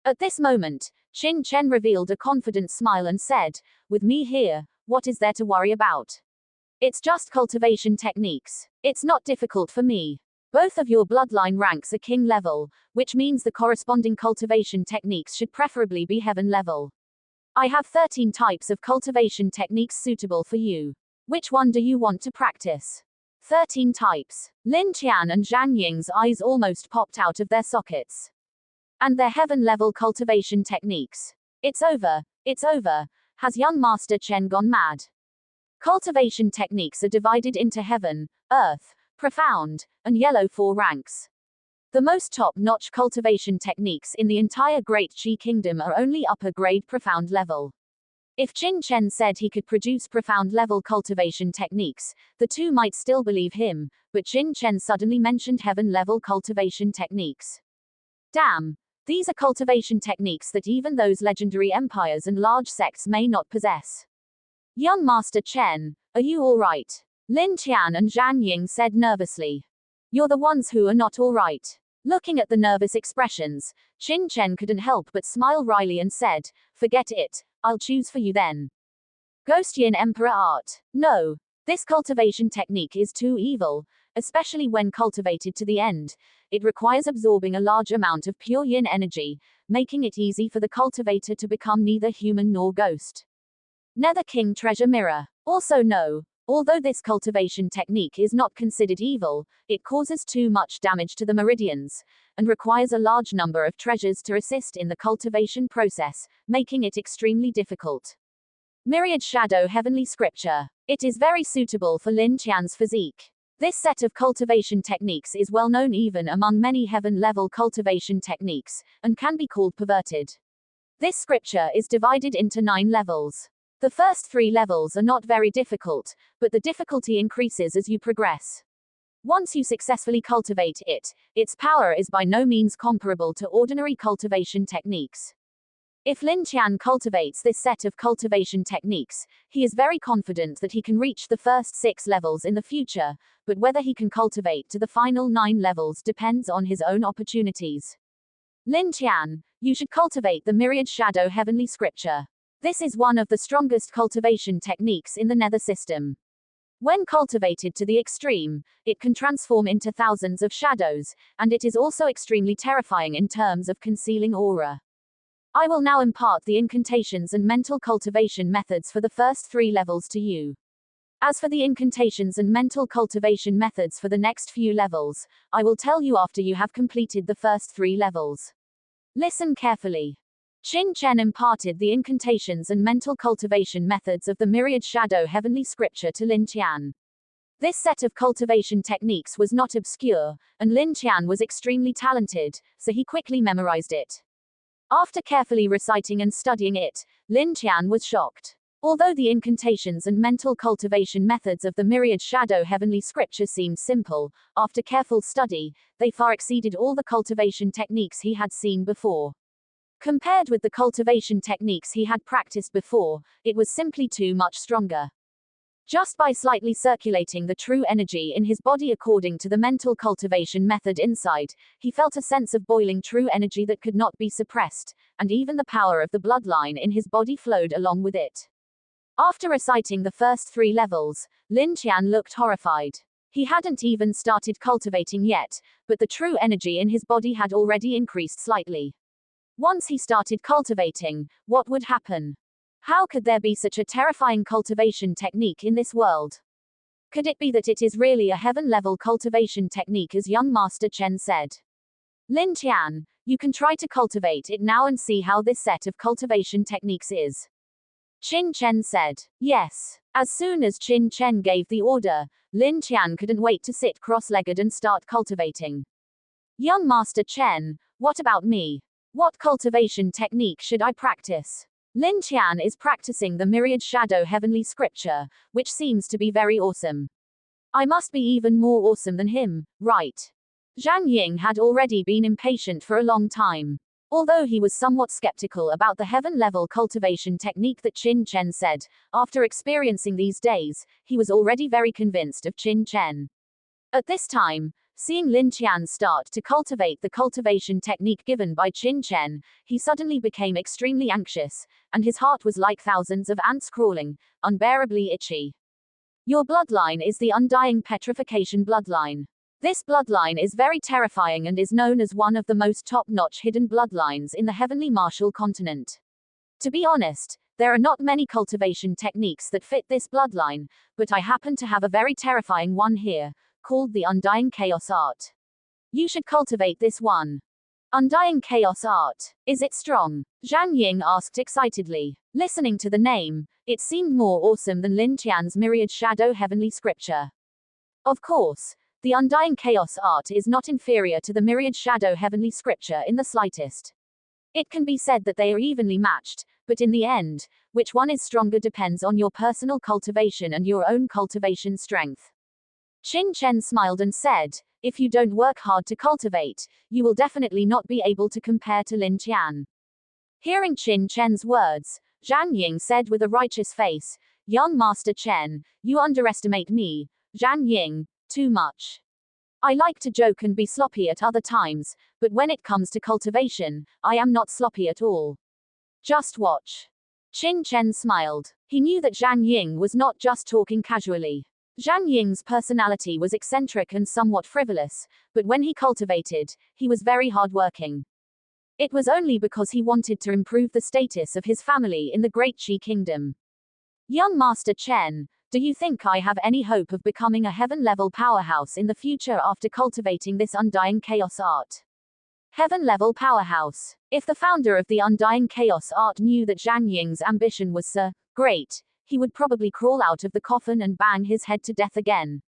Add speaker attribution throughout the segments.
Speaker 1: At this moment, Qin Chen revealed a confident smile and said, "With me here, what is there to worry about? It's just cultivation techniques. It's not difficult for me. Both of your bloodline ranks are king level, which means the corresponding cultivation techniques should preferably be heaven level. I have 13 types of cultivation techniques suitable for you. Which one do you want to practice?" 13 types. Lin Qian and Zhang Ying's eyes almost popped out of their sockets. And their heaven level cultivation techniques. It's over. It's over. Has young Master Chen gone mad? Cultivation techniques are divided into heaven, earth, profound, and yellow 4 ranks. The most top-notch cultivation techniques in the entire Great Qi Kingdom are only upper-grade profound level. If Qin Chen said he could produce profound-level cultivation techniques, the two might still believe him, but Qin Chen suddenly mentioned heaven-level cultivation techniques. Damn! These are cultivation techniques that even those legendary empires and large sects may not possess. Young Master Chen, are you all right? Lin Qian and Zhang Ying said nervously. You're the ones who are not all right. Looking at the nervous expressions, Qin Chen couldn't help but smile wryly and said, "Forget it, I'll choose for you then. Ghostian Emperor Art. No. This cultivation technique is too evil, especially when cultivated to the end. It requires absorbing a large amount of pure yin energy, making it easy for the cultivator to become neither human nor ghost. Nether King Treasure Mirror. Also no. Although this cultivation technique is not considered evil, it causes too much damage to the meridians, and requires a large number of treasures to assist in the cultivation process, making it extremely difficult. Myriad Shadow Heavenly Scripture. It is very suitable for Lin Qian's physique. This set of cultivation techniques is well known even among many heaven-level cultivation techniques, and can be called perverted. This scripture is divided into 9 levels. The first 3 levels are not very difficult, but the difficulty increases as you progress. Once you successfully cultivate it, its power is by no means comparable to ordinary cultivation techniques. If Lin Qian cultivates this set of cultivation techniques, he is very confident that he can reach the first 6 levels in the future, but whether he can cultivate to the final 9 levels depends on his own opportunities. Lin Qian, you should cultivate the Myriad Shadow Heavenly Scripture. This is one of the strongest cultivation techniques in the Nether system. When cultivated to the extreme, it can transform into thousands of shadows, and it is also extremely terrifying in terms of concealing aura. I will now impart the incantations and mental cultivation methods for the first 3 levels to you. As for the incantations and mental cultivation methods for the next few levels, I will tell you after you have completed the first 3 levels. Listen carefully. Qin Chen imparted the incantations and mental cultivation methods of the Myriad Shadow Heavenly Scripture to Lin Qian. This set of cultivation techniques was not obscure, and Lin Qian was extremely talented, so he quickly memorized it. After carefully reciting and studying it, Lin Qian was shocked. Although the incantations and mental cultivation methods of the Myriad Shadow Heavenly Scripture seemed simple, after careful study, they far exceeded all the cultivation techniques he had seen before. Compared with the cultivation techniques he had practiced before, it was simply too much stronger. Just by slightly circulating the true energy in his body according to the mental cultivation method inside, he felt a sense of boiling true energy that could not be suppressed, and even the power of the bloodline in his body flowed along with it. After reciting the first 3 levels, Lin Qian looked horrified. He hadn't even started cultivating yet, but the true energy in his body had already increased slightly. Once he started cultivating, what would happen? How could there be such a terrifying cultivation technique in this world? Could it be that it is really a heaven-level cultivation technique as young Master Chen said? Lin Qian, you can try to cultivate it now and see how this set of cultivation techniques is. Qin Chen said. Yes. As soon as Qin Chen gave the order, Lin Qian couldn't wait to sit cross-legged and start cultivating. Young Master Chen, what about me? What cultivation technique should I practice? Lin Qian is practicing the Myriad Shadow Heavenly Scripture, which seems to be very awesome. I must be even more awesome than him, right? Zhang Ying had already been impatient for a long time. Although he was somewhat skeptical about the heaven-level cultivation technique that Qin Chen said, after experiencing these days, he was already very convinced of Qin Chen. At this time, Seeing Lin Qian start to cultivate the cultivation technique given by Qin Chen, he suddenly became extremely anxious, and his heart was like thousands of ants crawling, unbearably itchy. Your bloodline is the undying petrification bloodline. This bloodline is very terrifying and is known as one of the most top-notch hidden bloodlines in the heavenly martial continent. To be honest, there are not many cultivation techniques that fit this bloodline, but I happen to have a very terrifying one here, called the Undying Chaos Art. You should cultivate this one. Undying Chaos Art. Is it strong? Zhang Ying asked excitedly. Listening to the name, it seemed more awesome than Lin Qian's myriad shadow heavenly scripture. Of course, the Undying Chaos Art is not inferior to the myriad shadow heavenly scripture in the slightest. It can be said that they are evenly matched, but in the end, which one is stronger depends on your personal cultivation and your own cultivation strength. Qin Chen smiled and said, if you don't work hard to cultivate, you will definitely not be able to compare to Lin Qian. Hearing Qin Chen's words, Zhang Ying said with a righteous face, young Master Chen, you underestimate me, Zhang Ying, too much. I like to joke and be sloppy at other times, but when it comes to cultivation, I am not sloppy at all. Just watch. Qin Chen smiled. He knew that Zhang Ying was not just talking casually. Zhang Ying's personality was eccentric and somewhat frivolous, but when he cultivated, he was very hardworking. It was only because he wanted to improve the status of his family in the Great Qi Kingdom. Young Master Chen, do you think I have any hope of becoming a heaven-level powerhouse in the future after cultivating this Undying Chaos Art? Heaven-level powerhouse. If the founder of the Undying Chaos Art knew that Zhang Ying's ambition was so great, he would probably crawl out of the coffin and bang his head to death again.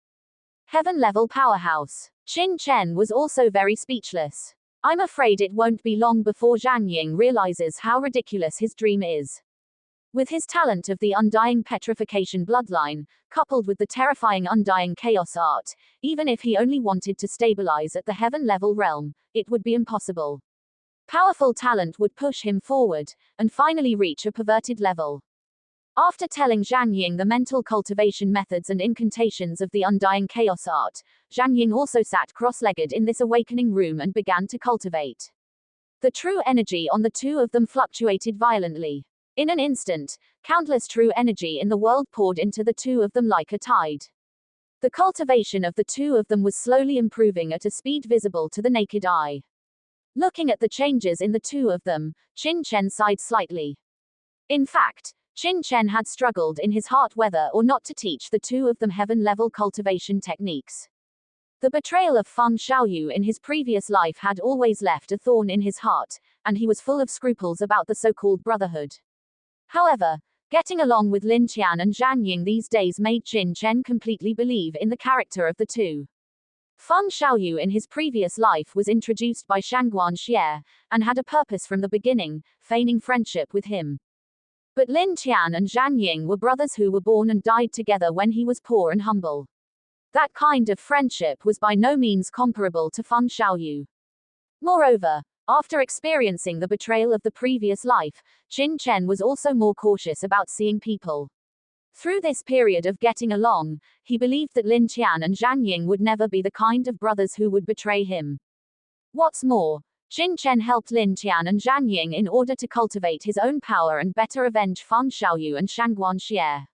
Speaker 1: Heaven-level powerhouse. Qin Chen was also very speechless. I'm afraid it won't be long before Zhang Ying realizes how ridiculous his dream is. With his talent of the Undying Petrification bloodline, coupled with the terrifying Undying Chaos Art, even if he only wanted to stabilize at the heaven-level realm, it would be impossible. Powerful talent would push him forward, and finally reach a perverted level. After telling Zhang Ying the mental cultivation methods and incantations of the Undying Chaos Art, Zhang Ying also sat cross-legged in this awakening room and began to cultivate. The true energy on the two of them fluctuated violently. In an instant, countless true energy in the world poured into the two of them like a tide. The cultivation of the two of them was slowly improving at a speed visible to the naked eye. Looking at the changes in the two of them, Qin Chen sighed slightly. In fact, Qin Chen had struggled in his heart whether or not to teach the two of them heaven-level cultivation techniques. The betrayal of Feng Xiaoyu in his previous life had always left a thorn in his heart, and he was full of scruples about the so-called brotherhood. However, getting along with Lin Qian and Zhang Ying these days made Qin Chen completely believe in the character of the two. Feng Xiaoyu in his previous life was introduced by Shangguan Xie, and had a purpose from the beginning, feigning friendship with him. But Lin Qian and Zhang Ying were brothers who were born and died together when he was poor and humble. That kind of friendship was by no means comparable to Feng Xiaoyu. Moreover, after experiencing the betrayal of the previous life, Qin Chen was also more cautious about seeing people. Through this period of getting along, he believed that Lin Qian and Zhang Ying would never be the kind of brothers who would betray him. What's more, Qin Chen helped Lin Qian and Zhang Ying in order to cultivate his own power and better avenge Feng Xiaoyu and Shangguan Xie.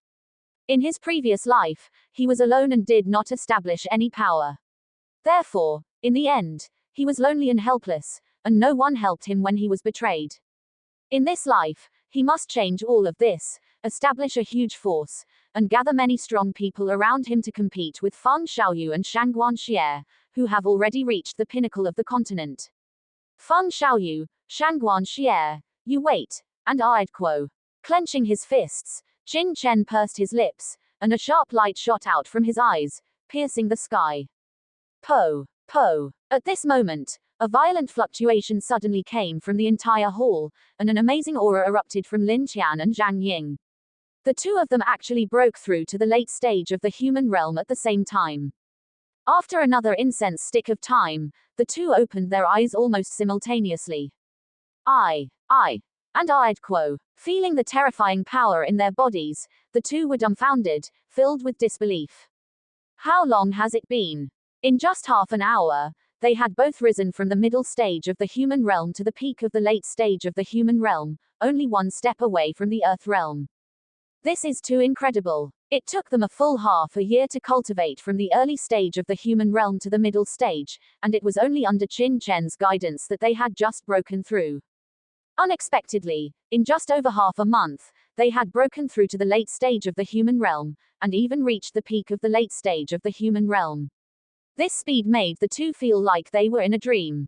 Speaker 1: In his previous life, he was alone and did not establish any power. Therefore, in the end, he was lonely and helpless, and no one helped him when he was betrayed. In this life, he must change all of this, establish a huge force, and gather many strong people around him to compete with Feng Xiaoyu and Shangguan Xie, who have already reached the pinnacle of the continent. Feng Xiaoyu, Shangguan Xie, you wait, and I'd quo. Clenching his fists, Qin Chen pursed his lips, and a sharp light shot out from his eyes, piercing the sky. Po, po. At this moment, a violent fluctuation suddenly came from the entire hall, and an amazing aura erupted from Lin Qian and Zhang Ying. The two of them actually broke through to the late stage of the human realm at the same time. After another incense stick of time, the two opened their eyes almost simultaneously. And I'd quo. Feeling the terrifying power in their bodies, the two were dumbfounded, filled with disbelief. How long has it been? In just half an hour, they had both risen from the middle stage of the human realm to the peak of the late stage of the human realm, only one step away from the Earth realm. This is too incredible. It took them a full half a year to cultivate from the early stage of the human realm to the middle stage, and it was only under Qin Chen's guidance that they had just broken through. Unexpectedly, in just over half a month, they had broken through to the late stage of the human realm, and even reached the peak of the late stage of the human realm. This speed made the two feel like they were in a dream.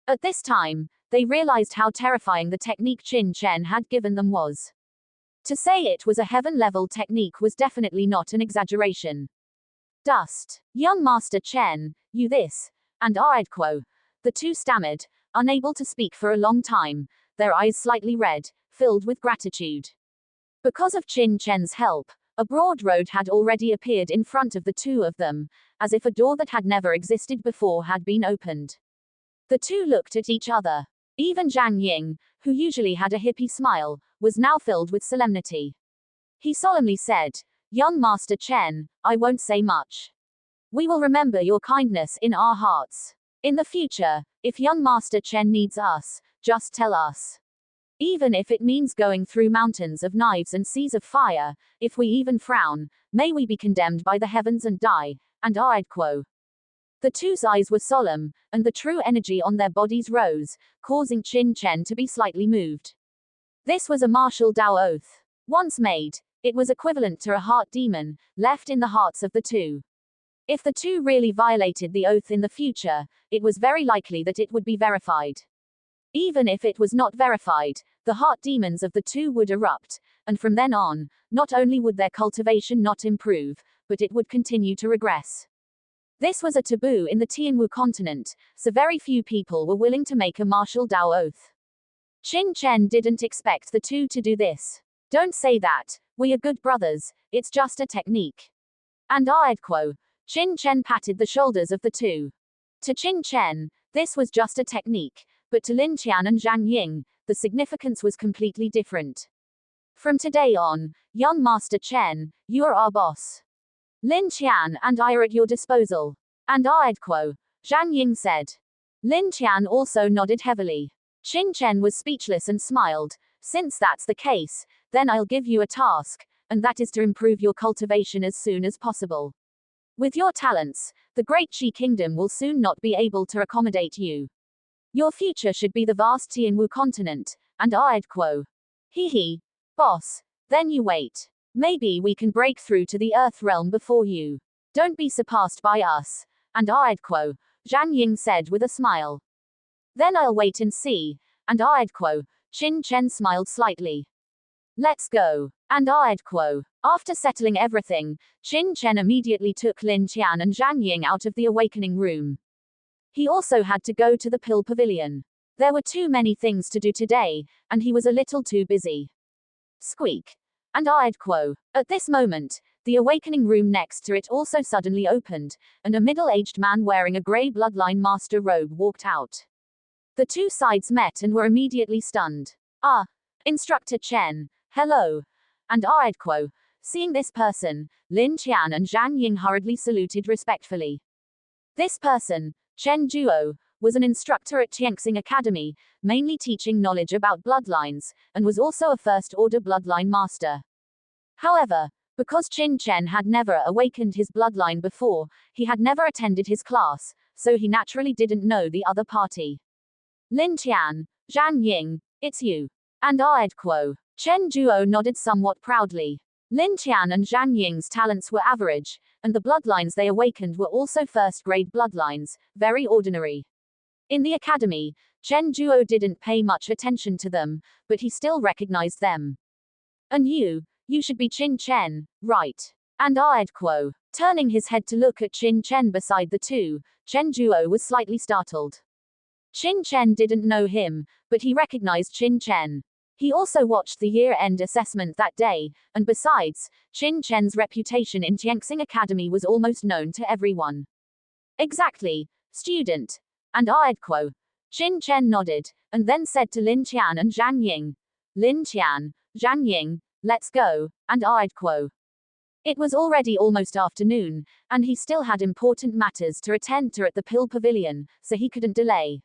Speaker 1: At this time, they realized how terrifying the technique Qin Chen had given them was. To say it was a heaven-level technique was definitely not an exaggeration. Dust. Young Master Chen, you this, and Aidquo. The two stammered, unable to speak for a long time, their eyes slightly red, filled with gratitude. Because of Qin Chen's help, a broad road had already appeared in front of the two of them, as if a door that had never existed before had been opened. The two looked at each other. Even Zhang Ying, who usually had a hippie smile, was now filled with solemnity. He solemnly said, "Young Master Chen, I won't say much. We will remember your kindness in our hearts. In the future, if young Master Chen needs us, just tell us. Even if it means going through mountains of knives and seas of fire, if we even frown, may we be condemned by the heavens and die, and Aidquo." The two's eyes were solemn, and the true energy on their bodies rose, causing Qin Chen to be slightly moved. This was a martial Dao oath. Once made, it was equivalent to a heart demon, left in the hearts of the two. If the two really violated the oath in the future, it was very likely that it would be verified. Even if it was not verified, the heart demons of the two would erupt, and from then on, not only would their cultivation not improve, but it would continue to regress. This was a taboo in the Tianwu Continent, so very few people were willing to make a martial Dao oath. Qin Chen didn't expect the two to do this. "Don't say that, we are good brothers, it's just a technique." And Aidquo. Qin Chen patted the shoulders of the two. To Qin Chen, this was just a technique, but to Lin Qian and Zhang Ying, the significance was completely different. "From today on, young Master Chen, you are our boss. Lin Qian and I are at your disposal." And Aidquo. Zhang Ying said. Lin Qian also nodded heavily. Qin Chen was speechless and smiled. "Since that's the case, then I'll give you a task, and that is to improve your cultivation as soon as possible. With your talents, the Great Qi Kingdom will soon not be able to accommodate you. Your future should be the vast Tianwu Continent." And Aidquo. "Hee, boss, then you wait. Maybe we can break through to the Earth realm before you. Don't be surpassed by us." And Aidquo. Zhang Ying said with a smile. "Then I'll wait and see." And Aidquo. Qin Chen smiled slightly. "Let's go." And Aidquo. After settling everything, Qin Chen immediately took Lin Qian and Zhang Ying out of the awakening room. He also had to go to the pill pavilion. There were too many things to do today, and he was a little too busy. Squeak. And Aidquo. At this moment, the awakening room next to it also suddenly opened, and a middle-aged man wearing a grey bloodline master robe walked out. The two sides met and were immediately stunned. "Ah, Instructor Chen, hello." And Aidquo. Seeing this person, Lin Qian and Zhang Ying hurriedly saluted respectfully. This person, Chen Zhuo, was an instructor at Tianxing Academy, mainly teaching knowledge about bloodlines, and was also a first-order bloodline master. However, because Qin Chen had never awakened his bloodline before, he had never attended his class, so he naturally didn't know the other party. "Lin Qian, Zhang Ying, it's you." And Aidquo. Chen Zhuo nodded somewhat proudly. Lin Qian and Zhang Ying's talents were average, and the bloodlines they awakened were also first-grade bloodlines, very ordinary. In the academy, Chen Zhuo didn't pay much attention to them, but he still recognized them. "And you should be Qin Chen, right?" And Aidquo. Turning his head to look at Qin Chen beside the two, Chen Zhuo was slightly startled. Qin Chen didn't know him, but he recognized Qin Chen. He also watched the year-end assessment that day, and besides, Qin Chen's reputation in Tianxing Academy was almost known to everyone. "Exactly, student." And Aidquo. Qin Chen nodded, and then said to Lin Qian and Zhang Ying. "Lin Qian, Zhang Ying, let's go." And Aidquo. It was already almost afternoon, and he still had important matters to attend to at the Pill Pavilion, so he couldn't delay.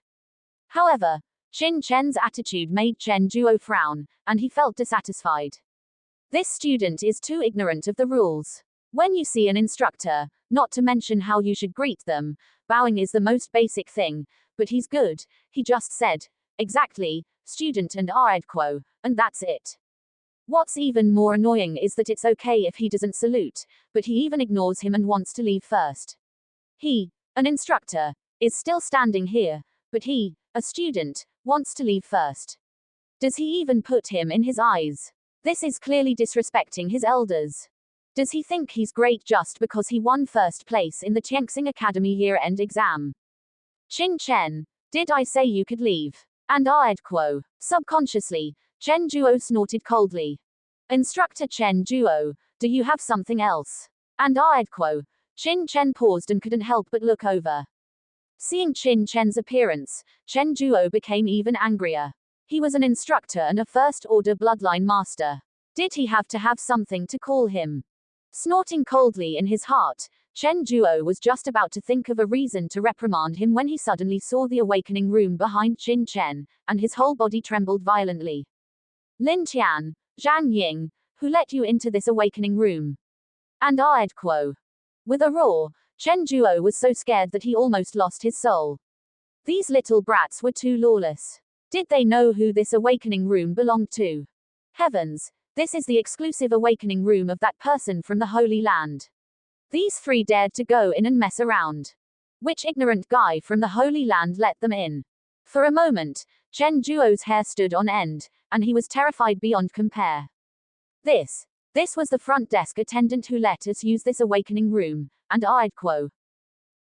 Speaker 1: However, Qin Chen's attitude made Chen Zhuo frown, and he felt dissatisfied. This student is too ignorant of the rules. When you see an instructor, not to mention how you should greet them, bowing is the most basic thing, but he's good, he just said. Exactly, student and Aedquo, and that's it. What's even more annoying is that it's okay if he doesn't salute, but he even ignores him and wants to leave first. He, an instructor, is still standing here, but he, a student, wants to leave first. Does he even put him in his eyes? This is clearly disrespecting his elders. Does he think he's great just because he won first place in the Tianxing Academy year-end exam? Qin Chen, did I say you could leave? And Aedquo. Subconsciously, Chen Zhuo snorted coldly. Instructor Chen Zhuo, do you have something else? And Aedquo. Qin Chen paused and couldn't help but look over. Seeing Qin Chen's appearance, Chen Zhuo became even angrier. He was an instructor and a first-order bloodline master. Did he have to have something to call him? Snorting coldly in his heart, Chen Zhuo was just about to think of a reason to reprimand him when he suddenly saw the awakening room behind Qin Chen, and his whole body trembled violently. Lin Tian, Zhang Ying, who let you into this awakening room? And Aedquo. With a roar, Chen Zhuo was so scared that he almost lost his soul. These little brats were too lawless. Did they know who this awakening room belonged to? Heavens, this is the exclusive awakening room of that person from the Holy Land. These three dared to go in and mess around. Which ignorant guy from the Holy Land let them in? For a moment, Chen Zhuo's hair stood on end, and he was terrified beyond compare. This was the front desk attendant who let us use this awakening room, and Aedquo.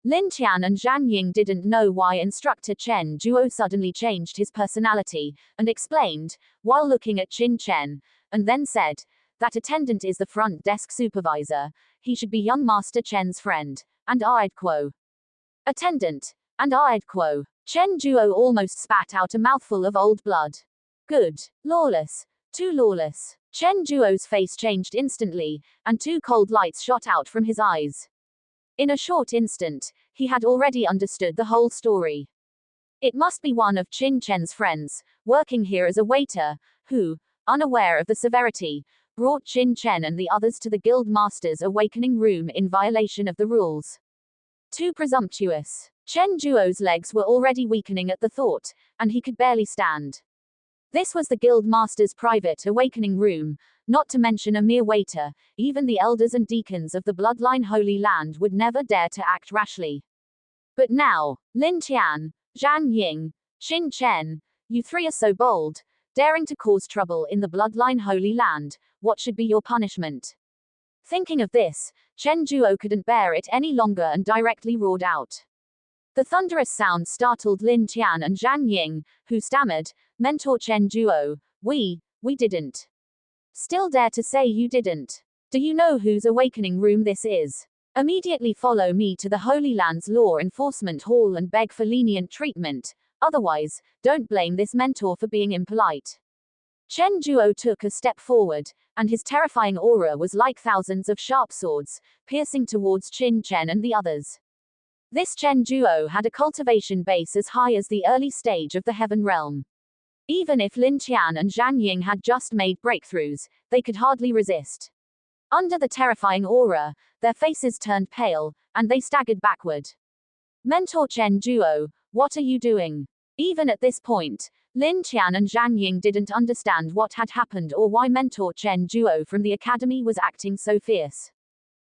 Speaker 1: Lin Tian and Zhang Ying didn't know why instructor Chen Zhuo suddenly changed his personality, and explained, while looking at Qin Chen, and then said, that attendant is the front desk supervisor, he should be young Master Chen's friend, and Aedquo. Attendant, and Aedquo. Chen Zhuo almost spat out a mouthful of old blood. Good. Lawless. Too lawless. Chen Zhuo's face changed instantly, and two cold lights shot out from his eyes. In a short instant, he had already understood the whole story. It must be one of Qin Chen's friends, working here as a waiter, who, unaware of the severity, brought Qin Chen and the others to the Guild Master's awakening room in violation of the rules. Too presumptuous. Chen Zhuo's legs were already weakening at the thought, and he could barely stand. This was the Guild Master's private awakening room, not to mention a mere waiter. Even the elders and deacons of the Bloodline Holy Land would never dare to act rashly. But now, Lin Tian, Zhang Ying, Qin Chen, you three are so bold, daring to cause trouble in the Bloodline Holy Land. What should be your punishment? Thinking of this, Chen Zhuo couldn't bear it any longer and directly roared out. The thunderous sound startled Lin Tian and Zhang Ying, who stammered, Mentor Chen Zhuo, we didn't. Still dare to say you didn't? Do you know whose awakening room this is? Immediately follow me to the Holy Land's Law Enforcement Hall and beg for lenient treatment, otherwise, don't blame this mentor for being impolite. Chen Zhuo took a step forward, and his terrifying aura was like thousands of sharp swords, piercing towards Qin Chen and the others. This Chen Zhuo had a cultivation base as high as the early stage of the Heaven Realm. Even if Lin Tian and Zhang Ying had just made breakthroughs, they could hardly resist. Under the terrifying aura, their faces turned pale, and they staggered backward. Mentor Chen Zhuo, what are you doing? Even at this point, Lin Tian and Zhang Ying didn't understand what had happened or why Mentor Chen Zhuo from the academy was acting so fierce.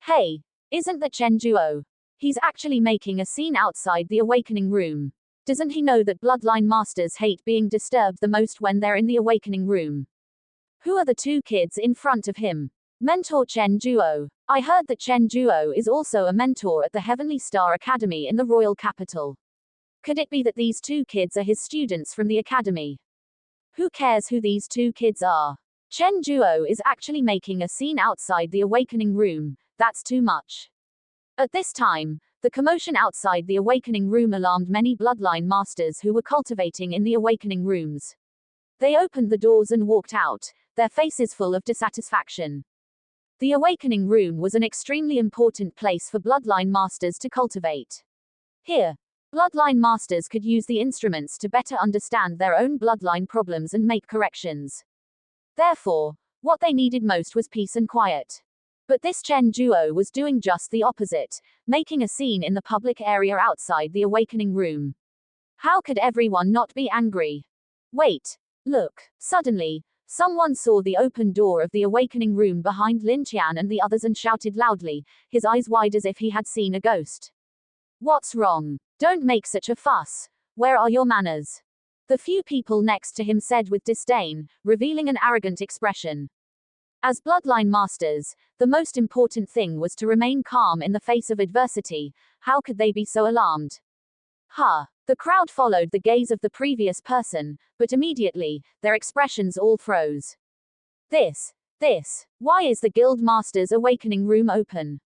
Speaker 1: Hey, isn't that Chen Zhuo? He's actually making a scene outside the awakening room. Doesn't he know that bloodline masters hate being disturbed the most when they're in the awakening room? Who are the two kids in front of him? Mentor Chen Zhuo. I heard that Chen Zhuo is also a mentor at the Heavenly Star Academy in the royal capital. Could it be that these two kids are his students from the academy? Who cares who these two kids are? Chen Zhuo is actually making a scene outside the awakening room. That's too much. At this time, the commotion outside the awakening room alarmed many bloodline masters who were cultivating in the awakening rooms. They opened the doors and walked out, their faces full of dissatisfaction. The Awakening Room was an extremely important place for Bloodline Masters to cultivate. Here, Bloodline Masters could use the instruments to better understand their own bloodline problems and make corrections. Therefore, what they needed most was peace and quiet. But this Chen duo was doing just the opposite, making a scene in the public area outside the Awakening Room. How could everyone not be angry? Wait. Look. Suddenly, someone saw the open door of the Awakening Room behind Lin Qian and the others and shouted loudly, his eyes wide as if he had seen a ghost. What's wrong? Don't make such a fuss. Where are your manners? The few people next to him said with disdain, revealing an arrogant expression. As Bloodline Masters, the most important thing was to remain calm in the face of adversity. How could they be so alarmed? The crowd followed the gaze of the previous person, but immediately, their expressions all froze. This. Why is the Guild Master's Awakening Room open?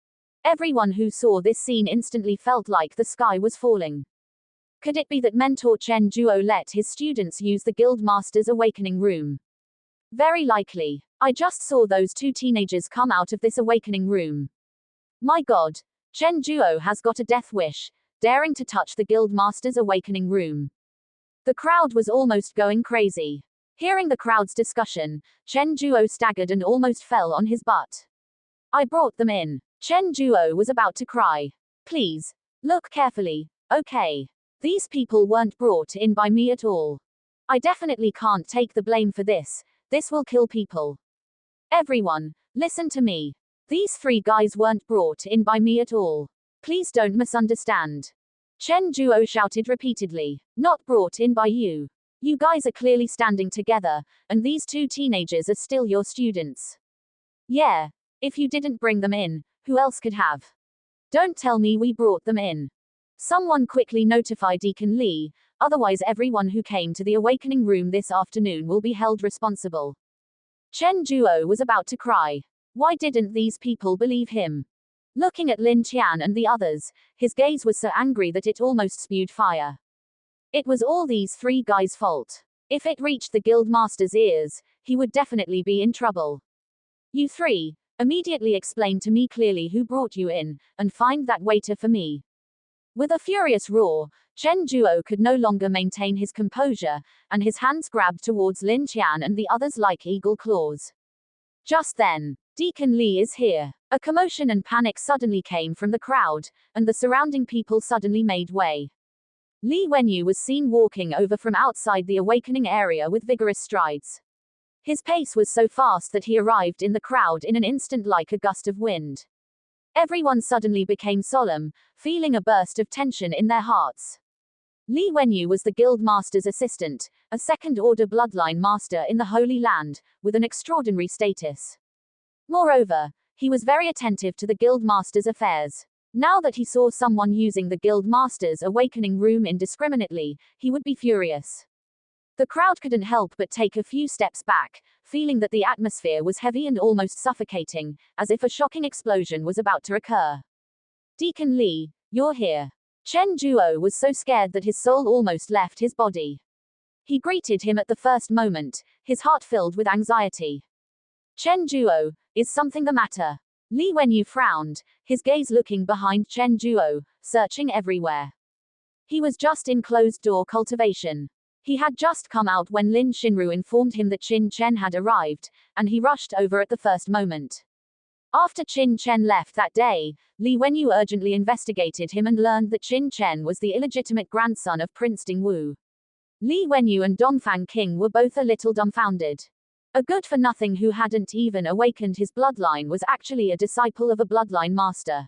Speaker 1: Everyone who saw this scene instantly felt like the sky was falling. Could it be that Mentor Chen Duo let his students use the Guild Master's Awakening Room? Very likely. I just saw those two teenagers come out of this Awakening Room. My God, Chen Duo has got a death wish, daring to touch the Guild Master's Awakening Room. The crowd was almost going crazy. Hearing the crowd's discussion, Chen Duo staggered and almost fell on his butt. I brought them in. Chen Duo was about to cry. Please, look carefully, okay? These people weren't brought in by me at all. I definitely can't take the blame for this. This will kill people. Everyone, listen to me. These three guys weren't brought in by me at all. Please don't misunderstand. Chen Duo shouted repeatedly. Not brought in by you. You guys are clearly standing together, and these two teenagers are still your students. Yeah. If you didn't bring them in, who else could have? Don't tell me we brought them in. Someone quickly notify Deacon Li, otherwise everyone who came to the Awakening Room this afternoon will be held responsible. Chen Duo was about to cry. Why didn't these people believe him? Looking at Lin Qian and the others, his gaze was so angry that it almost spewed fire. It was all these three guys' fault. If it reached the Guild Master's ears, he would definitely be in trouble. You three, immediately explain to me clearly who brought you in, and find that waiter for me. With a furious roar, Chen Duo could no longer maintain his composure, and his hands grabbed towards Lin Qian and the others like eagle claws. Just then, Deacon Li is here. A commotion and panic suddenly came from the crowd, and the surrounding people suddenly made way. Li Wenyu was seen walking over from outside the awakening area with vigorous strides. His pace was so fast that he arrived in the crowd in an instant like a gust of wind. Everyone suddenly became solemn, feeling a burst of tension in their hearts. Li Wenyu was the Guild Master's assistant, a second-order bloodline master in the Holy Land, with an extraordinary status. Moreover, he was very attentive to the Guild Master's affairs. Now that he saw someone using the Guild Master's Awakening Room indiscriminately, he would be furious. The crowd couldn't help but take a few steps back, feeling that the atmosphere was heavy and almost suffocating, as if a shocking explosion was about to occur. Deacon Li, you're here. Chen Duo was so scared that his soul almost left his body. He greeted him at the first moment, his heart filled with anxiety. Chen Duo, is something the matter? Li Wenyu frowned, his gaze looking behind Chen Duo, searching everywhere. He was just in closed-door cultivation. He had just come out when Lin Xinru informed him that Qin Chen had arrived, and he rushed over at the first moment. After Qin Chen left that day, Li Wenyu urgently investigated him and learned that Qin Chen was the illegitimate grandson of Prince Dingwu. Li Wenyu and Dongfang King were both a little dumbfounded. A good-for-nothing who hadn't even awakened his bloodline was actually a disciple of a bloodline master.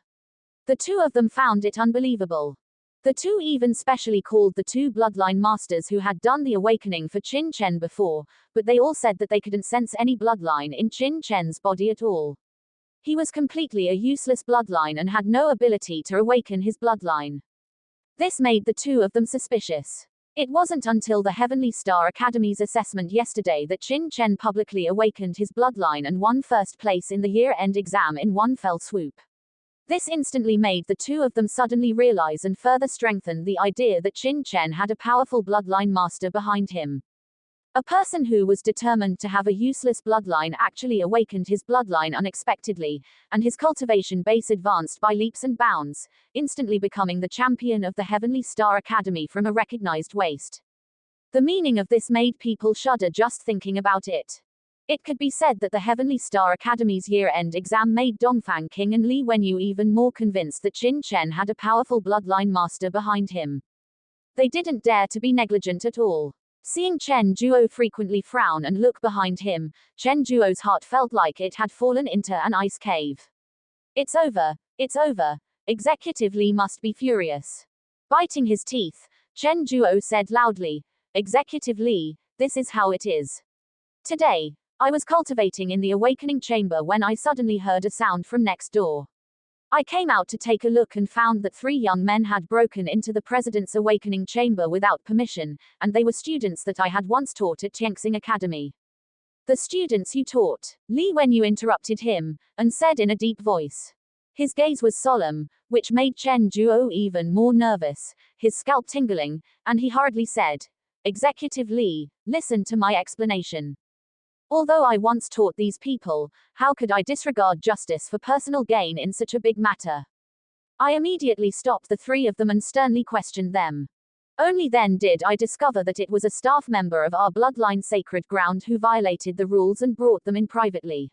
Speaker 1: The two of them found it unbelievable. The two even specially called the two bloodline masters who had done the awakening for Qin Chen before, but they all said that they couldn't sense any bloodline in Qin Chen's body at all. He was completely a useless bloodline and had no ability to awaken his bloodline. This made the two of them suspicious. It wasn't until the Heavenly Star Academy's assessment yesterday that Qin Chen publicly awakened his bloodline and won first place in the year-end exam in one fell swoop. This instantly made the two of them suddenly realize and further strengthen the idea that Qin Chen had a powerful bloodline master behind him. A person who was determined to have a useless bloodline actually awakened his bloodline unexpectedly, and his cultivation base advanced by leaps and bounds, instantly becoming the champion of the Heavenly Star Academy from a recognized waste. The meaning of this made people shudder just thinking about it. It could be said that the Heavenly Star Academy's year-end exam made Dongfang King and Li Wenyu even more convinced that Qin Chen had a powerful bloodline master behind him. They didn't dare to be negligent at all. Seeing Chen Zhuo frequently frown and look behind him, Chen Zhuo's heart felt like it had fallen into an ice cave. It's over. It's over. Executive Li must be furious. Biting his teeth, Chen Zhuo said loudly, Executive Li, this is how it is. Today, I was cultivating in the awakening chamber when I suddenly heard a sound from next door. I came out to take a look and found that 3 young men had broken into the president's awakening chamber without permission, and they were students that I had once taught at Tianxing Academy. The students you taught? Li Wenyu interrupted him, and said in a deep voice. His gaze was solemn, which made Chen Zhuo even more nervous, his scalp tingling, and he hurriedly said, Executive Li, listen to my explanation. Although I once taught these people, how could I disregard justice for personal gain in such a big matter? I immediately stopped the 3 of them and sternly questioned them. Only then did I discover that it was a staff member of our bloodline sacred ground who violated the rules and brought them in privately.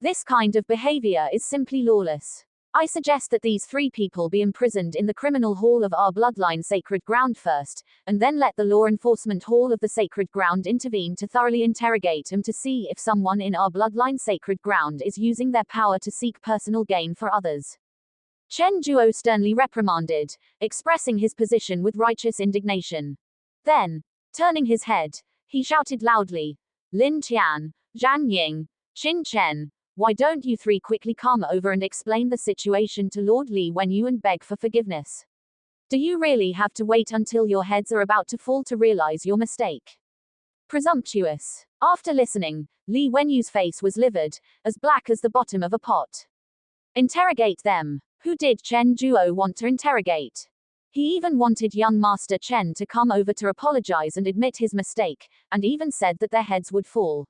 Speaker 1: This kind of behavior is simply lawless. I suggest that these 3 people be imprisoned in the criminal hall of our bloodline sacred ground first, and then let the law enforcement hall of the sacred ground intervene to thoroughly interrogate them to see if someone in our bloodline sacred ground is using their power to seek personal gain for others. Chen Zhuo sternly reprimanded, expressing his position with righteous indignation. Then, turning his head, he shouted loudly, Lin Tian, Zhang Ying, Qin Chen, why don't you 3 quickly come over and explain the situation to Lord Li Wenyu and beg for forgiveness? Do you really have to wait until your heads are about to fall to realize your mistake? Presumptuous. After listening, Li Wenyu's face was livid, as black as the bottom of a pot. Interrogate them. Who did Chen Zhuo want to interrogate? He even wanted young Master Chen to come over to apologize and admit his mistake, and even said that their heads would fall.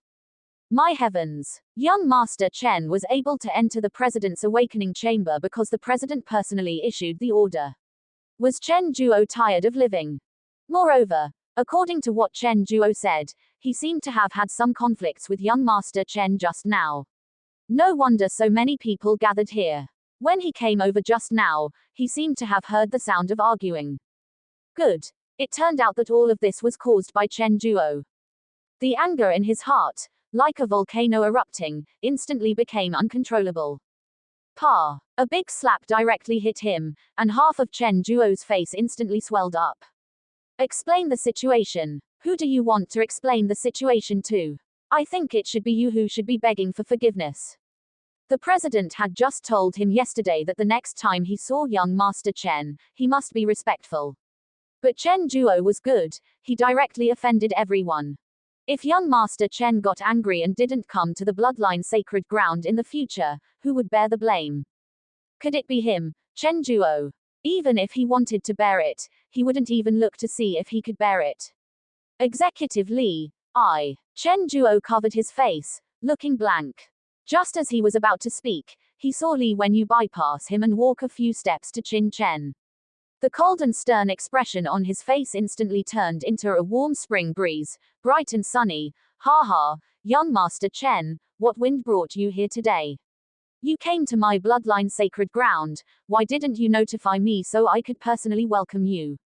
Speaker 1: My heavens! Young Master Chen was able to enter the president's awakening chamber because the president personally issued the order. Was Chen Zhuo tired of living? Moreover, according to what Chen Zhuo said, he seemed to have had some conflicts with young Master Chen just now. No wonder so many people gathered here. When he came over just now, he seemed to have heard the sound of arguing. Good. It turned out that all of this was caused by Chen Zhuo. The anger in his heart, like a volcano erupting, instantly became uncontrollable. Pa! A big slap directly hit him, and half of Chen Zhuo's face instantly swelled up. Explain the situation. Who do you want to explain the situation to? I think it should be you who should be begging for forgiveness. The president had just told him yesterday that the next time he saw young Master Chen, he must be respectful. But Chen Zhuo was good, he directly offended everyone. If young Master Chen got angry and didn't come to the bloodline sacred ground in the future, who would bear the blame? Could it be him, Chen Zhuo? Even if he wanted to bear it, he wouldn't even look to see if he could bear it. Executive Li, Chen Zhuo covered his face, looking blank. Just as he was about to speak, he saw Li Wenyu bypass him and walk a few steps to Qin Chen. The cold and stern expression on his face instantly turned into a warm spring breeze, bright and sunny. Ha ha, young Master Chen, what wind brought you here today? You came to my bloodline sacred ground, why didn't you notify me so I could personally welcome you?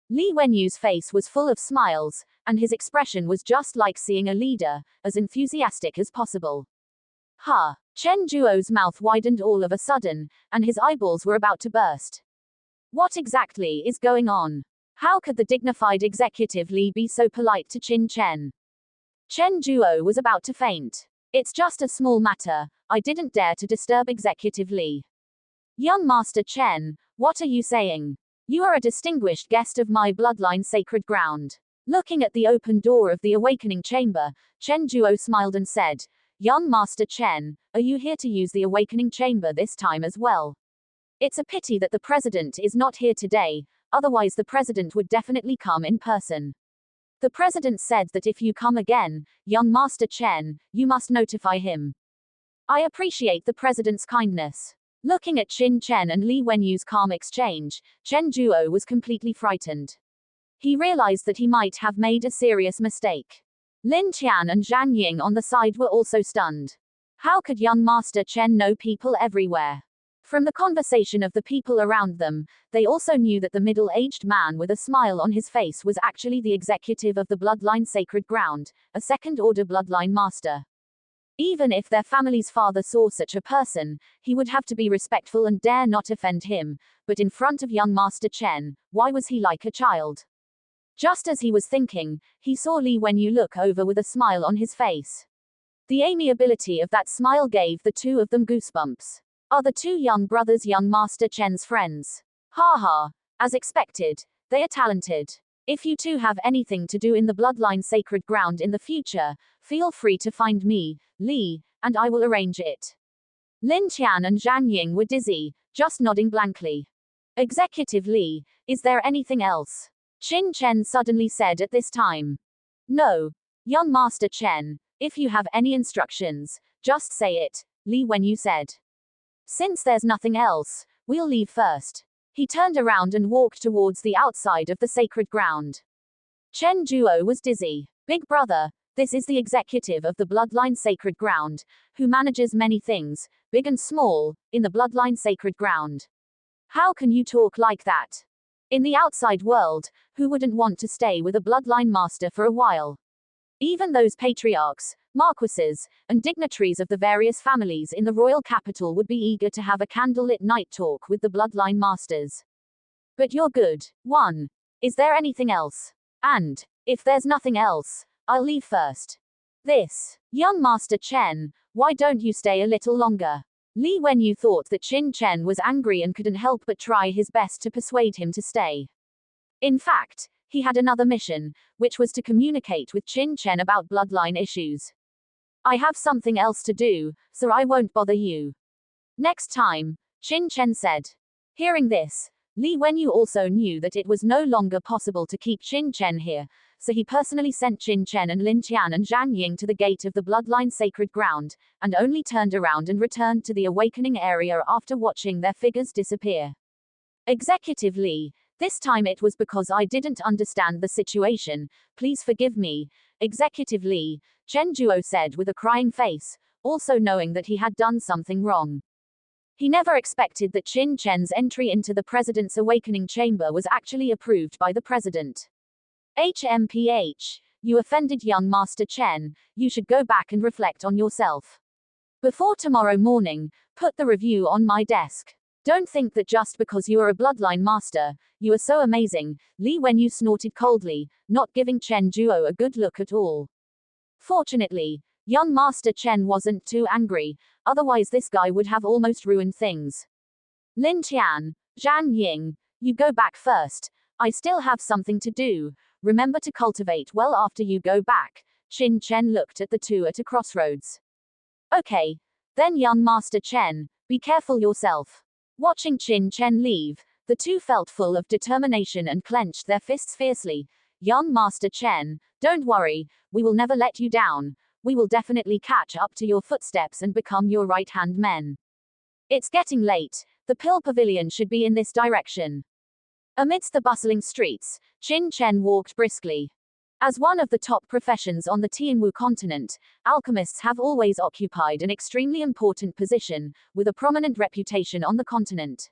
Speaker 1: Li Wenyu's face was full of smiles, and his expression was just like seeing a leader, as enthusiastic as possible. Chen Zhuo's mouth widened all of a sudden, and his eyeballs were about to burst. What exactly is going on? How could the dignified executive Li be so polite to Qin Chen? Chen Zhuo was about to faint. It's just a small matter, I didn't dare to disturb executive Li. Young Master Chen, what are you saying? You are a distinguished guest of my bloodline sacred ground. Looking at the open door of the awakening chamber, Chen Zhuo smiled and said, Young Master Chen, are you here to use the awakening chamber this time as well? It's a pity that the president is not here today, otherwise the president would definitely come in person. The president said that if you come again, young Master Chen, you must notify him. I appreciate the president's kindness. Looking at Qin Chen and Li Wenyu's calm exchange, Chen Zhuo was completely frightened. He realized that he might have made a serious mistake. Lin Qian and Zhang Ying on the side were also stunned. How could young Master Chen know people everywhere? From the conversation of the people around them, they also knew that the middle-aged man with a smile on his face was actually the executive of the Bloodline Sacred Ground, a second-order bloodline master. Even if their family's father saw such a person, he would have to be respectful and dare not offend him, but in front of young Master Chen, why was he like a child? Just as he was thinking, he saw Li Wenyu look over with a smile on his face. The amiability of that smile gave the two of them goosebumps. Are the two young brothers young Master Chen's friends? Ha ha. As expected, they are talented. If you two have anything to do in the Bloodline Sacred Ground in the future, feel free to find me, Li, and I will arrange it. Lin Qian and Zhang Ying were dizzy, just nodding blankly. Executive Li, is there anything else? Qin Chen suddenly said at this time. No. Young Master Chen, if you have any instructions, just say it, Li Wenyu said. Since there's nothing else, we'll leave first. He turned around and walked towards the outside of the sacred ground. Chen Zhuo was dizzy. Big brother, this is the executive of the Bloodline Sacred Ground, who manages many things, big and small, in the Bloodline Sacred Ground. How can you talk like that? In the outside world, who wouldn't want to stay with a bloodline master for a while? Even those patriarchs, marquises, and dignitaries of the various families in the royal capital would be eager to have a candlelit night talk with the bloodline masters. But you're good. 1. Is there anything else? And, if there's nothing else, I'll leave first. This. Young Master Chen, why don't you stay a little longer? Li Wenyu thought that Qin Chen was angry and couldn't help but try his best to persuade him to stay. In fact, he had another mission, which was to communicate with Qin Chen about bloodline issues. I have something else to do, so I won't bother you. Next time, Qin Chen said. Hearing this, Li Wenyu also knew that it was no longer possible to keep Qin Chen here, so he personally sent Qin Chen and Lin Qian and Zhang Ying to the gate of the Bloodline Sacred Ground, and only turned around and returned to the awakening area after watching their figures disappear. Executive Li, this time it was because I didn't understand the situation, please forgive me. Executive Li, Chen Zhuo said with a crying face, also knowing that he had done something wrong. He never expected that Qin Chen's entry into the president's awakening chamber was actually approved by the president. HMPH, you offended young Master Chen, you should go back and reflect on yourself. Before tomorrow morning, put the review on my desk. Don't think that just because you are a bloodline master, you are so amazing, Li Wenyu snorted coldly, not giving Chen Zhuo a good look at all. Fortunately, young Master Chen wasn't too angry, otherwise this guy would have almost ruined things. Lin Qian, Zhang Ying, you go back first, I still have something to do, remember to cultivate well after you go back. Qin Chen looked at the two at a crossroads. Okay, then young Master Chen, be careful yourself. Watching Qin Chen leave, the two felt full of determination and clenched their fists fiercely. Young Master Chen, don't worry, we will never let you down. We will definitely catch up to your footsteps and become your right-hand men. It's getting late, the Pill Pavilion should be in this direction. Amidst the bustling streets, Qin Chen walked briskly. As one of the top professions on the Tianwu Continent, alchemists have always occupied an extremely important position, with a prominent reputation on the continent.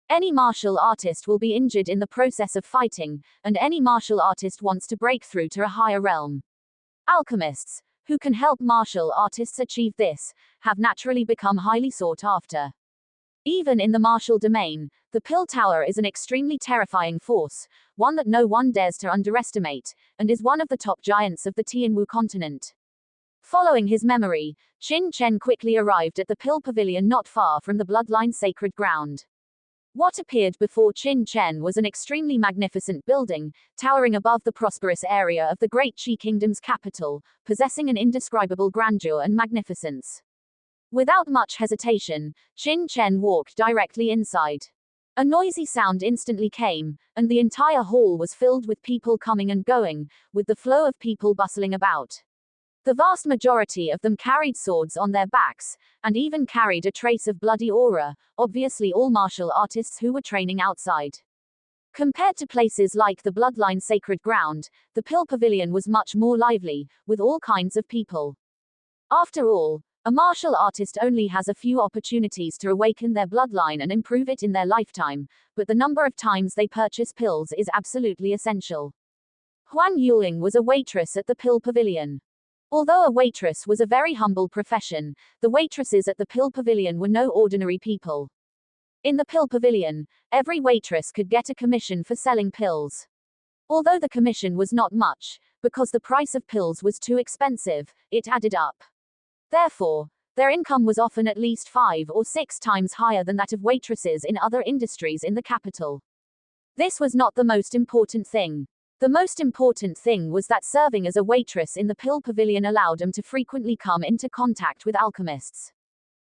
Speaker 1: Any martial artist will be injured in the process of fighting, and any martial artist wants to break through to a higher realm. Alchemists, who can help martial artists achieve this, have naturally become highly sought after. Even in the martial domain, the Pill Tower is an extremely terrifying force, one that no one dares to underestimate, and is one of the top giants of the Tianwu Continent. Following his memory, Qin Chen quickly arrived at the Pill Pavilion not far from the Bloodline Sacred Ground. What appeared before Qin Chen was an extremely magnificent building, towering above the prosperous area of the Great Qi Kingdom's capital, possessing an indescribable grandeur and magnificence. Without much hesitation, Qin Chen walked directly inside. A noisy sound instantly came, and the entire hall was filled with people coming and going, with the flow of people bustling about. The vast majority of them carried swords on their backs, and even carried a trace of bloody aura, obviously all martial artists who were training outside. Compared to places like the Bloodline Sacred Ground, the Pill Pavilion was much more lively, with all kinds of people. After all, a martial artist only has a few opportunities to awaken their bloodline and improve it in their lifetime, but the number of times they purchase pills is absolutely essential. Huang Yuling was a waitress at the Pill Pavilion. Although a waitress was a very humble profession, the waitresses at the Pill Pavilion were no ordinary people. In the Pill Pavilion, every waitress could get a commission for selling pills. Although the commission was not much, because the price of pills was too expensive, it added up. Therefore, their income was often at least 5 or 6 times higher than that of waitresses in other industries in the capital. This was not the most important thing. The most important thing was that serving as a waitress in the Pill Pavilion allowed them to frequently come into contact with alchemists.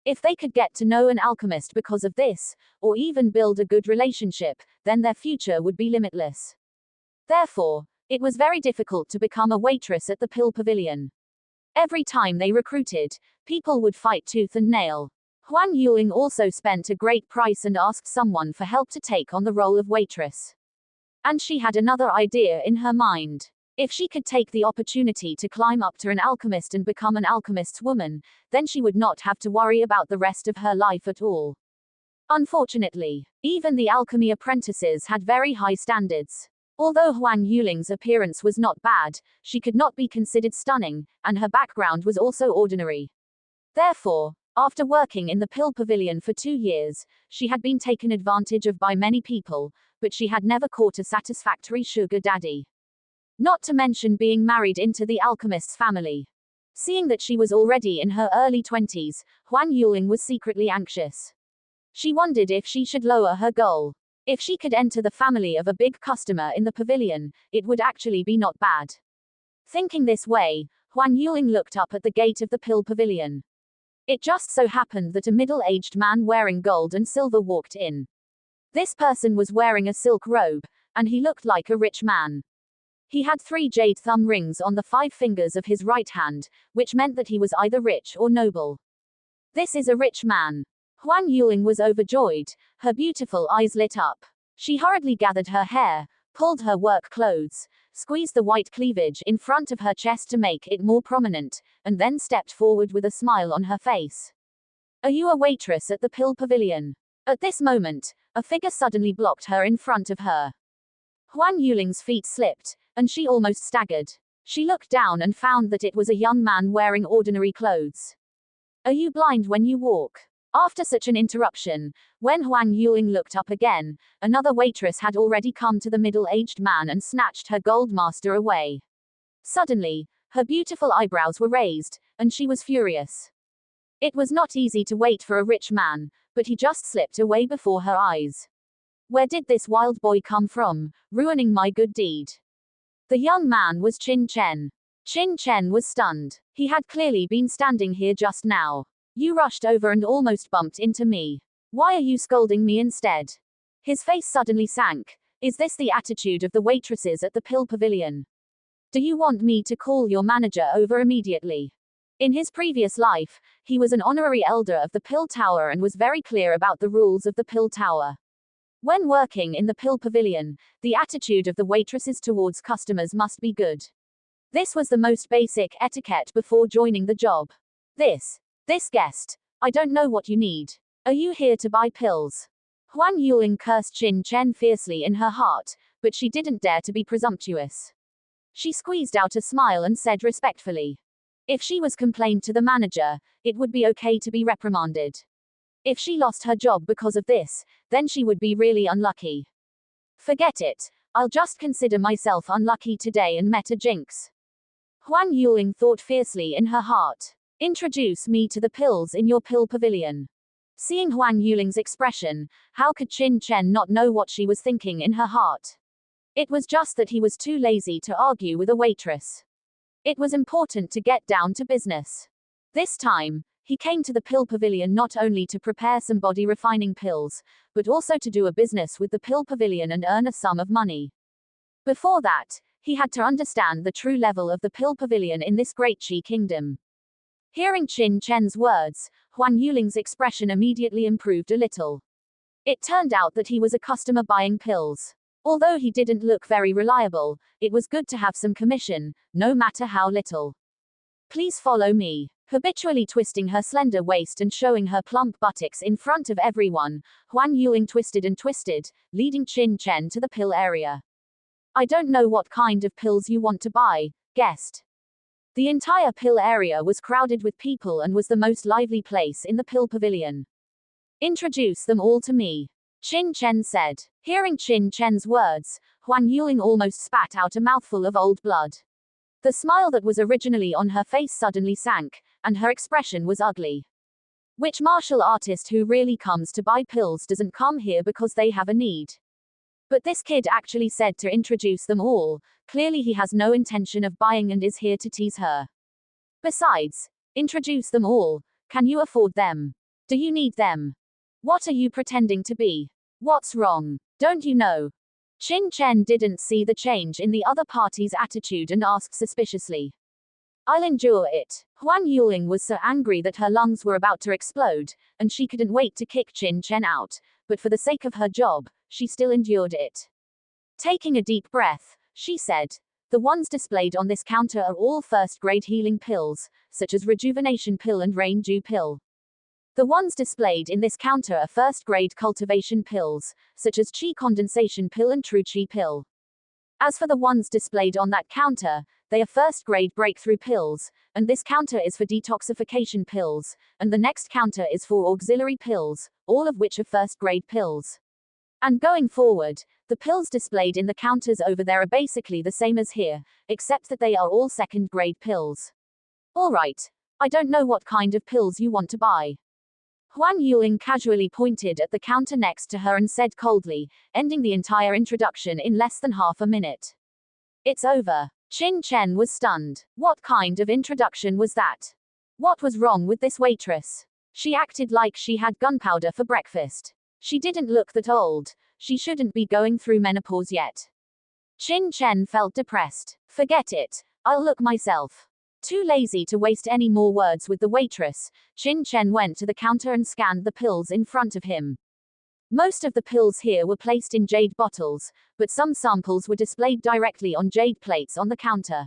Speaker 1: If they could get to know an alchemist because of this, or even build a good relationship, then their future would be limitless. Therefore, it was very difficult to become a waitress at the Pill Pavilion. Every time they recruited, people would fight tooth and nail. Huang Yuling also spent a great price and asked someone for help to take on the role of waitress. And she had another idea in her mind. If she could take the opportunity to climb up to an alchemist and become an alchemist's woman, then she would not have to worry about the rest of her life at all. Unfortunately, even the alchemy apprentices had very high standards. Although Huang Yuling's appearance was not bad, she could not be considered stunning, and her background was also ordinary. Therefore, after working in the Pill Pavilion for 2 years, she had been taken advantage of by many people, but she had never caught a satisfactory sugar daddy. Not to mention being married into the alchemist's family. Seeing that she was already in her early 20s, Huang Yuling was secretly anxious. She wondered if she should lower her goal. If she could enter the family of a big customer in the pavilion, it would actually be not bad. Thinking this way, Huang Yuling looked up at the gate of the Pill Pavilion. It just so happened that a middle-aged man wearing gold and silver walked in. This person was wearing a silk robe, and he looked like a rich man. He had 3 jade thumb rings on the 5 fingers of his right hand, which meant that he was either rich or noble. This is a rich man. Huang Yuling was overjoyed, her beautiful eyes lit up. She hurriedly gathered her hair, pulled her work clothes, squeezed the white cleavage in front of her chest to make it more prominent, and then stepped forward with a smile on her face. Are you a waitress at the Pill Pavilion? At this moment, a figure suddenly blocked her in front of her. Huang Yuling's feet slipped, and she almost staggered. She looked down and found that it was a young man wearing ordinary clothes. Are you blind when you walk? After such an interruption, when Huang Yuling looked up again, another waitress had already come to the middle-aged man and snatched her gold master away. Suddenly, her beautiful eyebrows were raised, and she was furious. It was not easy to wait for a rich man, but he just slipped away before her eyes. Where did this wild boy come from, ruining my good deed? The young man was Qin Chen. Qin Chen was stunned. He had clearly been standing here just now. You rushed over and almost bumped into me. Why are you scolding me instead? His face suddenly sank. Is this the attitude of the waitresses at the Pill Pavilion? Do you want me to call your manager over immediately? In his previous life, he was an honorary elder of the Pill Tower and was very clear about the rules of the Pill Tower. When working in the Pill Pavilion, the attitude of the waitresses towards customers must be good. This was the most basic etiquette before joining the job. This guest. I don't know what you need. Are you here to buy pills? Huang Yuling cursed Qin Chen fiercely in her heart, but she didn't dare to be presumptuous. She squeezed out a smile and said respectfully. If she was complained to the manager, it would be okay to be reprimanded. If she lost her job because of this, then she would be really unlucky. Forget it. I'll just consider myself unlucky today and met a jinx. Huang Yuling thought fiercely in her heart. Introduce me to the pills in your Pill Pavilion. Seeing Huang Yuling's expression, how could Qin Chen not know what she was thinking in her heart? It was just that he was too lazy to argue with a waitress. It was important to get down to business. This time, He came to the pill pavilion not only to prepare some body refining pills, but also to do a business with the pill pavilion and earn a sum of money. Before that, he had to understand the true level of the pill pavilion in this great Qi kingdom. Hearing Qin Chen's words, Huang Yuling's expression immediately improved a little. It turned out that he was a customer buying pills. Although he didn't look very reliable, it was good to have some commission, no matter how little. Please follow me. Habitually twisting her slender waist and showing her plump buttocks in front of everyone, Huang Yuling twisted and twisted, leading Qin Chen to the pill area. I don't know what kind of pills you want to buy, guest. The entire pill area was crowded with people and was the most lively place in the pill pavilion. Introduce them all to me, Qin Chen said. Hearing Qin Chen's words, Huang Yuling almost spat out a mouthful of old blood. The smile that was originally on her face suddenly sank, and her expression was ugly. Which martial artist who really comes to buy pills doesn't come here because they have a need? But this kid actually said to introduce them all. Clearly he has no intention of buying and is here to tease her. Besides, introduce them all. Can you afford them? Do you need them? What are you pretending to be? What's wrong? Don't you know? Qin Chen didn't see the change in the other party's attitude and asked suspiciously. I'll endure it. Huang Yuling was so angry that her lungs were about to explode, and she couldn't wait to kick Qin Chen out, but for the sake of her job, she still endured it. Taking a deep breath, she said, the ones displayed on this counter are all first-grade healing pills, such as rejuvenation pill and rain dew pill. The ones displayed in this counter are first-grade cultivation pills, such as Qi condensation pill and true Qi pill. As for the ones displayed on that counter, they are first-grade breakthrough pills, and this counter is for detoxification pills, and the next counter is for auxiliary pills, all of which are first-grade pills. And going forward, the pills displayed in the counters over there are basically the same as here, except that they are all second-grade pills. Alright, I don't know what kind of pills you want to buy. Huang Yuling casually pointed at the counter next to her and said coldly, ending the entire introduction in less than half a minute. It's over. Qin Chen was stunned. What kind of introduction was that? What was wrong with this waitress? She acted like she had gunpowder for breakfast. She didn't look that old. She shouldn't be going through menopause yet. Qin Chen felt depressed. Forget it. I'll look myself. Too lazy to waste any more words with the waitress, Qin Chen went to the counter and scanned the pills in front of him. Most of the pills here were placed in jade bottles, but some samples were displayed directly on jade plates on the counter.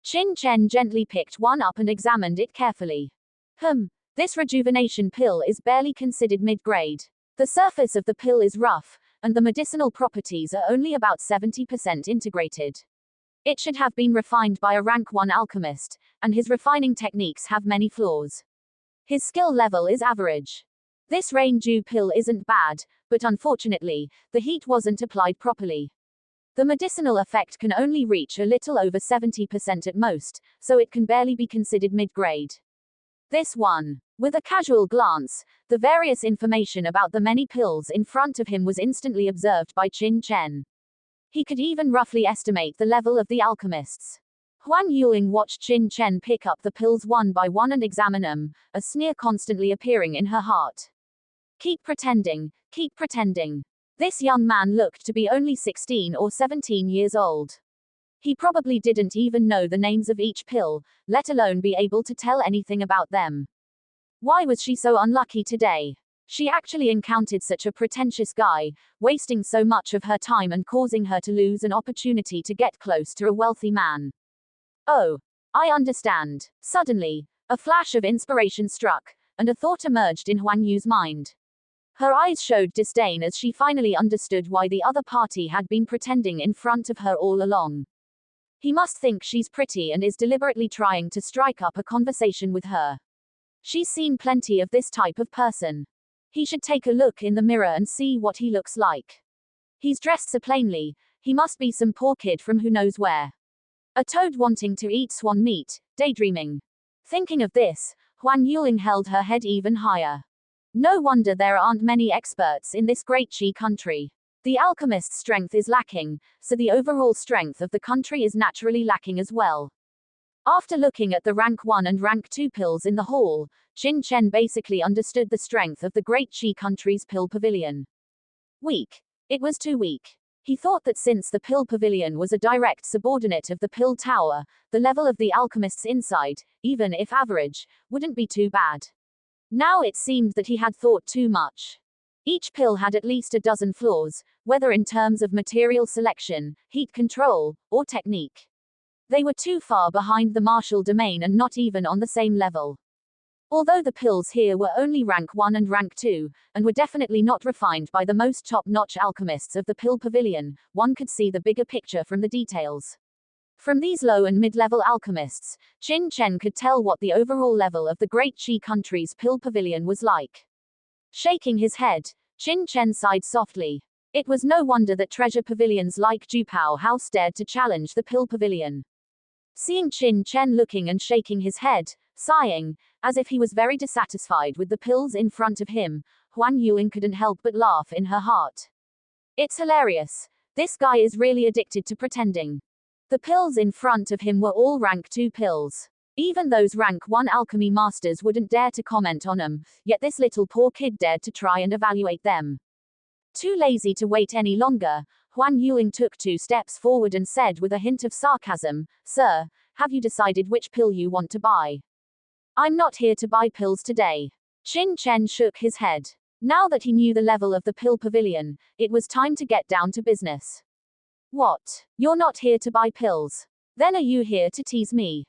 Speaker 1: Qin Chen gently picked one up and examined it carefully. This rejuvenation pill is barely considered mid-grade. The surface of the pill is rough, and the medicinal properties are only about 70% integrated. It should have been refined by a rank 1 alchemist, and his refining techniques have many flaws. His skill level is average. This rain dew pill isn't bad, but unfortunately, the heat wasn't applied properly. The medicinal effect can only reach a little over 70% at most, so it can barely be considered mid-grade. This one. With a casual glance, the various information about the many pills in front of him was instantly observed by Qin Chen. He could even roughly estimate the level of the alchemists. Huang Yuling watched Qin Chen pick up the pills one by one and examine them, a sneer constantly appearing in her heart. Keep pretending, keep pretending. This young man looked to be only 16 or 17 years old. He probably didn't even know the names of each pill, let alone be able to tell anything about them. Why was she so unlucky today? She actually encountered such a pretentious guy, wasting so much of her time and causing her to lose an opportunity to get close to a wealthy man. Oh, I understand. Suddenly, a flash of inspiration struck, and a thought emerged in Huang Yu's mind. Her eyes showed disdain as she finally understood why the other party had been pretending in front of her all along. He must think she's pretty and is deliberately trying to strike up a conversation with her. She's seen plenty of this type of person. He should take a look in the mirror and see what he looks like. He's dressed so plainly, he must be some poor kid from who knows where. A toad wanting to eat swan meat, daydreaming. Thinking of this, Huang Yuling held her head even higher. No wonder there aren't many experts in this great Qi country. The alchemist's strength is lacking, so the overall strength of the country is naturally lacking as well. After looking at the rank 1 and rank 2 pills in the hall, Qin Chen basically understood the strength of the great Qi country's pill pavilion. Weak. It was too weak. He thought that since the pill pavilion was a direct subordinate of the pill tower, the level of the alchemists inside, even if average, wouldn't be too bad. Now it seemed that he had thought too much. Each pill had at least a dozen flaws, whether in terms of material selection, heat control, or technique. They were too far behind the martial domain and not even on the same level. Although the pills here were only rank 1 and rank 2, and were definitely not refined by the most top-notch alchemists of the pill pavilion, one could see the bigger picture from the details. From these low and mid-level alchemists, Qin Chen could tell what the overall level of the great Qi country's pill pavilion was like. Shaking his head, Qin Chen sighed softly. It was no wonder that treasure pavilions like Jupao House dared to challenge the pill pavilion. Seeing Qin Chen looking and shaking his head, sighing, as if he was very dissatisfied with the pills in front of him, Huan Yuling couldn't help but laugh in her heart. It's hilarious. This guy is really addicted to pretending. The pills in front of him were all rank 2 pills. Even those rank 1 alchemy masters wouldn't dare to comment on them, yet this little poor kid dared to try and evaluate them. Too lazy to wait any longer, Huan Yuling took 2 steps forward and said with a hint of sarcasm, "Sir, have you decided which pill you want to buy?" "I'm not here to buy pills today." Qin Chen shook his head. Now that he knew the level of the pill pavilion, it was time to get down to business. "What? You're not here to buy pills? Then are you here to tease me?"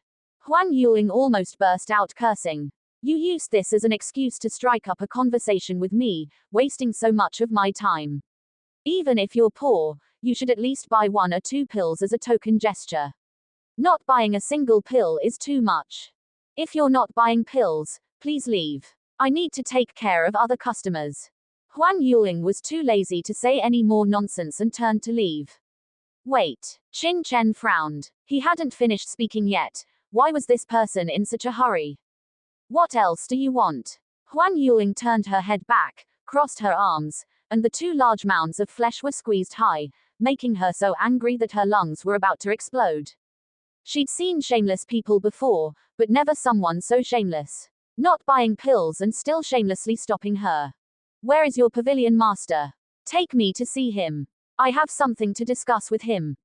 Speaker 1: Huan Yuling almost burst out cursing. "You used this as an excuse to strike up a conversation with me, wasting so much of my time. Even if you're poor, you should at least buy 1 or 2 pills as a token gesture. Not buying a single pill is too much. If you're not buying pills, please leave. I need to take care of other customers." Huan Yuling was too lazy to say any more nonsense and turned to leave. Wait. Qin Chen frowned. He hadn't finished speaking yet. Why was this person in such a hurry? "What else do you want?" Huan Yuling turned her head back, crossed her arms, and the 2 large mounds of flesh were squeezed high, making her so angry that her lungs were about to explode. She'd seen shameless people before, but never someone so shameless. Not buying pills and still shamelessly stopping her. "Where is your pavilion master? Take me to see him. I have something to discuss with him."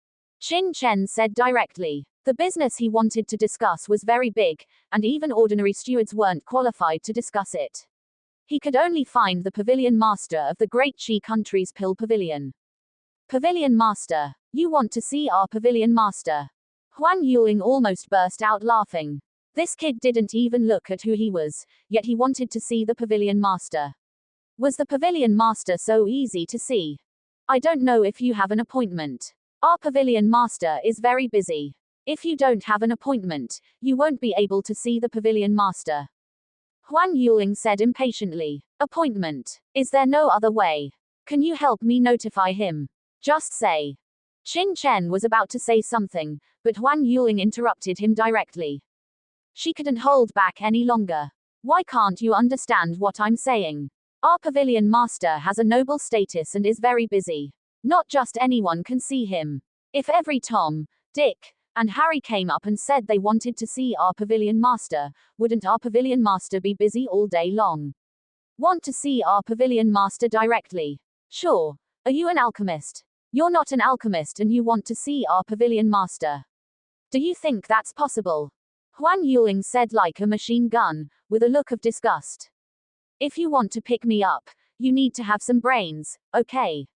Speaker 1: Qin Chen said directly. The business he wanted to discuss was very big, and even ordinary stewards weren't qualified to discuss it. He could only find the pavilion master of the great Qi country's pill pavilion. "Pavilion master? You want to see our pavilion master?" Huan Yuling almost burst out laughing. This kid didn't even look at who he was, yet he wanted to see the pavilion master. Was the pavilion master so easy to see? "I don't know if you have an appointment. Our pavilion master is very busy. If you don't have an appointment, you won't be able to see the pavilion master." Huan Yuling said impatiently. "Appointment? Is there no other way? Can you help me notify him? Just say." Qin Chen was about to say something, but Huan Yuling interrupted him directly. She couldn't hold back any longer. "Why can't you understand what I'm saying? Our pavilion master has a noble status and is very busy. Not just anyone can see him. If every Tom, Dick, and Harry came up and said they wanted to see our pavilion master, wouldn't our pavilion master be busy all day long? Want to see our pavilion master directly? Sure. Are you an alchemist? You're not an alchemist and you want to see our pavilion master. Do you think that's possible?" Huan Yuling said like a machine gun, with a look of disgust. "If you want to pick me up, you need to have some brains, okay?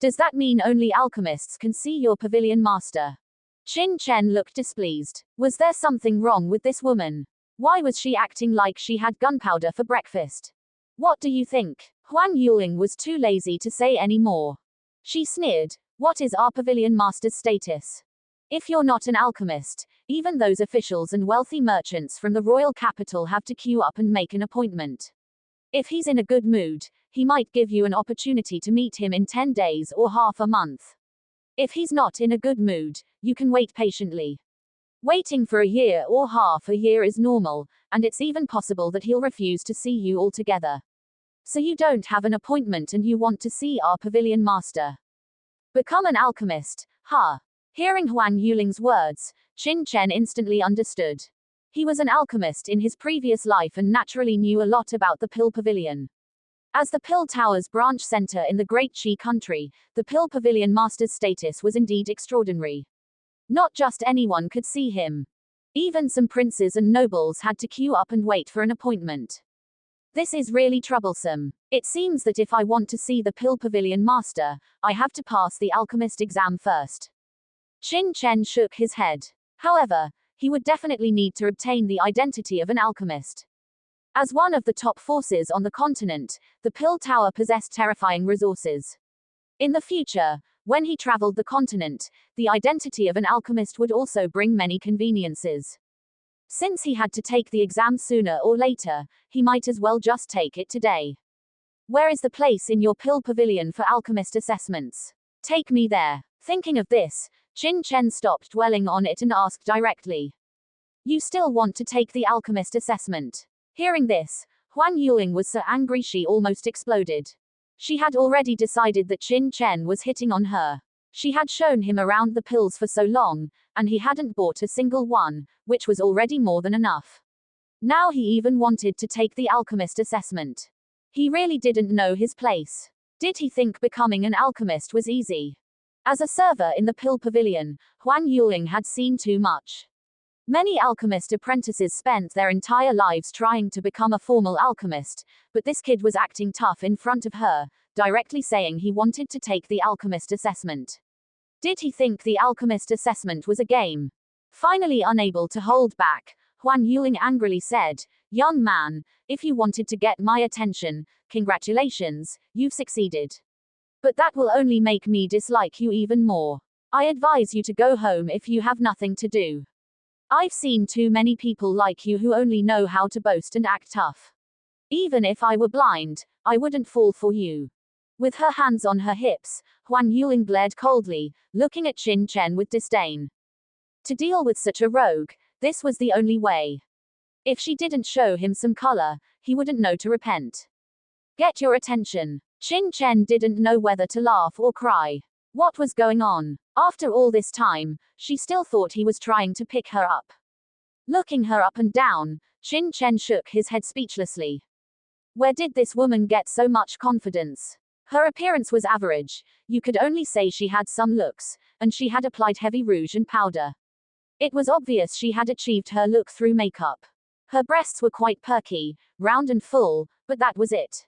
Speaker 1: Does that mean only alchemists can see your pavilion master?" Qin Chen looked displeased. Was there something wrong with this woman? Why was she acting like she had gunpowder for breakfast? "What do you think?" Huan Yuling was too lazy to say any more. She sneered. "What is our pavilion master's status? If you're not an alchemist, even those officials and wealthy merchants from the royal capital have to queue up and make an appointment. If he's in a good mood, he might give you an opportunity to meet him in 10 days or half a month. If he's not in a good mood, you can wait patiently. Waiting for a year or half a year is normal, and it's even possible that he'll refuse to see you altogether. So you don't have an appointment and you want to see our pavilion master. Become an alchemist, huh? Hearing Huang Yuling's words, Qin Chen instantly understood. He was an alchemist in his previous life and naturally knew a lot about the Pill Pavilion. As the Pill Tower's branch center in the Great Qi country, the Pill Pavilion master's status was indeed extraordinary. Not just anyone could see him. Even some princes and nobles had to queue up and wait for an appointment. This is really troublesome. It seems that if I want to see the Pill Pavilion master, I have to pass the alchemist exam first. Qin Chen shook his head. However, he would definitely need to obtain the identity of an alchemist. As one of the top forces on the continent, the Pill Tower possessed terrifying resources. In the future, when he traveled the continent, the identity of an alchemist would also bring many conveniences. Since he had to take the exam sooner or later, he might as well just take it today. Where is the place in your Pill Pavilion for alchemist assessments? Take me there. Thinking of this, Qin Chen stopped dwelling on it and asked directly. You still want to take the alchemist assessment? Hearing this, Huang Yuling was so angry she almost exploded. She had already decided that Qin Chen was hitting on her. She had shown him around the pills for so long, and he hadn't bought a single one, which was already more than enough. Now he even wanted to take the alchemist assessment. He really didn't know his place. Did he think becoming an alchemist was easy? As a server in the Pill Pavilion, Huang Yuling had seen too much. Many alchemist apprentices spent their entire lives trying to become a formal alchemist, but this kid was acting tough in front of her, directly saying he wanted to take the alchemist assessment. Did he think the alchemist assessment was a game? Finally unable to hold back, Huang Yuling angrily said, Young man, if you wanted to get my attention, congratulations, you've succeeded. But that will only make me dislike you even more. I advise you to go home if you have nothing to do. I've seen too many people like you who only know how to boast and act tough. Even if I were blind, I wouldn't fall for you. With her hands on her hips, Huang Yuling glared coldly, looking at Qin Chen with disdain. To deal with such a rogue, this was the only way. If she didn't show him some color, he wouldn't know to repent. Get your attention. Qin Chen didn't know whether to laugh or cry. What was going on? After all this time, she still thought he was trying to pick her up. Looking her up and down, Qin Chen shook his head speechlessly. Where did this woman get so much confidence? Her appearance was average, you could only say she had some looks, and she had applied heavy rouge and powder. It was obvious she had achieved her look through makeup. Her breasts were quite perky, round and full, but that was it.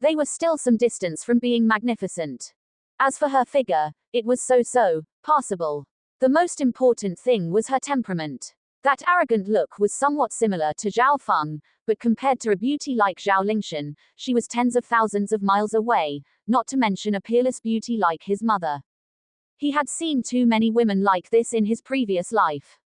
Speaker 1: They were still some distance from being magnificent. As for her figure, it was so-so, passable. The most important thing was her temperament. That arrogant look was somewhat similar to Zhao Feng, but compared to a beauty like Zhao Lingshan, she was tens of thousands of miles away, not to mention a peerless beauty like his mother. He had seen too many women like this in his previous life.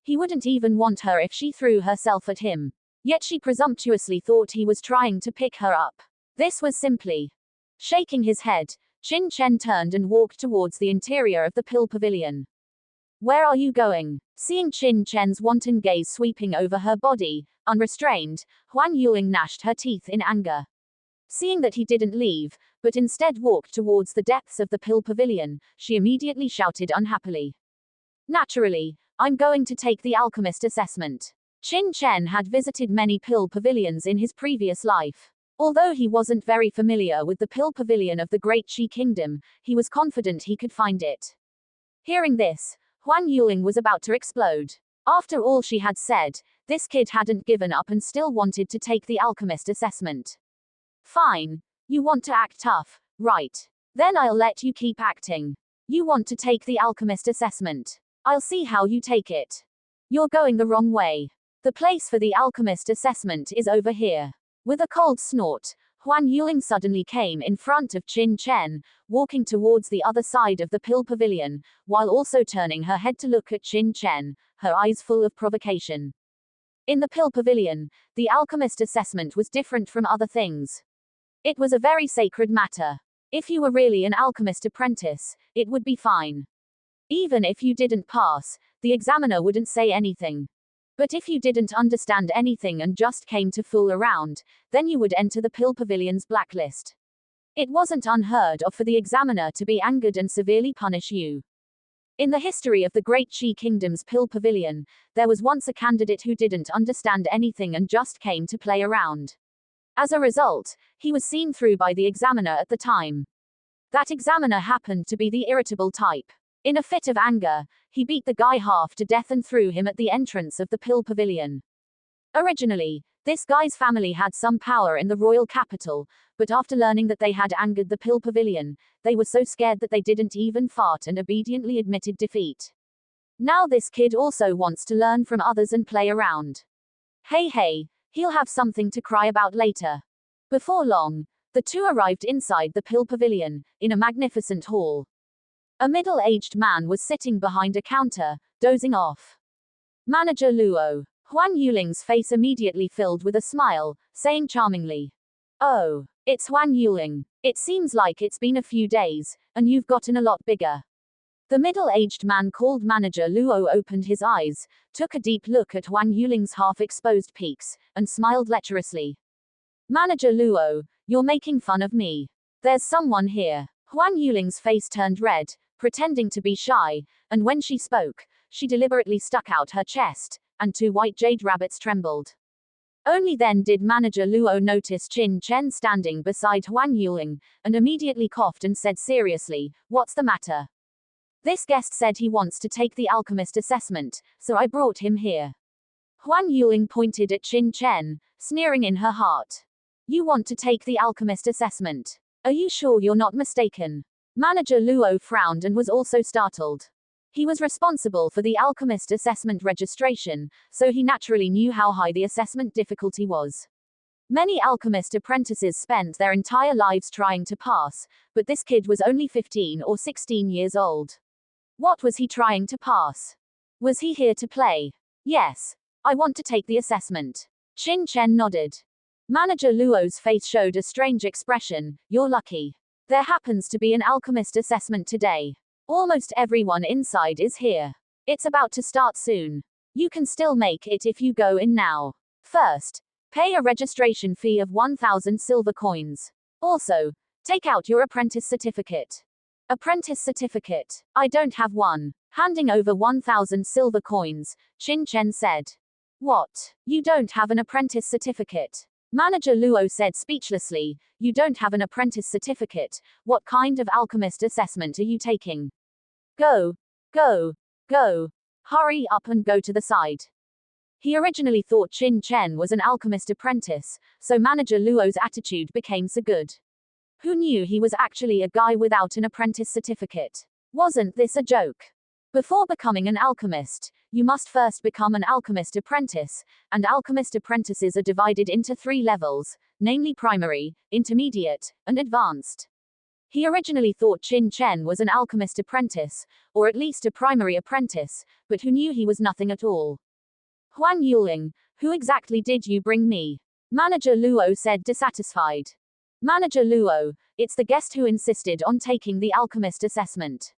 Speaker 1: He wouldn't even want her if she threw herself at him. Yet she presumptuously thought he was trying to pick her up. This was simply. Shaking his head, Qin Chen turned and walked towards the interior of the Pill Pavilion. Where are you going? Seeing Qin Chen's wanton gaze sweeping over her body, unrestrained, Huang Yuling gnashed her teeth in anger. Seeing that he didn't leave, but instead walked towards the depths of the Pill Pavilion, she immediately shouted unhappily. Naturally, I'm going to take the alchemist assessment. Qin Chen had visited many Pill Pavilions in his previous life. Although he wasn't very familiar with the Pill Pavilion of the Great Qi Kingdom, he was confident he could find it. Hearing this, Huang Yuling was about to explode. After all she had said, this kid hadn't given up and still wanted to take the alchemist assessment. Fine. You want to act tough, right? Then I'll let you keep acting. You want to take the alchemist assessment. I'll see how you take it. You're going the wrong way. The place for the alchemist assessment is over here. With a cold snort, Huang Yuling suddenly came in front of Qin Chen, walking towards the other side of the Pill Pavilion, while also turning her head to look at Qin Chen, her eyes full of provocation. In the Pill Pavilion, the alchemist assessment was different from other things. It was a very sacred matter. If you were really an alchemist apprentice, it would be fine. Even if you didn't pass, the examiner wouldn't say anything. But if you didn't understand anything and just came to fool around, then you would enter the Pill Pavilion's blacklist. It wasn't unheard of for the examiner to be angered and severely punish you. In the history of the Great Qi Kingdom's Pill Pavilion, there was once a candidate who didn't understand anything and just came to play around. As a result, he was seen through by the examiner at the time. That examiner happened to be the irritable type. In a fit of anger, he beat the guy half to death and threw him at the entrance of the Pill Pavilion. Originally, this guy's family had some power in the royal capital, but after learning that they had angered the Pill Pavilion, they were so scared that they didn't even fart and obediently admitted defeat. Now this kid also wants to learn from others and play around. Hey, he'll have something to cry about later. Before long, the two arrived inside the Pill Pavilion, in a magnificent hall. A middle-aged man was sitting behind a counter, dozing off. Manager Luo. Huang Yuling's face immediately filled with a smile, saying charmingly, "Oh, it's Huang Yuling. It seems like it's been a few days, and you've gotten a lot bigger." The middle-aged man called Manager Luo opened his eyes, took a deep look at Huang Yuling's half-exposed peaks, and smiled lecherously. "Manager Luo, you're making fun of me. There's someone here." Huang Yuling's face turned red, pretending to be shy, and when she spoke, she deliberately stuck out her chest, and two white jade rabbits trembled. Only then did Manager Luo notice Qin Chen standing beside Huang Yuling, and immediately coughed and said seriously, "What's the matter?" "This guest said he wants to take the alchemist assessment, so I brought him here." Huang Yuling pointed at Qin Chen, sneering in her heart. "You want to take the alchemist assessment? Are you sure you're not mistaken?" Manager Luo frowned and was also startled. He was responsible for the alchemist assessment registration, so he naturally knew how high the assessment difficulty was. Many alchemist apprentices spent their entire lives trying to pass, but this kid was only 15 or 16 years old. What was he trying to pass? Was he here to play? "Yes. I want to take the assessment." Qin Chen nodded. Manager Luo's face showed a strange expression. "You're lucky. There happens to be an alchemist assessment today. Almost everyone inside is here. It's about to start soon. You can still make it if you go in now. First, pay a registration fee of 1,000 silver coins. Also, take out your apprentice certificate." "Apprentice certificate? I don't have one." Handing over 1,000 silver coins, Qin Chen said. "What? You don't have an apprentice certificate?" Manager Luo said speechlessly. "You don't have an apprentice certificate? What kind of alchemist assessment are you taking? Go. Hurry up and go to the side." He originally thought Qin Chen was an alchemist apprentice, so Manager Luo's attitude became so good. Who knew he was actually a guy without an apprentice certificate? Wasn't this a joke? Before becoming an alchemist, you must first become an alchemist apprentice, and alchemist apprentices are divided into 3 levels, namely primary, intermediate, and advanced. He originally thought Qin Chen was an alchemist apprentice, or at least a primary apprentice, but who knew he was nothing at all. "Huang Yuling, who exactly did you bring me?" Manager Luo said dissatisfied. "Manager Luo, it's the guest who insisted on taking the alchemist assessment."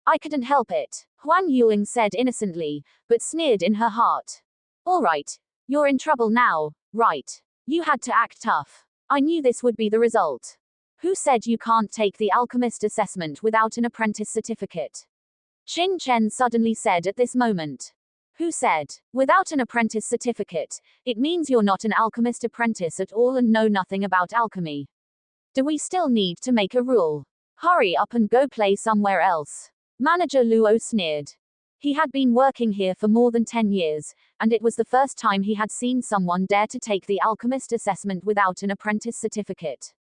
Speaker 1: "I couldn't help it," Huang Yuling said innocently, but sneered in her heart. "All right, you're in trouble now, right? You had to act tough. I knew this would be the result. Who said you can't take the alchemist assessment without an apprentice certificate?" Qin Chen suddenly said at this moment. "Who said? Without an apprentice certificate, it means you're not an alchemist apprentice at all and know nothing about alchemy. Do we still need to make a rule? Hurry up and go play somewhere else." Manager Luo sneered. He had been working here for more than 10 years, and it was the first time he had seen someone dare to take the alchemist assessment without an apprentice certificate.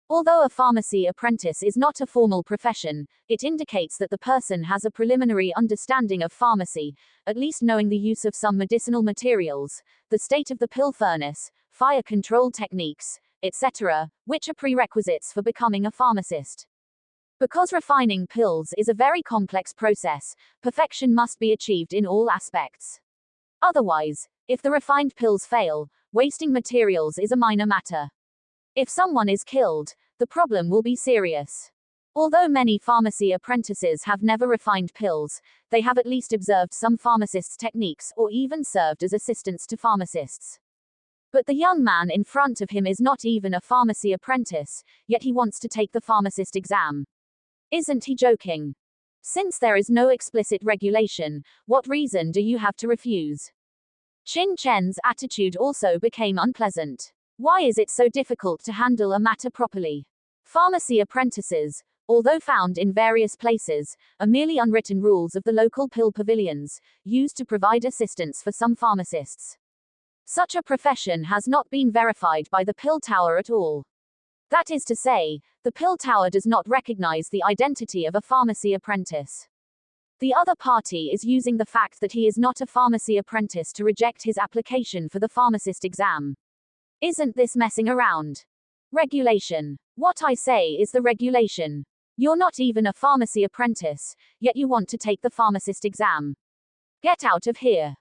Speaker 1: Although a pharmacy apprentice is not a formal profession, it indicates that the person has a preliminary understanding of pharmacy, at least knowing the use of some medicinal materials, the state of the pill furnace, fire control techniques, etc., which are prerequisites for becoming a pharmacist. Because refining pills is a very complex process, perfection must be achieved in all aspects. Otherwise, if the refined pills fail, wasting materials is a minor matter. If someone is killed, the problem will be serious. Although many pharmacy apprentices have never refined pills, they have at least observed some pharmacists' techniques or even served as assistants to pharmacists. But the young man in front of him is not even a pharmacy apprentice, yet he wants to take the pharmacist exam. Isn't he joking? Since there is no explicit regulation, what reason do you have to refuse? Qin Chen's attitude also became unpleasant. Why is it so difficult to handle a matter properly? Pharmacy apprentices, although found in various places, are merely unwritten rules of the local pill pavilions, used to provide assistance for some pharmacists. Such a profession has not been verified by the pill tower at all. That is to say, the pill tower does not recognize the identity of a pharmacy apprentice. The other party is using the fact that he is not a pharmacy apprentice to reject his application for the pharmacist exam. Isn't this messing around? Regulation. What I say is the regulation. You're not even a pharmacy apprentice, yet you want to take the pharmacist exam. Get out of here.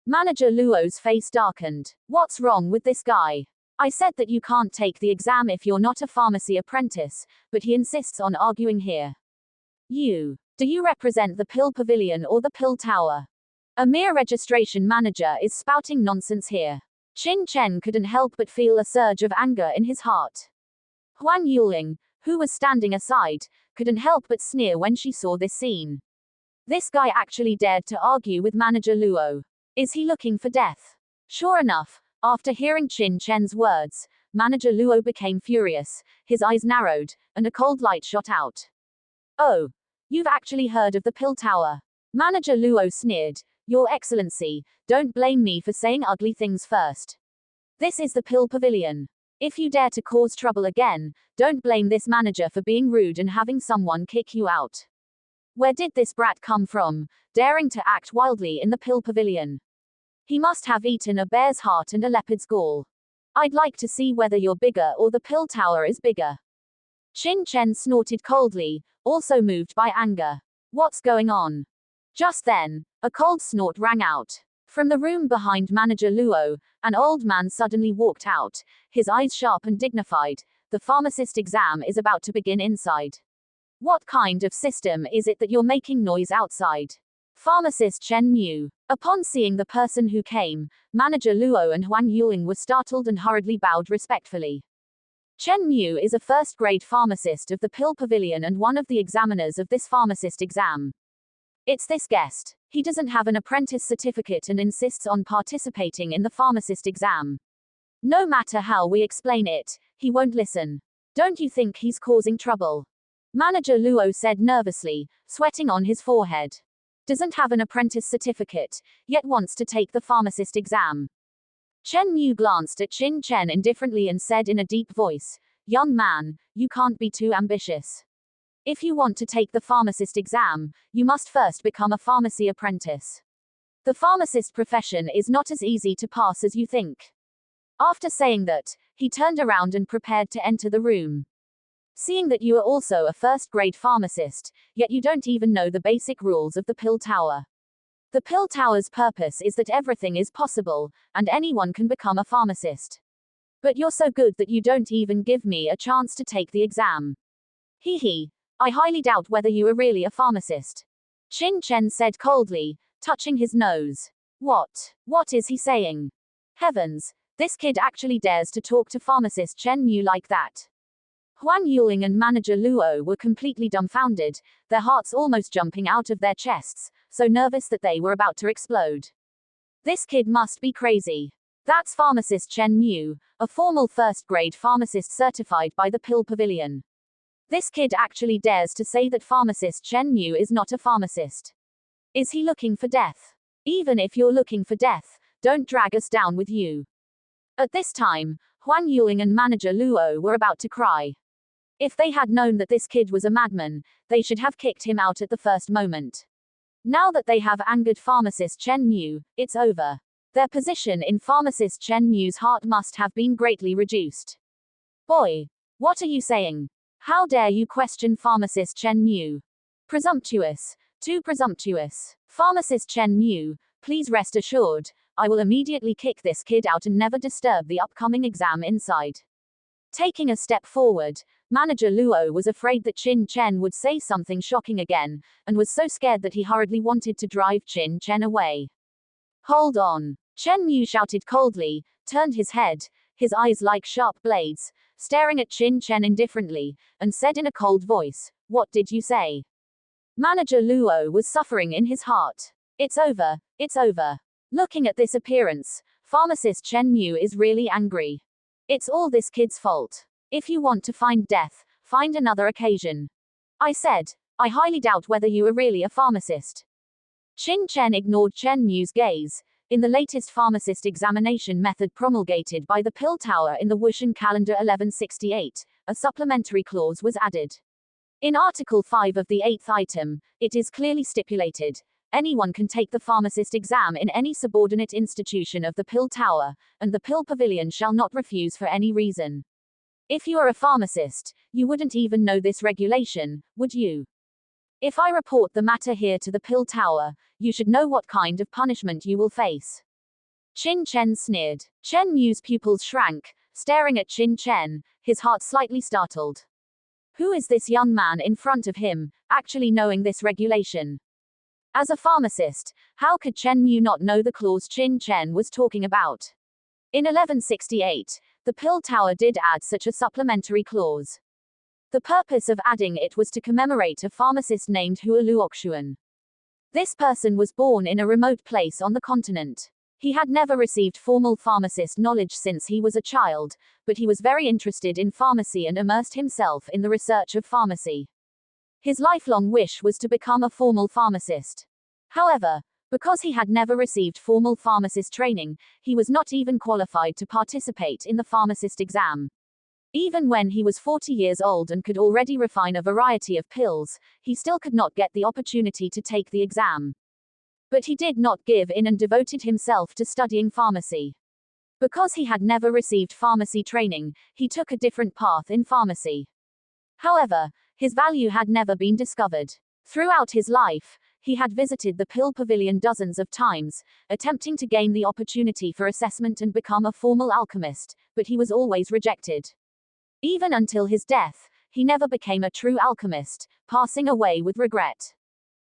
Speaker 1: Manager Luo's face darkened. What's wrong with this guy? I said that you can't take the exam if you're not a pharmacy apprentice, but he insists on arguing here. Do you represent the pill pavilion or the pill tower? A mere registration manager is spouting nonsense here. Qin Chen couldn't help but feel a surge of anger in his heart. Huang Yuling, who was standing aside, couldn't help but sneer when she saw this scene. This guy actually dared to argue with Manager Luo. Is he looking for death? Sure enough, after hearing Qin Chen's words, Manager Luo became furious, his eyes narrowed, and a cold light shot out. Oh, you've actually heard of the pill tower. Manager Luo sneered. Your Excellency, don't blame me for saying ugly things first. This is the pill pavilion. If you dare to cause trouble again, don't blame this manager for being rude and having someone kick you out. Where did this brat come from, daring to act wildly in the pill pavilion? He must have eaten a bear's heart and a leopard's gall. I'd like to see whether you're bigger or the pill tower is bigger. Qin Chen snorted coldly, also moved by anger. What's going on? Just then, a cold snort rang out. From the room behind Manager Luo, an old man suddenly walked out, his eyes sharp and dignified. The pharmacist exam is about to begin inside. What kind of system is it that you're making noise outside? Pharmacist Chen Mu. Upon seeing the person who came, Manager Luo and Huang Yuling were startled and hurriedly bowed respectfully. Chen Mu is a first-grade pharmacist of the Pill Pavilion and one of the examiners of this pharmacist exam. It's this guest. He doesn't have an apprentice certificate and insists on participating in the pharmacist exam. No matter how we explain it, he won't listen. Don't you think he's causing trouble? Manager Luo said nervously, sweating on his forehead. Doesn't have an apprentice certificate, yet wants to take the pharmacist exam. Chen Mu glanced at Qin Chen indifferently and said in a deep voice, "Young man, you can't be too ambitious. If you want to take the pharmacist exam, you must first become a pharmacy apprentice. The pharmacist profession is not as easy to pass as you think." After saying that, he turned around and prepared to enter the room. Seeing that you are also a first-grade pharmacist, yet you don't even know the basic rules of the pill tower. The pill tower's purpose is that everything is possible, and anyone can become a pharmacist. But you're so good that you don't even give me a chance to take the exam. Hee. I highly doubt whether you are really a pharmacist. Qin Chen said coldly, touching his nose. What is he saying? Heavens, this kid actually dares to talk to pharmacist Chen Mu like that. Huang Yuling and Manager Luo were completely dumbfounded, their hearts almost jumping out of their chests, so nervous that they were about to explode. This kid must be crazy. That's pharmacist Chen Mu, a formal first-grade pharmacist certified by the Pill Pavilion. This kid actually dares to say that pharmacist Chen Mu is not a pharmacist. Is he looking for death? Even if you're looking for death, don't drag us down with you. At this time, Huang Yuling and Manager Luo were about to cry. If they had known that this kid was a madman, they should have kicked him out at the first moment. Now that they have angered pharmacist Chen Mu, it's over. Their position in pharmacist Chen Mu's heart must have been greatly reduced. Boy, what are you saying? How dare you question pharmacist Chen Mu? Presumptuous. Too presumptuous. Pharmacist Chen Mu, please rest assured, I will immediately kick this kid out and never disturb the upcoming exam inside. Taking a step forward, Manager Luo was afraid that Qin Chen would say something shocking again, and was so scared that he hurriedly wanted to drive Qin Chen away. Hold on. Chen Mu shouted coldly, turned his head, his eyes like sharp blades, staring at Qin Chen indifferently, and said in a cold voice, "What did you say?" Manager Luo was suffering in his heart. It's over, it's over. Looking at this appearance, pharmacist Chen Mu is really angry. It's all this kid's fault. If you want to find death, find another occasion. I said, I highly doubt whether you are really a pharmacist. Qin Chen ignored Chen Mu's gaze. In the latest pharmacist examination method promulgated by the Pill Tower in the Wuxian calendar 1168, a supplementary clause was added. In Article 5 of the 8th item, it is clearly stipulated, anyone can take the pharmacist exam in any subordinate institution of the Pill Tower, and the Pill Pavilion shall not refuse for any reason. If you are a pharmacist, you wouldn't even know this regulation, would you? If I report the matter here to the Pill Tower, you should know what kind of punishment you will face. Qin Chen sneered. Chen Mu's pupils shrank, staring at Qin Chen, his heart slightly startled. Who is this young man in front of him, actually knowing this regulation? As a pharmacist, how could Chen Mu not know the clause Qin Chen was talking about? In 1168, the Pill Tower did add such a supplementary clause. The purpose of adding it was to commemorate a pharmacist named Hua Luoxuan. This person was born in a remote place on the continent. He had never received formal pharmacist knowledge since he was a child, but he was very interested in pharmacy and immersed himself in the research of pharmacy. His lifelong wish was to become a formal pharmacist. However, because he had never received formal pharmacist training, he was not even qualified to participate in the pharmacist exam. Even when he was 40 years old and could already refine a variety of pills, he still could not get the opportunity to take the exam. But he did not give in and devoted himself to studying pharmacy. Because he had never received pharmacy training, he took a different path in pharmacy. However, his value had never been discovered. Throughout his life, he had visited the Pill Pavilion dozens of times, attempting to gain the opportunity for assessment and become a formal alchemist, but he was always rejected. Even until his death, he never became a true alchemist, passing away with regret.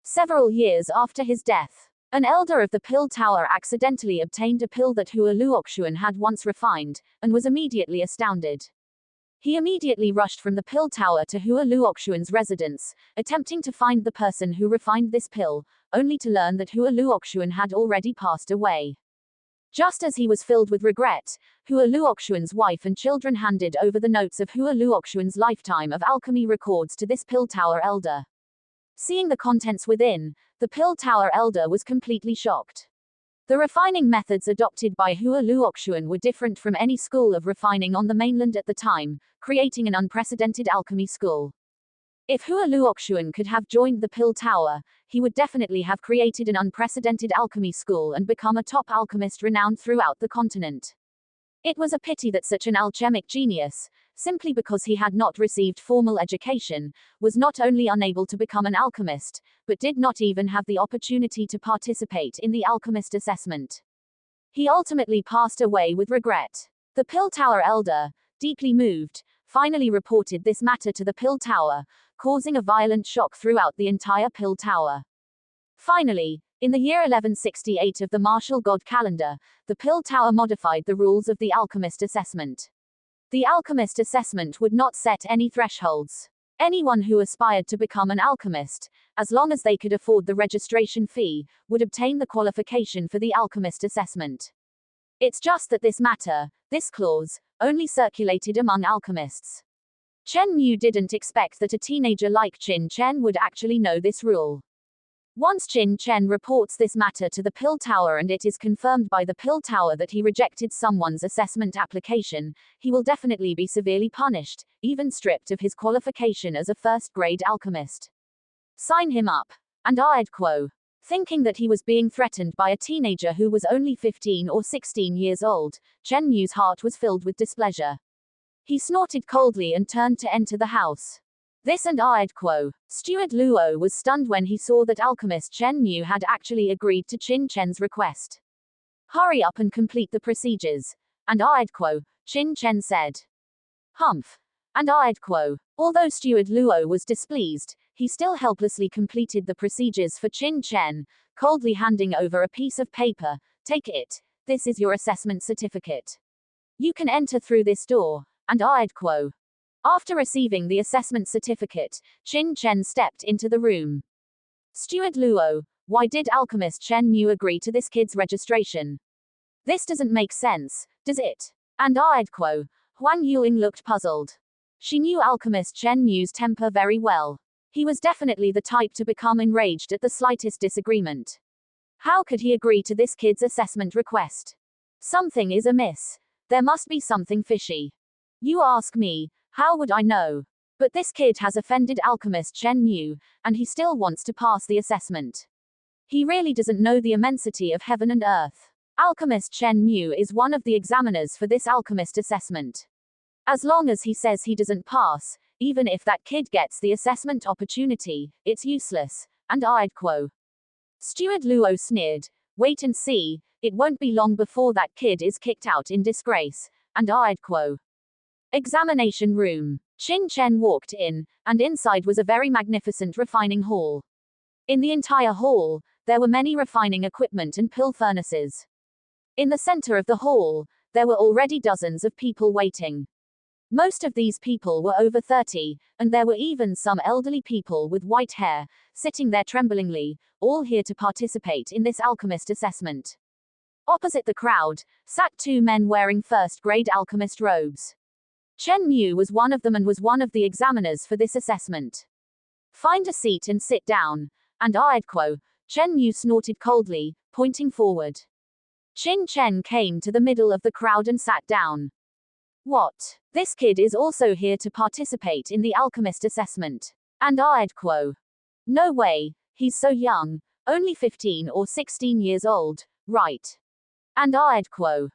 Speaker 1: Several years after his death, an elder of the Pill Tower accidentally obtained a pill that Hua Luoxuan had once refined, and was immediately astounded. He immediately rushed from the Pill Tower to Hua Luoxuan's residence, attempting to find the person who refined this pill, only to learn that Hua Luoxuan had already passed away. Just as he was filled with regret, Hua Luoxuan's wife and children handed over the notes of Hua Luoxuan's lifetime of alchemy records to this Pill Tower elder. Seeing the contents within, the Pill Tower elder was completely shocked. The refining methods adopted by Hua Luoxuan were different from any school of refining on the mainland at the time, creating an unprecedented alchemy school. If Hua Luoxuan could have joined the Pill Tower, he would definitely have created an unprecedented alchemy school and become a top alchemist renowned throughout the continent. It was a pity that such an alchemic genius, simply because he had not received formal education, was not only unable to become an alchemist, but did not even have the opportunity to participate in the alchemist assessment. He ultimately passed away with regret. The Pill Tower elder, deeply moved, finally reported this matter to the Pill Tower, causing a violent shock throughout the entire Pill Tower. Finally, in the year 1168 of the martial god calendar, the Pill Tower modified the rules of the alchemist assessment. The alchemist assessment would not set any thresholds. Anyone who aspired to become an alchemist, as long as they could afford the registration fee, would obtain the qualification for the alchemist assessment. It's just that this matter, this clause, only circulated among alchemists. Chen Mu didn't expect that a teenager like Qin Chen would actually know this rule. Once Qin Chen reports this matter to the Pill Tower and it is confirmed by the Pill Tower that he rejected someone's assessment application, he will definitely be severely punished, even stripped of his qualification as a first-grade alchemist. Sign him up. And Aed Quo. Thinking that he was being threatened by a teenager who was only 15 or 16 years old, Chen Mu's heart was filled with displeasure. He snorted coldly and turned to enter the house. This and Aed Quo. Steward Luo was stunned when he saw that alchemist Chen Mu had actually agreed to Qin Chen's request. Hurry up and complete the procedures. And Aed Quo, Qin Chen said. Humph. And Aed Quo. Although Steward Luo was displeased, he still helplessly completed the procedures for Qin Chen, coldly handing over a piece of paper. Take it. This is your assessment certificate. You can enter through this door. And Aed Quo. After receiving the assessment certificate, Qin Chen stepped into the room. Steward Luo, why did alchemist Chen Mu agree to this kid's registration? This doesn't make sense, does it? And Aedquo. Huang Yuling looked puzzled. She knew alchemist Chen Mu's temper very well. He was definitely the type to become enraged at the slightest disagreement. How could he agree to this kid's assessment request? Something is amiss. There must be something fishy. You ask me, how would I know? But this kid has offended alchemist Chen Mu, and he still wants to pass the assessment. He really doesn't know the immensity of heaven and earth. Alchemist Chen Mu is one of the examiners for this alchemist assessment. As long as he says he doesn't pass, even if that kid gets the assessment opportunity, it's useless, and I'd quo. Steward Luo sneered, wait and see, it won't be long before that kid is kicked out in disgrace, and I'd quo. Examination room. Qin Chen walked in, and inside was a very magnificent refining hall. In the entire hall, there were many refining equipment and pill furnaces. In the center of the hall, there were already dozens of people waiting. Most of these people were over 30, and there were even some elderly people with white hair, sitting there tremblingly, all here to participate in this alchemist assessment. Opposite the crowd, sat two men wearing first-grade alchemist robes. Chen Mu was one of them and was one of the examiners for this assessment. Find a seat and sit down, and Aedquo. Chen Mu snorted coldly, pointing forward. Qin Chen came to the middle of the crowd and sat down. What? This kid is also here to participate in the alchemist assessment. And Aedquo. No way, he's so young, only 15 or 16 years old, right? And Aedquo.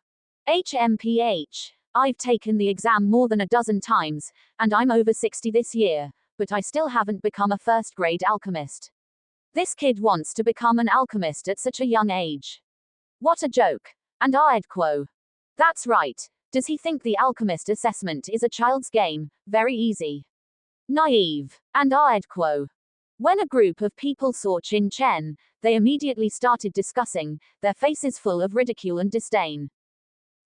Speaker 1: HMPH. I've taken the exam more than a dozen times, and I'm over 60 this year, but I still haven't become a first-grade alchemist. This kid wants to become an alchemist at such a young age. What a joke. And Aedquo. That's right. Does he think the alchemist assessment is a child's game? Very easy. Naive. And Aedquo. When a group of people saw Qin Chen, they immediately started discussing, their faces full of ridicule and disdain.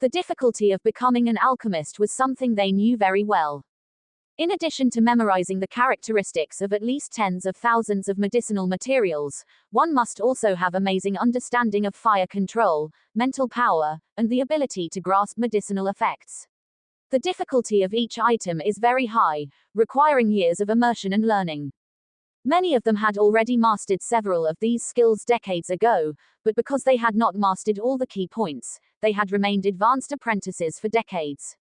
Speaker 1: The difficulty of becoming an alchemist was something they knew very well. In addition to memorizing the characteristics of at least tens of thousands of medicinal materials, one must also have amazing understanding of fire control, mental power, and the ability to grasp medicinal effects. The difficulty of each item is very high, requiring years of immersion and learning. Many of them had already mastered several of these skills decades ago, but because they had not mastered all the key points, they had remained advanced apprentices for decades.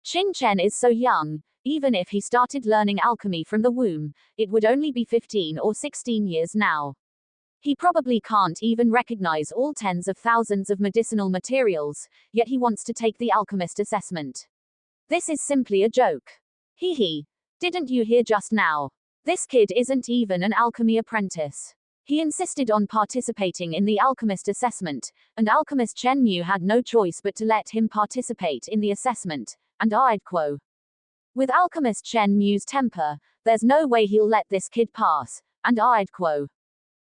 Speaker 1: Qin Chen is so young. Even if he started learning alchemy from the womb, it would only be 15 or 16 years now. He probably can't even recognize all tens of thousands of medicinal materials, yet he wants to take the alchemist assessment. This is simply a joke. Hee hee. Didn't you hear just now? This kid isn't even an alchemy apprentice. He insisted on participating in the alchemist assessment, and alchemist Chen Mu had no choice but to let him participate in the assessment, and Aedquo. With alchemist Chen Mu's temper, there's no way he'll let this kid pass, and Aedquo.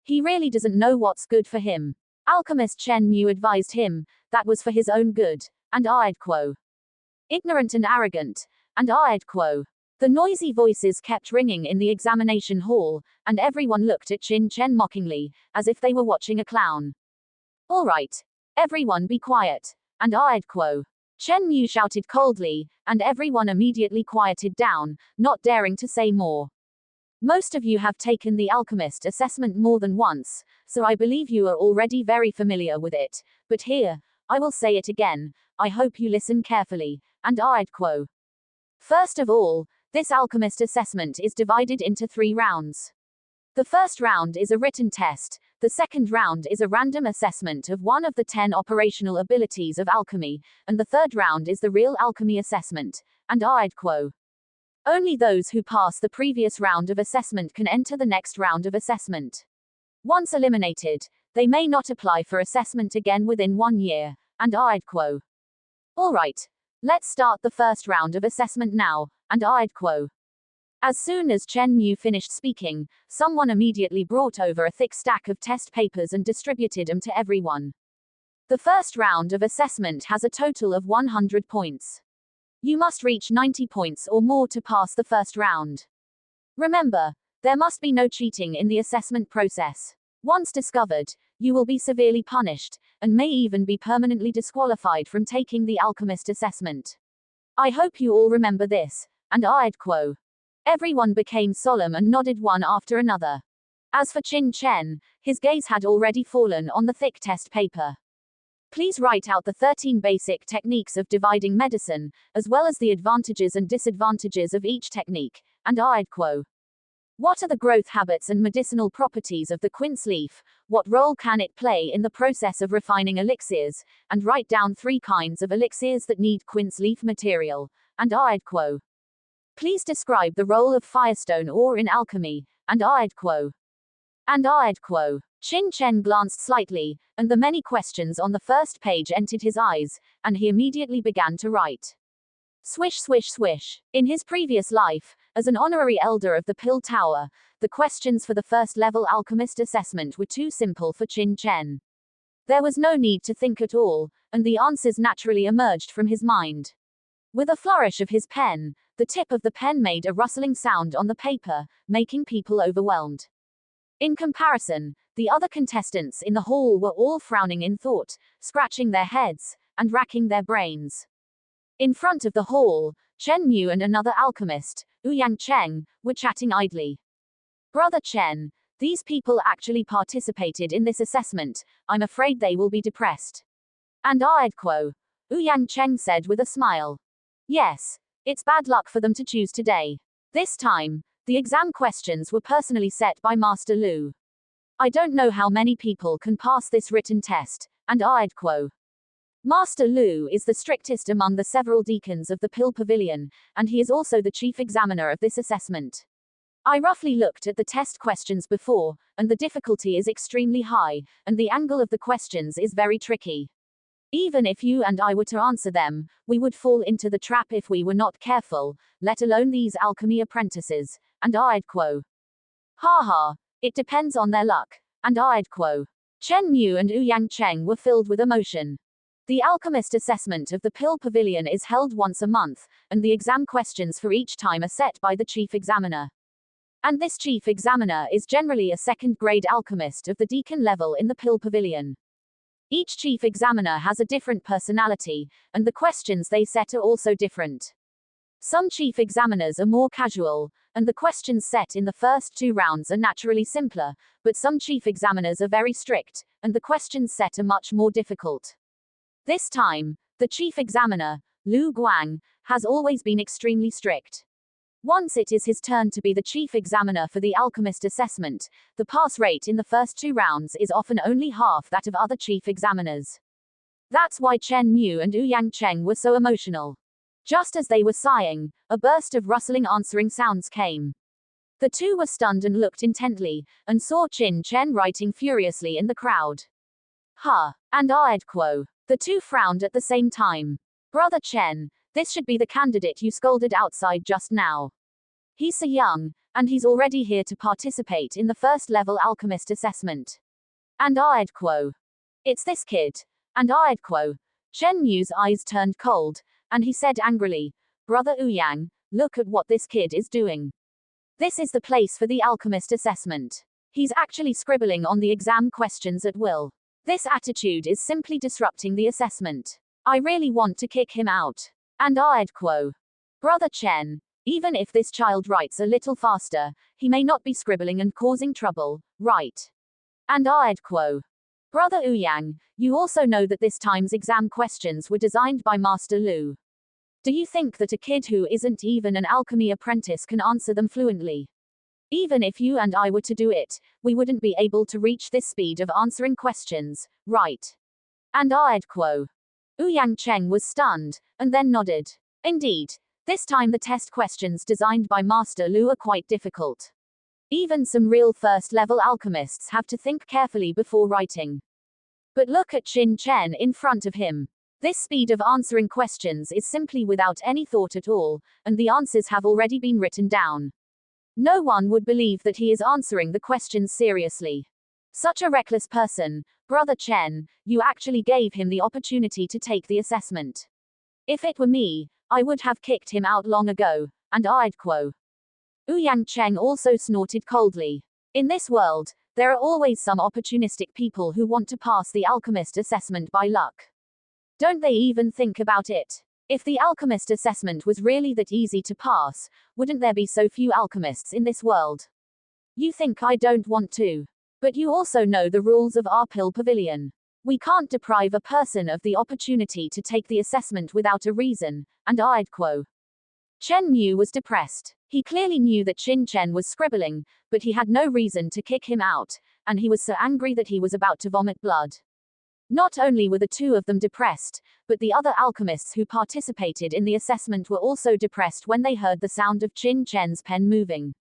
Speaker 1: He really doesn't know what's good for him. Alchemist Chen Mu advised him, that was for his own good, and Aedquo. Ignorant and arrogant, and Aedquo. The noisy voices kept ringing in the examination hall, and everyone looked at Qin Chen mockingly, as if they were watching a clown. All right. Everyone be quiet, and Aedquo. Chen Mu shouted coldly, and everyone immediately quieted down, not daring to say more. Most of you have taken the alchemist assessment more than once, so I believe you are already very familiar with it, but here, I will say it again, I hope you listen carefully, and Aedquo. First of all, this alchemist assessment is divided into 3 rounds. The first round is a written test, the second round is a random assessment of one of the 10 operational abilities of alchemy, and the third round is the real alchemy assessment, and Aedquo. Only those who pass the previous round of assessment can enter the next round of assessment. Once eliminated, they may not apply for assessment again within 1 year, and Aedquo. Alright. Let's start the first round of assessment now, and Aedquo. As soon as Chen Mu finished speaking, someone immediately brought over a thick stack of test papers and distributed them to everyone. The first round of assessment has a total of 100 points. You must reach 90 points or more to pass the first round. Remember, There must be no cheating in the assessment process. Once discovered, you will be severely punished, and may even be permanently disqualified from taking the alchemist assessment. I hope you all remember this, and I'd quo. Everyone became solemn and nodded one after another. As for Qin Chen, his gaze had already fallen on the thick test paper. Please write out the 13 basic techniques of dividing medicine, as well as the advantages and disadvantages of each technique, and I'd quo. What are the growth habits and medicinal properties of the quince leaf? What role can it play in the process of refining elixirs? And write down 3 kinds of elixirs that need quince leaf material, and I'd quo. Please describe the role of firestone ore in alchemy, and I'd quo. And I'd quo. Qin Chen glanced slightly, and the many questions on the first page entered his eyes, and he immediately began to write. Swish, swish, swish. In his previous life, as an honorary elder of the Pill Tower, the questions for the first-level alchemist assessment were too simple for Qin Chen. There was no need to think at all, and the answers naturally emerged from his mind. With a flourish of his pen, the tip of the pen made a rustling sound on the paper, making people overwhelmed. In comparison, the other contestants in the hall were all frowning in thought, scratching their heads, and racking their brains. In front of the hall, Chen Mu and another alchemist, Ouyang Cheng, were chatting idly. Brother Chen, these people actually participated in this assessment. I'm afraid they will be depressed. And I'd quo. Ouyang Cheng said with a smile. Yes, it's bad luck for them to choose today. This time, the exam questions were personally set by Master Lu. I don't know how many people can pass this written test, and I'd quo. Master Lu is the strictest among the several deacons of the Pill Pavilion, and he is also the chief examiner of this assessment. I roughly looked at the test questions before, and the difficulty is extremely high, and the angle of the questions is very tricky. Even if you and I were to answer them, we would fall into the trap if we were not careful, let alone these alchemy apprentices, and I'd quo. Ha ha, it depends on their luck, and I'd quo. Chen Mu and Ouyang Cheng were filled with emotion. The alchemist assessment of the Pill Pavilion is held once a month, and the exam questions for each time are set by the chief examiner. And this chief examiner is generally a second-grade alchemist of the deacon level in the Pill Pavilion. Each chief examiner has a different personality, and the questions they set are also different. Some chief examiners are more casual, and the questions set in the first 2 rounds are naturally simpler, but some chief examiners are very strict, and the questions set are much more difficult. This time, the chief examiner, Lu Guang, has always been extremely strict. Once it is his turn to be the chief examiner for the alchemist assessment, the pass rate in the first 2 rounds is often only half that of other chief examiners. That's why Chen Mu and Ouyang Cheng were so emotional. Just as they were sighing, a burst of rustling answering sounds came. The two were stunned and looked intently, and saw Qin Chen writing furiously in the crowd. Ha! And I'd quo. The two frowned at the same time. Brother Chen, this should be the candidate you scolded outside just now. He's so young, and he's already here to participate in the first-level alchemist assessment. And I'd quo. It's this kid. And I'd quo. Chen Mu's eyes turned cold, and he said angrily, Brother Ouyang, look at what this kid is doing. This is the place for the alchemist assessment. He's actually scribbling on the exam questions at will. This attitude is simply disrupting the assessment. I really want to kick him out. And I'd quo. Brother Chen, even if this child writes a little faster, he may not be scribbling and causing trouble, right? And I'd quo. Brother Ouyang, you also know that this time's exam questions were designed by Master Lu. Do you think that a kid who isn't even an alchemy apprentice can answer them fluently? Even if you and I were to do it, we wouldn't be able to reach this speed of answering questions, right? And I'd quo. Ouyang Cheng was stunned, and then nodded. Indeed, this time the test questions designed by Master Lu are quite difficult. Even some real first-level alchemists have to think carefully before writing. But look at Qin Chen in front of him. This speed of answering questions is simply without any thought at all, and the answers have already been written down. No one would believe that he is answering the questions seriously. Such a reckless person, Brother Chen, you actually gave him the opportunity to take the assessment. If it were me, I would have kicked him out long ago, and I'd quo. Ouyang Cheng also snorted coldly. In this world, there are always some opportunistic people who want to pass the alchemist assessment by luck. Don't they even think about it? If the alchemist assessment was really that easy to pass, wouldn't there be so few alchemists in this world? You think I don't want to. But you also know the rules of our pill pavilion. We can't deprive a person of the opportunity to take the assessment without a reason, and I'd quo. Chen Mu was depressed. He clearly knew that Qin Chen was scribbling, but he had no reason to kick him out, and he was so angry that he was about to vomit blood. Not only were the two of them depressed, but the other alchemists who participated in the assessment were also depressed when they heard the sound of Qin Chen's pen moving.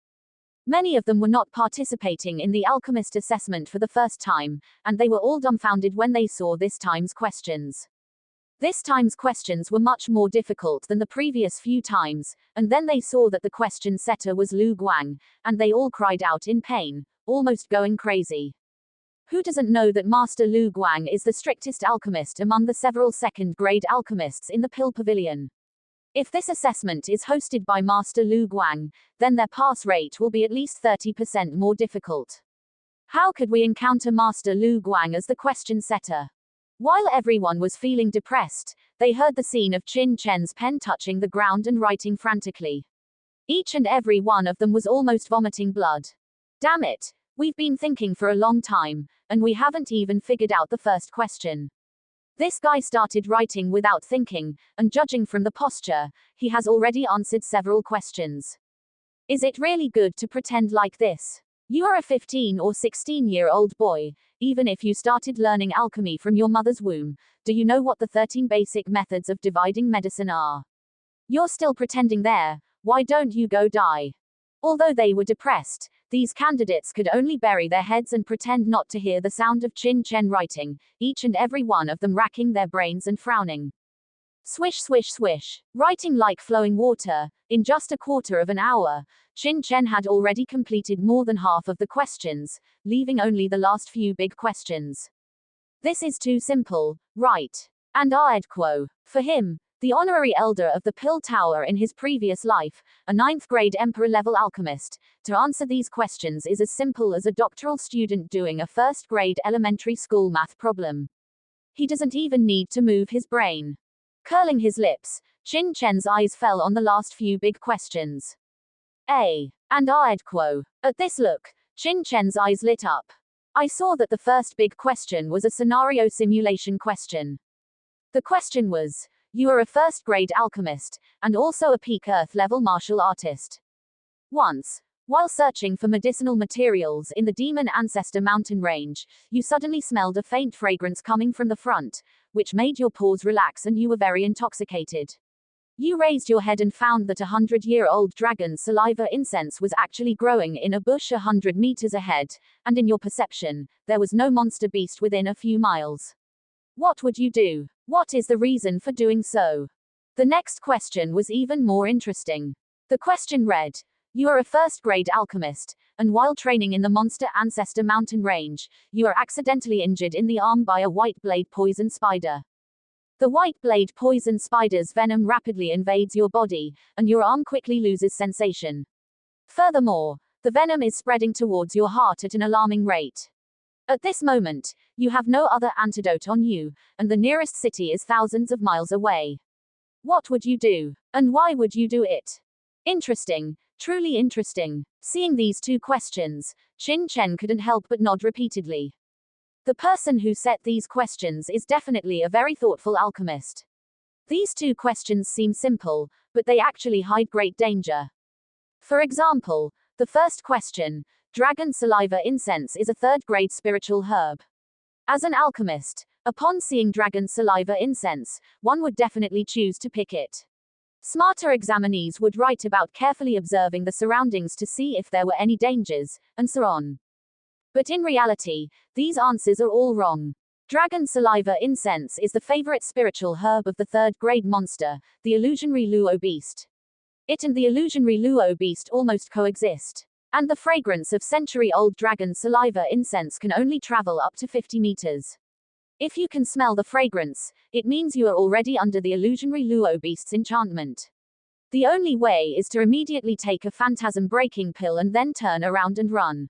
Speaker 1: Many of them were not participating in the alchemist assessment for the first time, and they were all dumbfounded when they saw this time's questions. This time's questions were much more difficult than the previous few times, and then they saw that the question setter was Lu Guang, and they all cried out in pain, almost going crazy. Who doesn't know that Master Lu Guang is the strictest alchemist among the several second-grade alchemists in the Pill Pavilion? If this assessment is hosted by Master Lu Guang, then their pass rate will be at least 30% more difficult. How could we encounter Master Lu Guang as the question setter? While everyone was feeling depressed, they heard the scene of Qin Chen's pen touching the ground and writing frantically. Each and every one of them was almost vomiting blood. Damn it! We've been thinking for a long time, and we haven't even figured out the first question. This guy started writing without thinking, and judging from the posture, he has already answered several questions. Is it really good to pretend like this? You are a 15 or 16-year-old boy, even if you started learning alchemy from your mother's womb. Do you know what the 13 basic methods of dividing medicine are? You're still pretending there. Why don't you go die? Although they were depressed, these candidates could only bury their heads and pretend not to hear the sound of Qin Chen writing, each and every one of them racking their brains and frowning. Swish, swish, swish. Writing like flowing water, in just a quarter of an hour, Qin Chen had already completed more than half of the questions, leaving only the last few big questions. This is too simple, right? And I'd quo. For him, the honorary elder of the Pill Tower in his previous life, a 9th-grade emperor-level alchemist, to answer these questions is as simple as a doctoral student doing a 1st-grade elementary school math problem. He doesn't even need to move his brain. Curling his lips, Qin Chen's eyes fell on the last few big questions. And I'd quo. At this look, Qin Chen's eyes lit up. I saw that the first big question was a scenario simulation question. The question was, you are a 1st-grade alchemist, and also a peak Earth-level martial artist. Once, while searching for medicinal materials in the Demon Ancestor mountain range, you suddenly smelled a faint fragrance coming from the front, which made your pores relax and you were very intoxicated. You raised your head and found that 100-year-old dragon saliva incense was actually growing in a bush 100 meters ahead, and in your perception, there was no monster beast within a few miles. What would you do? What is the reason for doing so? The next question was even more interesting. The question read, you are a 1st-grade alchemist, and while training in the Monster Ancestor mountain range, you are accidentally injured in the arm by a white blade poison spider. The white blade poison spider's venom rapidly invades your body, and your arm quickly loses sensation. Furthermore, the venom is spreading towards your heart at an alarming rate. At this moment, you have no other antidote on you, and the nearest city is thousands of miles away. What would you do? And why would you do it? Interesting, truly interesting. Seeing these two questions, Qin Chen couldn't help but nod repeatedly. The person who set these questions is definitely a very thoughtful alchemist. These two questions seem simple, but they actually hide great danger. For example, the first question, dragon saliva incense is a 3rd-grade spiritual herb. As an alchemist, upon seeing dragon saliva incense, one would definitely choose to pick it. Smarter examinees would write about carefully observing the surroundings to see if there were any dangers, and so on. But in reality, these answers are all wrong. Dragon saliva incense is the favorite spiritual herb of the 3rd-grade monster, the illusionary Luo beast. It and the illusionary Luo beast almost coexist. And the fragrance of century-old dragon saliva incense can only travel up to 50 meters. If you can smell the fragrance, it means you are already under the illusionary Luo beast's enchantment. The only way is to immediately take a phantasm-breaking pill and then turn around and run.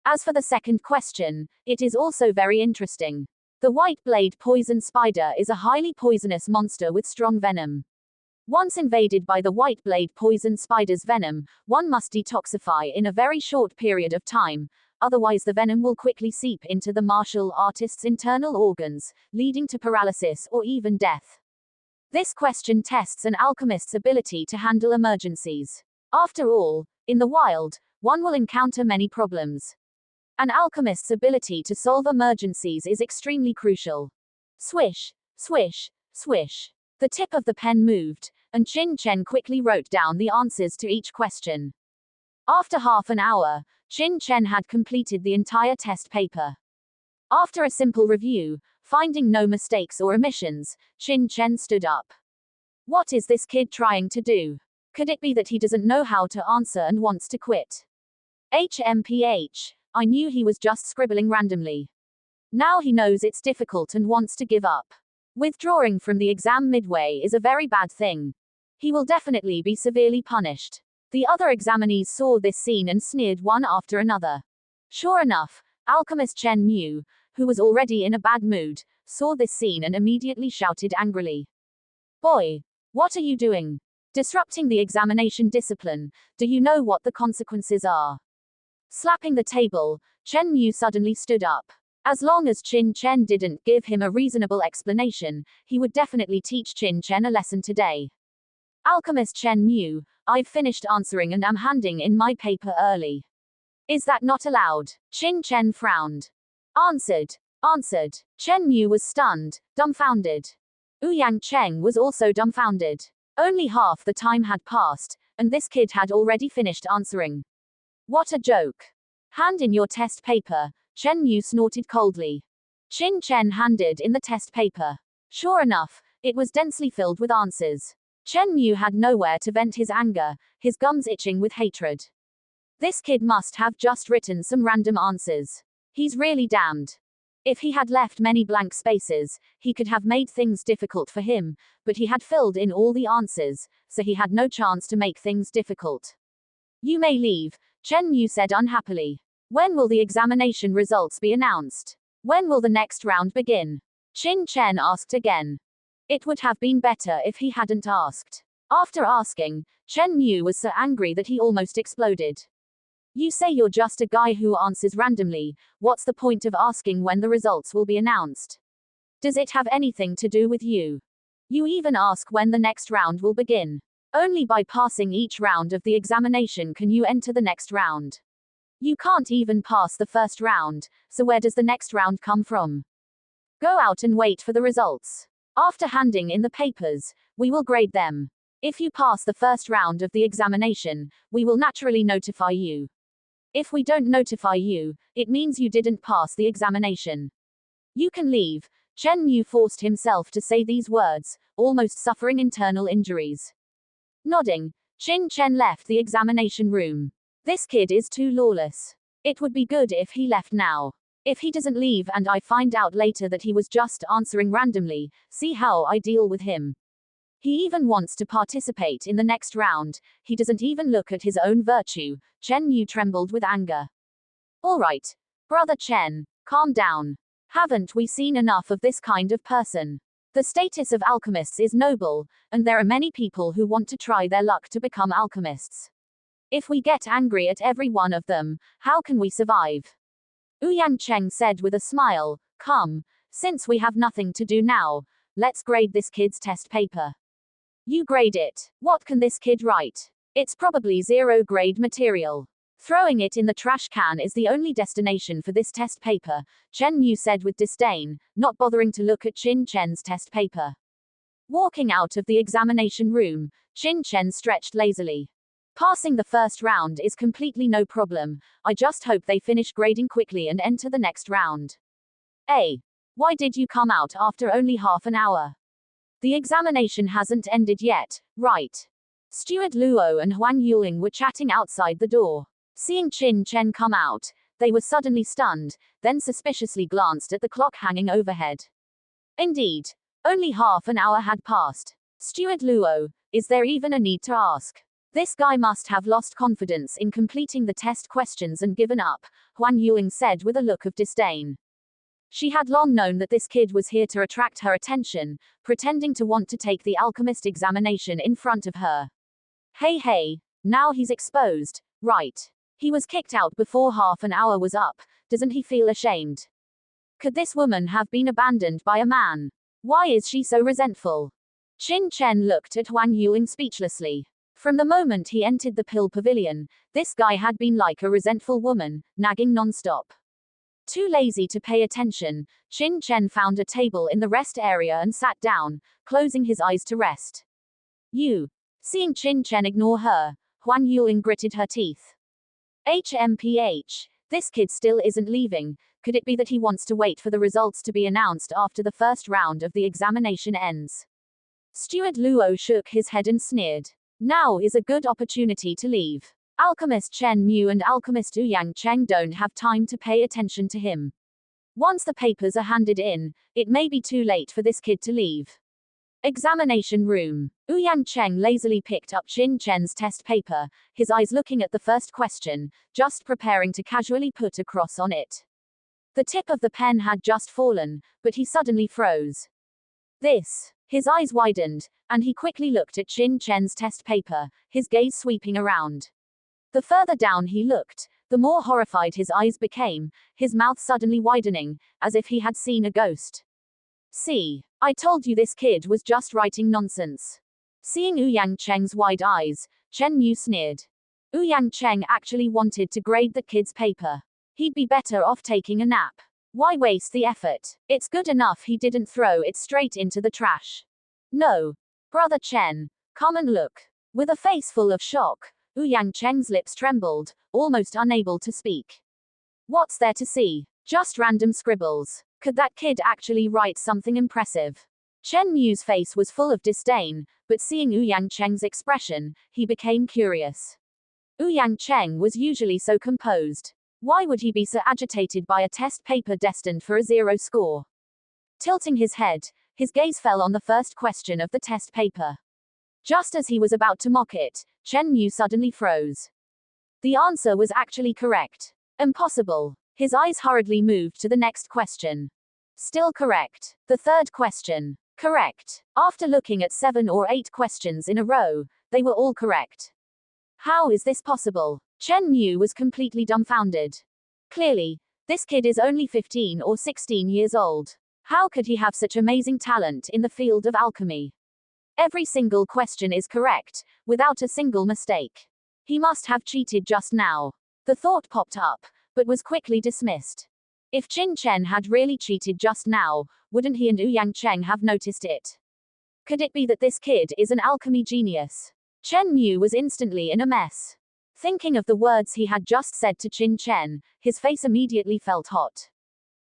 Speaker 1: As for the second question, it is also very interesting. The white blade poison spider is a highly poisonous monster with strong venom. Once invaded by the white blade poison spider's venom, one must detoxify in a very short period of time, otherwise the venom will quickly seep into the martial artist's internal organs, leading to paralysis or even death. This question tests an alchemist's ability to handle emergencies. After all, in the wild, one will encounter many problems. An alchemist's ability to solve emergencies is extremely crucial. Swish, swish, swish. The tip of the pen moved, and Qin Chen quickly wrote down the answers to each question. After half an hour, Qin Chen had completed the entire test paper. After a simple review, finding no mistakes or omissions, Qin Chen stood up. What is this kid trying to do? Could it be that he doesn't know how to answer and wants to quit? HMPH. I knew he was just scribbling randomly. Now he knows it's difficult and wants to give up. Withdrawing from the exam midway is a very bad thing. He will definitely be severely punished. The other examinees saw this scene and sneered one after another. Sure enough, alchemist Chen Mu, who was already in a bad mood, saw this scene and immediately shouted angrily. Boy, what are you doing? Disrupting the examination discipline, do you know what the consequences are? Slapping the table, Chen Mu suddenly stood up. As long as Qin Chen didn't give him a reasonable explanation, he would definitely teach Qin Chen a lesson today. Alchemist Chen Mu, I've finished answering and am handing in my paper early. Is that not allowed? Qin Chen frowned. Answered. Answered. Chen Mu was stunned, dumbfounded. Ouyang Cheng was also dumbfounded. Only half the time had passed, and this kid had already finished answering. What a joke. Hand in your test paper, Chen Mu snorted coldly. Qin Chen handed in the test paper. Sure enough, it was densely filled with answers. Chen Mu had nowhere to vent his anger, his gums itching with hatred. This kid must have just written some random answers. He's really damned. If he had left many blank spaces, he could have made things difficult for him, but he had filled in all the answers, so he had no chance to make things difficult. You may leave, Chen Mu said unhappily. When will the examination results be announced? When will the next round begin? Qin Chen asked again. It would have been better if he hadn't asked. After asking, Chen Mu was so angry that he almost exploded. You say you're just a guy who answers randomly, what's the point of asking when the results will be announced? Does it have anything to do with you? You even ask when the next round will begin. Only by passing each round of the examination can you enter the next round. You can't even pass the first round, so where does the next round come from? Go out and wait for the results. After handing in the papers, we will grade them. If you pass the first round of the examination, we will naturally notify you. If we don't notify you, it means you didn't pass the examination. You can leave. Chen Mu forced himself to say these words, almost suffering internal injuries. Nodding, Qin Chen left the examination room. This kid is too lawless. It would be good if he left now. If he doesn't leave and I find out later that he was just answering randomly, see how I deal with him. He even wants to participate in the next round, he doesn't even look at his own virtue. Chen Mu trembled with anger. Alright, brother Chen, calm down. Haven't we seen enough of this kind of person? The status of alchemists is noble, and there are many people who want to try their luck to become alchemists. If we get angry at every one of them, how can we survive? Ouyang Cheng said with a smile, come, since we have nothing to do now, let's grade this kid's test paper. You grade it. What can this kid write? It's probably zero-grade material. Throwing it in the trash can is the only destination for this test paper, Chen Mu said with disdain, not bothering to look at Qin Chen's test paper. Walking out of the examination room, Qin Chen stretched lazily. Passing the first round is completely no problem, I just hope they finish grading quickly and enter the next round. Why did you come out after only half an hour? The examination hasn't ended yet, right? Steward Luo and Huang Yuling were chatting outside the door. Seeing Qin Chen come out, they were suddenly stunned, then suspiciously glanced at the clock hanging overhead. Indeed, only half an hour had passed. Steward Luo, Is there even a need to ask? This guy must have lost confidence in completing the test questions and given up, Huang Yuling said with a look of disdain. She had long known that this kid was here to attract her attention, pretending to want to take the alchemist examination in front of her. Hey, now he's exposed, right? He was kicked out before half an hour was up, doesn't he feel ashamed? Could this woman have been abandoned by a man? Why is she so resentful? Qin Chen looked at Huang Yuling speechlessly. From the moment he entered the pill pavilion, this guy had been like a resentful woman, nagging non-stop. Too lazy to pay attention, Qin Chen found a table in the rest area and sat down, closing his eyes to rest. Seeing Qin Chen ignore her, Huang Yuling gritted her teeth. HMPH. This kid still isn't leaving. Could it be that he wants to wait for the results to be announced after the first round of the examination ends? Steward Luo shook his head and sneered. Now is a good opportunity to leave. Alchemist Chen Mu and Alchemist Ouyang Cheng don't have time to pay attention to him. Once the papers are handed in, it may be too late for this kid to leave. Examination room. Ouyang Cheng lazily picked up Qin Chen's test paper, his eyes looking at the first question, just preparing to casually put a cross on it. The tip of the pen had just fallen, but he suddenly froze. His eyes widened, and he quickly looked at Qin Chen's test paper, his gaze sweeping around. The further down he looked, the more horrified his eyes became, his mouth suddenly widening, as if he had seen a ghost. See, I told you this kid was just writing nonsense. Seeing Ouyang Cheng's wide eyes, Chen Mu sneered. Ouyang Cheng actually wanted to grade the kid's paper. He'd be better off taking a nap. Why waste the effort? It's good enough he didn't throw it straight into the trash. No. Brother Chen, come and look. With a face full of shock, Ouyang Cheng's lips trembled, almost unable to speak. What's there to see? Just random scribbles. Could that kid actually write something impressive? Chen Mu's face was full of disdain, but seeing Ouyang Cheng's expression, he became curious. Ouyang Cheng was usually so composed. Why would he be so agitated by a test paper destined for a 0 score? Tilting his head, his gaze fell on the first question of the test paper. Just as he was about to mock it, Chen Mu suddenly froze. The answer was actually correct. Impossible. His eyes hurriedly moved to the next question. Still correct. The third question. Correct. After looking at 7 or 8 questions in a row, they were all correct. How is this possible? Chen Mu was completely dumbfounded. Clearly, this kid is only 15 or 16 years old. How could he have such amazing talent in the field of alchemy? Every single question is correct, without a single mistake. He must have cheated just now. The thought popped up, but was quickly dismissed. If Qin Chen had really cheated just now, wouldn't he and Ouyang Cheng have noticed it? Could it be that this kid is an alchemy genius? Chen Mu was instantly in a mess. Thinking of the words he had just said to Qin Chen, his face immediately felt hot.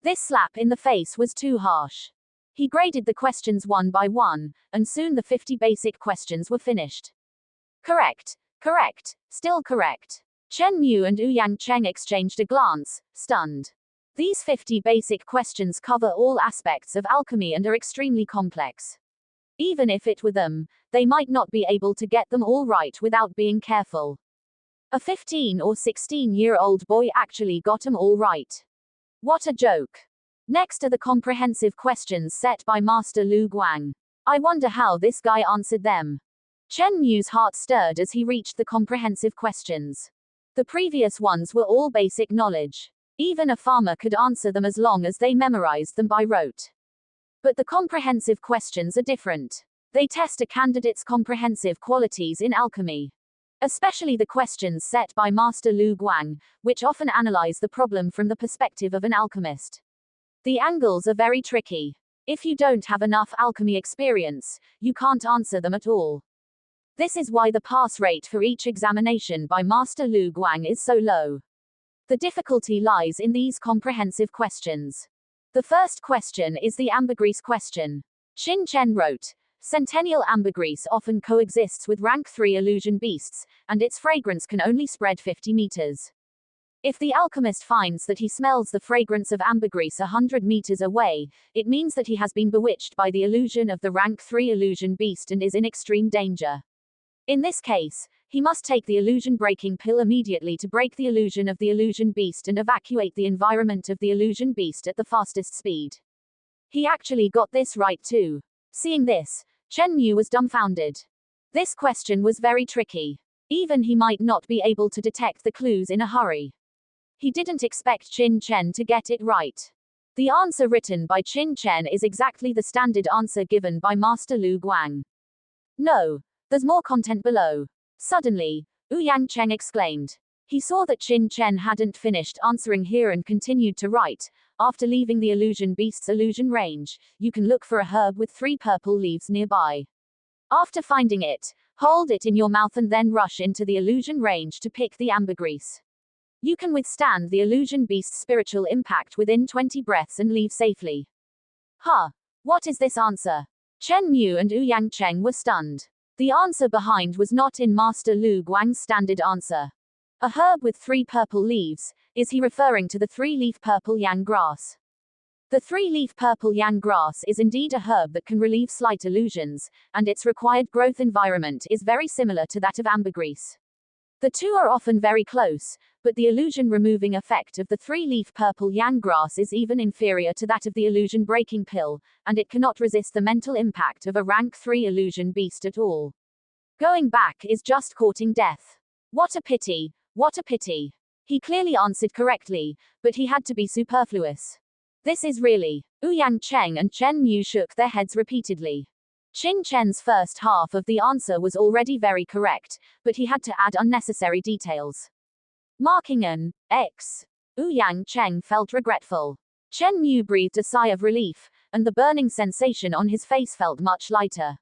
Speaker 1: This slap in the face was too harsh. He graded the questions one by one, and soon the 50 basic questions were finished. Correct, still correct. Chen Mu and Ouyang Cheng exchanged a glance, stunned. These 50 basic questions cover all aspects of alchemy and are extremely complex. Even if it were them, they might not be able to get them all right without being careful. A 15 or 16-year-old boy actually got them all right. What a joke. Next are the comprehensive questions set by Master Lu Guang. I wonder how this guy answered them. Chen Mu's heart stirred as he reached the comprehensive questions. The previous ones were all basic knowledge. Even a farmer could answer them as long as they memorized them by rote. But the comprehensive questions are different. They test a candidate's comprehensive qualities in alchemy. Especially the questions set by Master Lu Guang, which often analyze the problem from the perspective of an alchemist. The angles are very tricky. If you don't have enough alchemy experience, you can't answer them at all. This is why the pass rate for each examination by Master Lu Guang is so low. The difficulty lies in these comprehensive questions. The first question is the ambergris question. Qin Chen wrote, Centennial ambergris often coexists with rank 3 illusion beasts, and its fragrance can only spread 50 meters. If the alchemist finds that he smells the fragrance of ambergris 100 meters away, it means that he has been bewitched by the illusion of the rank 3 illusion beast and is in extreme danger. In this case, he must take the illusion-breaking pill immediately to break the illusion of the illusion beast and evacuate the environment of the illusion beast at the fastest speed. He actually got this right too. Seeing this, Chen Mu was dumbfounded. This question was very tricky. Even he might not be able to detect the clues in a hurry. He didn't expect Qin Chen to get it right. The answer written by Qin Chen is exactly the standard answer given by Master Lu Guang. No, there's more content below. Suddenly, Ouyang Cheng exclaimed. He saw that Qin Chen hadn't finished answering here and continued to write. After leaving the illusion beast's illusion range, you can look for a herb with 3 purple leaves nearby. After finding it, hold it in your mouth and then rush into the illusion range to pick the ambergris. You can withstand the illusion beast's spiritual impact within 20 breaths and leave safely. Huh. What is this answer? Chen Mu and Ouyang Cheng were stunned. The answer behind was not in Master Lu Guang's standard answer. A herb with 3 purple leaves, is he referring to the 3-leaf purple yang grass? The 3-leaf purple yang grass is indeed a herb that can relieve slight illusions, and its required growth environment is very similar to that of ambergris. The two are often very close, but the illusion-removing effect of the 3-leaf purple yang grass is even inferior to that of the illusion-breaking pill, and it cannot resist the mental impact of a rank 3 illusion beast at all. Going back is just courting death. What a pity, what a pity. He clearly answered correctly, but he had to be superfluous. This is really. Ouyang Cheng and Chen Mu shook their heads repeatedly. Qin Chen's first half of the answer was already very correct, but he had to add unnecessary details. Marking an X. Ouyang Cheng felt regretful. Chen Mu breathed a sigh of relief, and the burning sensation on his face felt much lighter.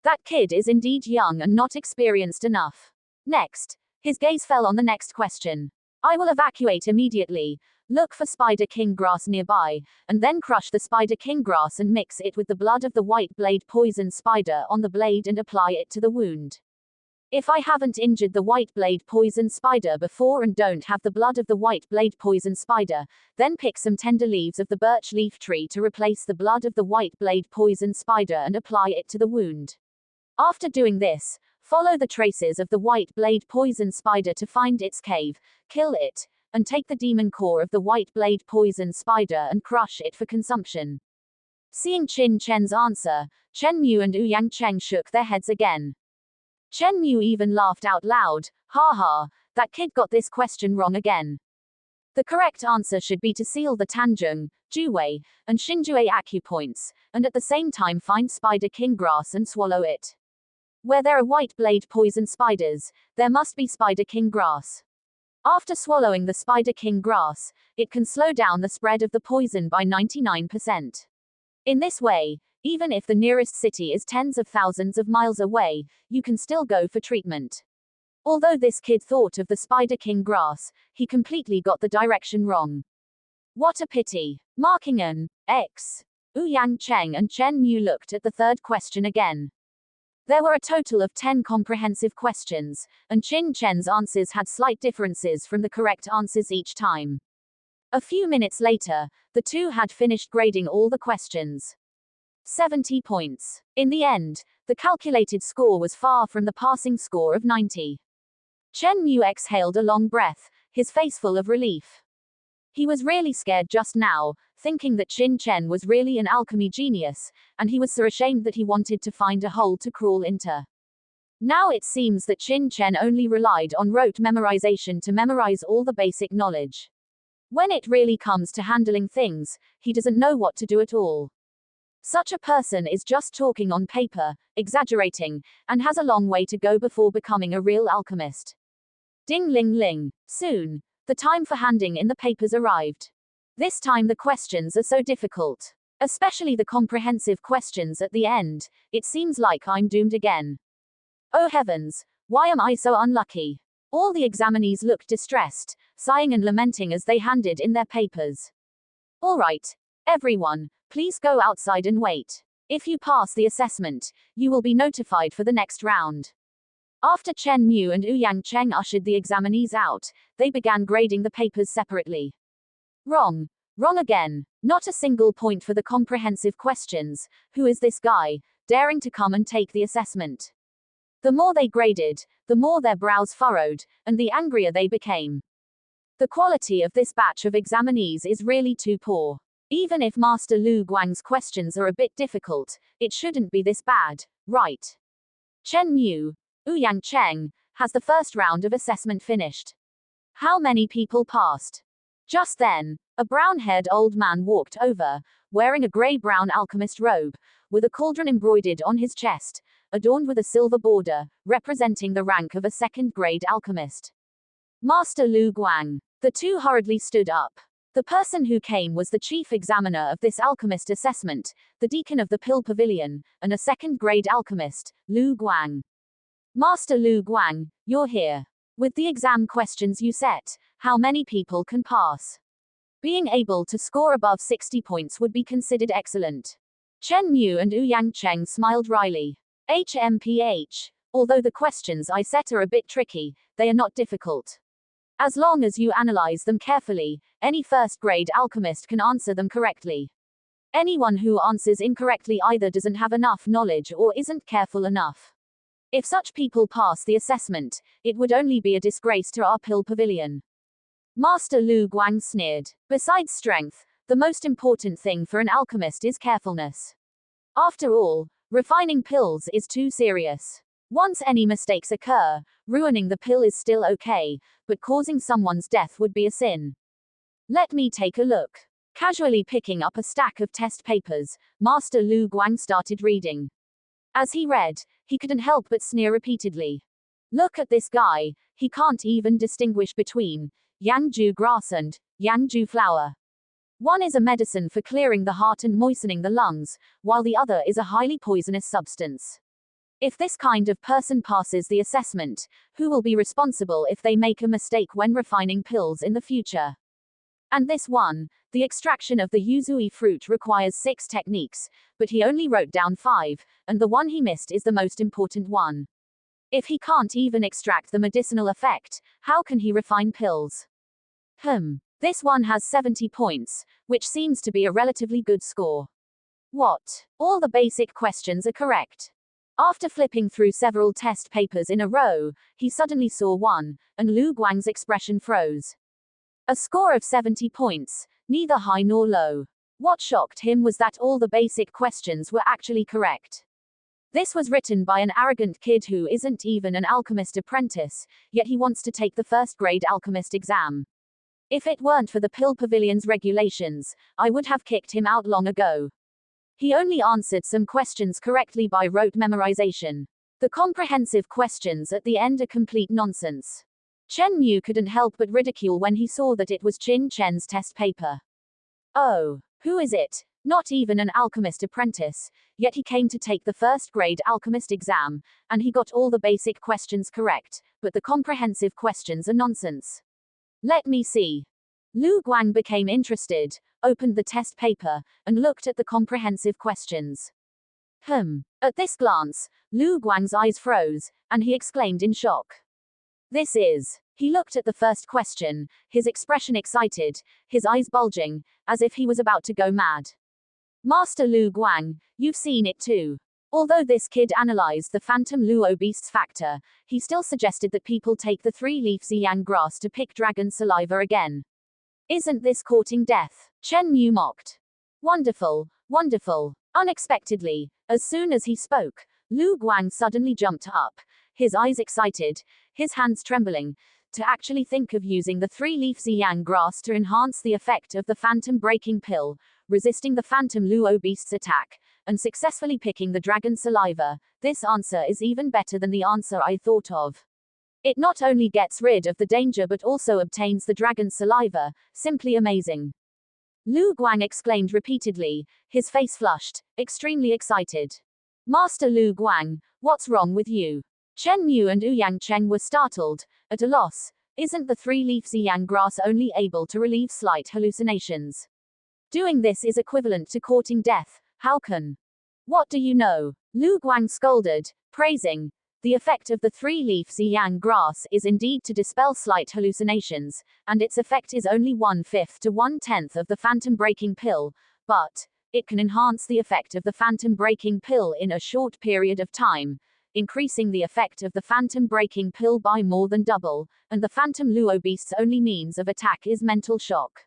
Speaker 1: That kid is indeed young and not experienced enough. Next, his gaze fell on the next question. I will evacuate immediately. Look for Spider King grass nearby, and then crush the Spider King grass and mix it with the blood of the white blade poison spider on the blade and apply it to the wound. If I haven't injured the white blade poison spider before and don't have the blood of the white blade poison spider, then pick some tender leaves of the birch leaf tree to replace the blood of the white blade poison spider and apply it to the wound. After doing this, follow the traces of the white blade poison spider to find its cave, kill it, and take the demon core of the white blade poison spider and crush it for consumption. Seeing Qin Chen's answer, Chen Mu and Ouyang Cheng shook their heads again. Chen Mu even laughed out loud. Ha ha, that kid got this question wrong again. The correct answer should be to seal the Tanjung, Juwei, and Xinjue acupoints, and at the same time find Spider King grass and swallow it. Where there are white blade poison spiders, there must be Spider King grass. After swallowing the Spider King grass, it can slow down the spread of the poison by 99%. In this way, even if the nearest city is tens of thousands of miles away, you can still go for treatment. Although this kid thought of the Spider King grass, he completely got the direction wrong. What a pity. Marking an X. Ouyang Cheng and Chen Mu looked at the third question again. There were a total of 10 comprehensive questions, and Qin Chen's answers had slight differences from the correct answers each time. A few minutes later, the two had finished grading all the questions. 70 points. In the end, the calculated score was far from the passing score of 90. Chen Mu exhaled a long breath, his face full of relief. He was really scared just now, thinking that Qin Chen was really an alchemy genius, and he was so ashamed that he wanted to find a hole to crawl into. Now it seems that Qin Chen only relied on rote memorization to memorize all the basic knowledge. When it really comes to handling things, he doesn't know what to do at all. Such a person is just talking on paper, exaggerating, and has a long way to go before becoming a real alchemist. Ding ling ling. Soon, the time for handing in the papers arrived. This time the questions are so difficult. Especially the comprehensive questions at the end. It seems like I'm doomed again. Oh heavens, why am I so unlucky? All the examinees looked distressed, sighing and lamenting as they handed in their papers. All right, everyone, please go outside and wait. If you pass the assessment, you will be notified for the next round. After Chen Mu and Ouyang Cheng ushered the examinees out, they began grading the papers separately. Wrong. Wrong again. Not a single point for the comprehensive questions. Who is this guy, daring to come and take the assessment? The more they graded, the more their brows furrowed, and the angrier they became. The quality of this batch of examinees is really too poor. Even if Master Lu Guang's questions are a bit difficult, it shouldn't be this bad, right? Chen Mu, Ouyang Cheng, has the first round of assessment finished. How many people passed? Just then, a brown-haired old man walked over, wearing a grey-brown alchemist robe, with a cauldron embroidered on his chest, adorned with a silver border, representing the rank of a second-grade alchemist. Master Lu Guang. The two hurriedly stood up. The person who came was the chief examiner of this alchemist assessment, the deacon of the Pill Pavilion, and a second-grade alchemist, Lu Guang. Master Lu Guang, you're here. With the exam questions you set, how many people can pass? Being able to score above 60 points would be considered excellent. Chen Mu and Ouyang Cheng smiled wryly. HMPH. Although the questions I set are a bit tricky, they are not difficult. As long as you analyze them carefully, any first-grade alchemist can answer them correctly. Anyone who answers incorrectly either doesn't have enough knowledge or isn't careful enough. If such people pass the assessment, it would only be a disgrace to our Pill Pavilion. Master Lu Guang sneered. Besides strength, the most important thing for an alchemist is carefulness. After all, refining pills is too serious. Once any mistakes occur, ruining the pill is still okay, but causing someone's death would be a sin. Let me take a look. Casually picking up a stack of test papers, Master Lu Guang started reading. As he read, he couldn't help but sneer repeatedly. Look at this guy, he can't even distinguish between Yangju grass and Yangju flower. One is a medicine for clearing the heart and moistening the lungs, while the other is a highly poisonous substance. If this kind of person passes the assessment, who will be responsible if they make a mistake when refining pills in the future? And this one, the extraction of the yuzui fruit requires 6 techniques, but he only wrote down 5, and the one he missed is the most important one. If he can't even extract the medicinal effect, how can he refine pills? This one has 70 points, which seems to be a relatively good score. What? All the basic questions are correct. After flipping through several test papers in a row, he suddenly saw one, and Lu Guang's expression froze. A score of 70 points, neither high nor low. What shocked him was that all the basic questions were actually correct. This was written by an arrogant kid who isn't even an alchemist apprentice, yet he wants to take the first-grade alchemist exam. If it weren't for the Pill Pavilion's regulations, I would have kicked him out long ago. He only answered some questions correctly by rote memorization. The comprehensive questions at the end are complete nonsense. Chen Mu couldn't help but ridicule when he saw that it was Qin Chen's test paper. Oh, who is it? Not even an alchemist apprentice, yet he came to take the first-grade alchemist exam, and he got all the basic questions correct, but the comprehensive questions are nonsense. Let me see. Lu Guang became interested, opened the test paper, and looked at the comprehensive questions. At this glance, Lu Guang's eyes froze, and he exclaimed in shock. This is. He looked at the first question, his expression excited, his eyes bulging, as if he was about to go mad. Master Lu Guang, you've seen it too. Although this kid analyzed the phantom Luo beast's factor, he still suggested that people take the 3-leaf Ziyang grass to pick dragon saliva again. Isn't this courting death? Chen Mu mocked. Wonderful, wonderful. Unexpectedly, as soon as he spoke, Lu Guang suddenly jumped up, his eyes excited, his hands trembling, to actually think of using the 3-leaf Ziyang grass to enhance the effect of the phantom breaking pill, resisting the phantom Luo beast's attack, and successfully picking the dragon saliva. This answer is even better than the answer I thought of. It not only gets rid of the danger but also obtains the dragon saliva. Simply amazing. Lu Guang exclaimed repeatedly, his face flushed, extremely excited. Master Lu Guang, what's wrong with you? Chen Mu and Ouyang Cheng were startled, at a loss. Isn't the 3-leaf Ziyang grass only able to relieve slight hallucinations? Doing this is equivalent to courting death. How can? What do you know? Lu Guang scolded, praising. The effect of the 3-leaf Ziyang grass is indeed to dispel slight hallucinations, and its effect is only 1/5 to 1/10 of the phantom breaking pill, but it can enhance the effect of the phantom breaking pill in a short period of time. increasing the effect of the phantom breaking pill by more than double, and the phantom Luo beast's only means of attack is mental shock.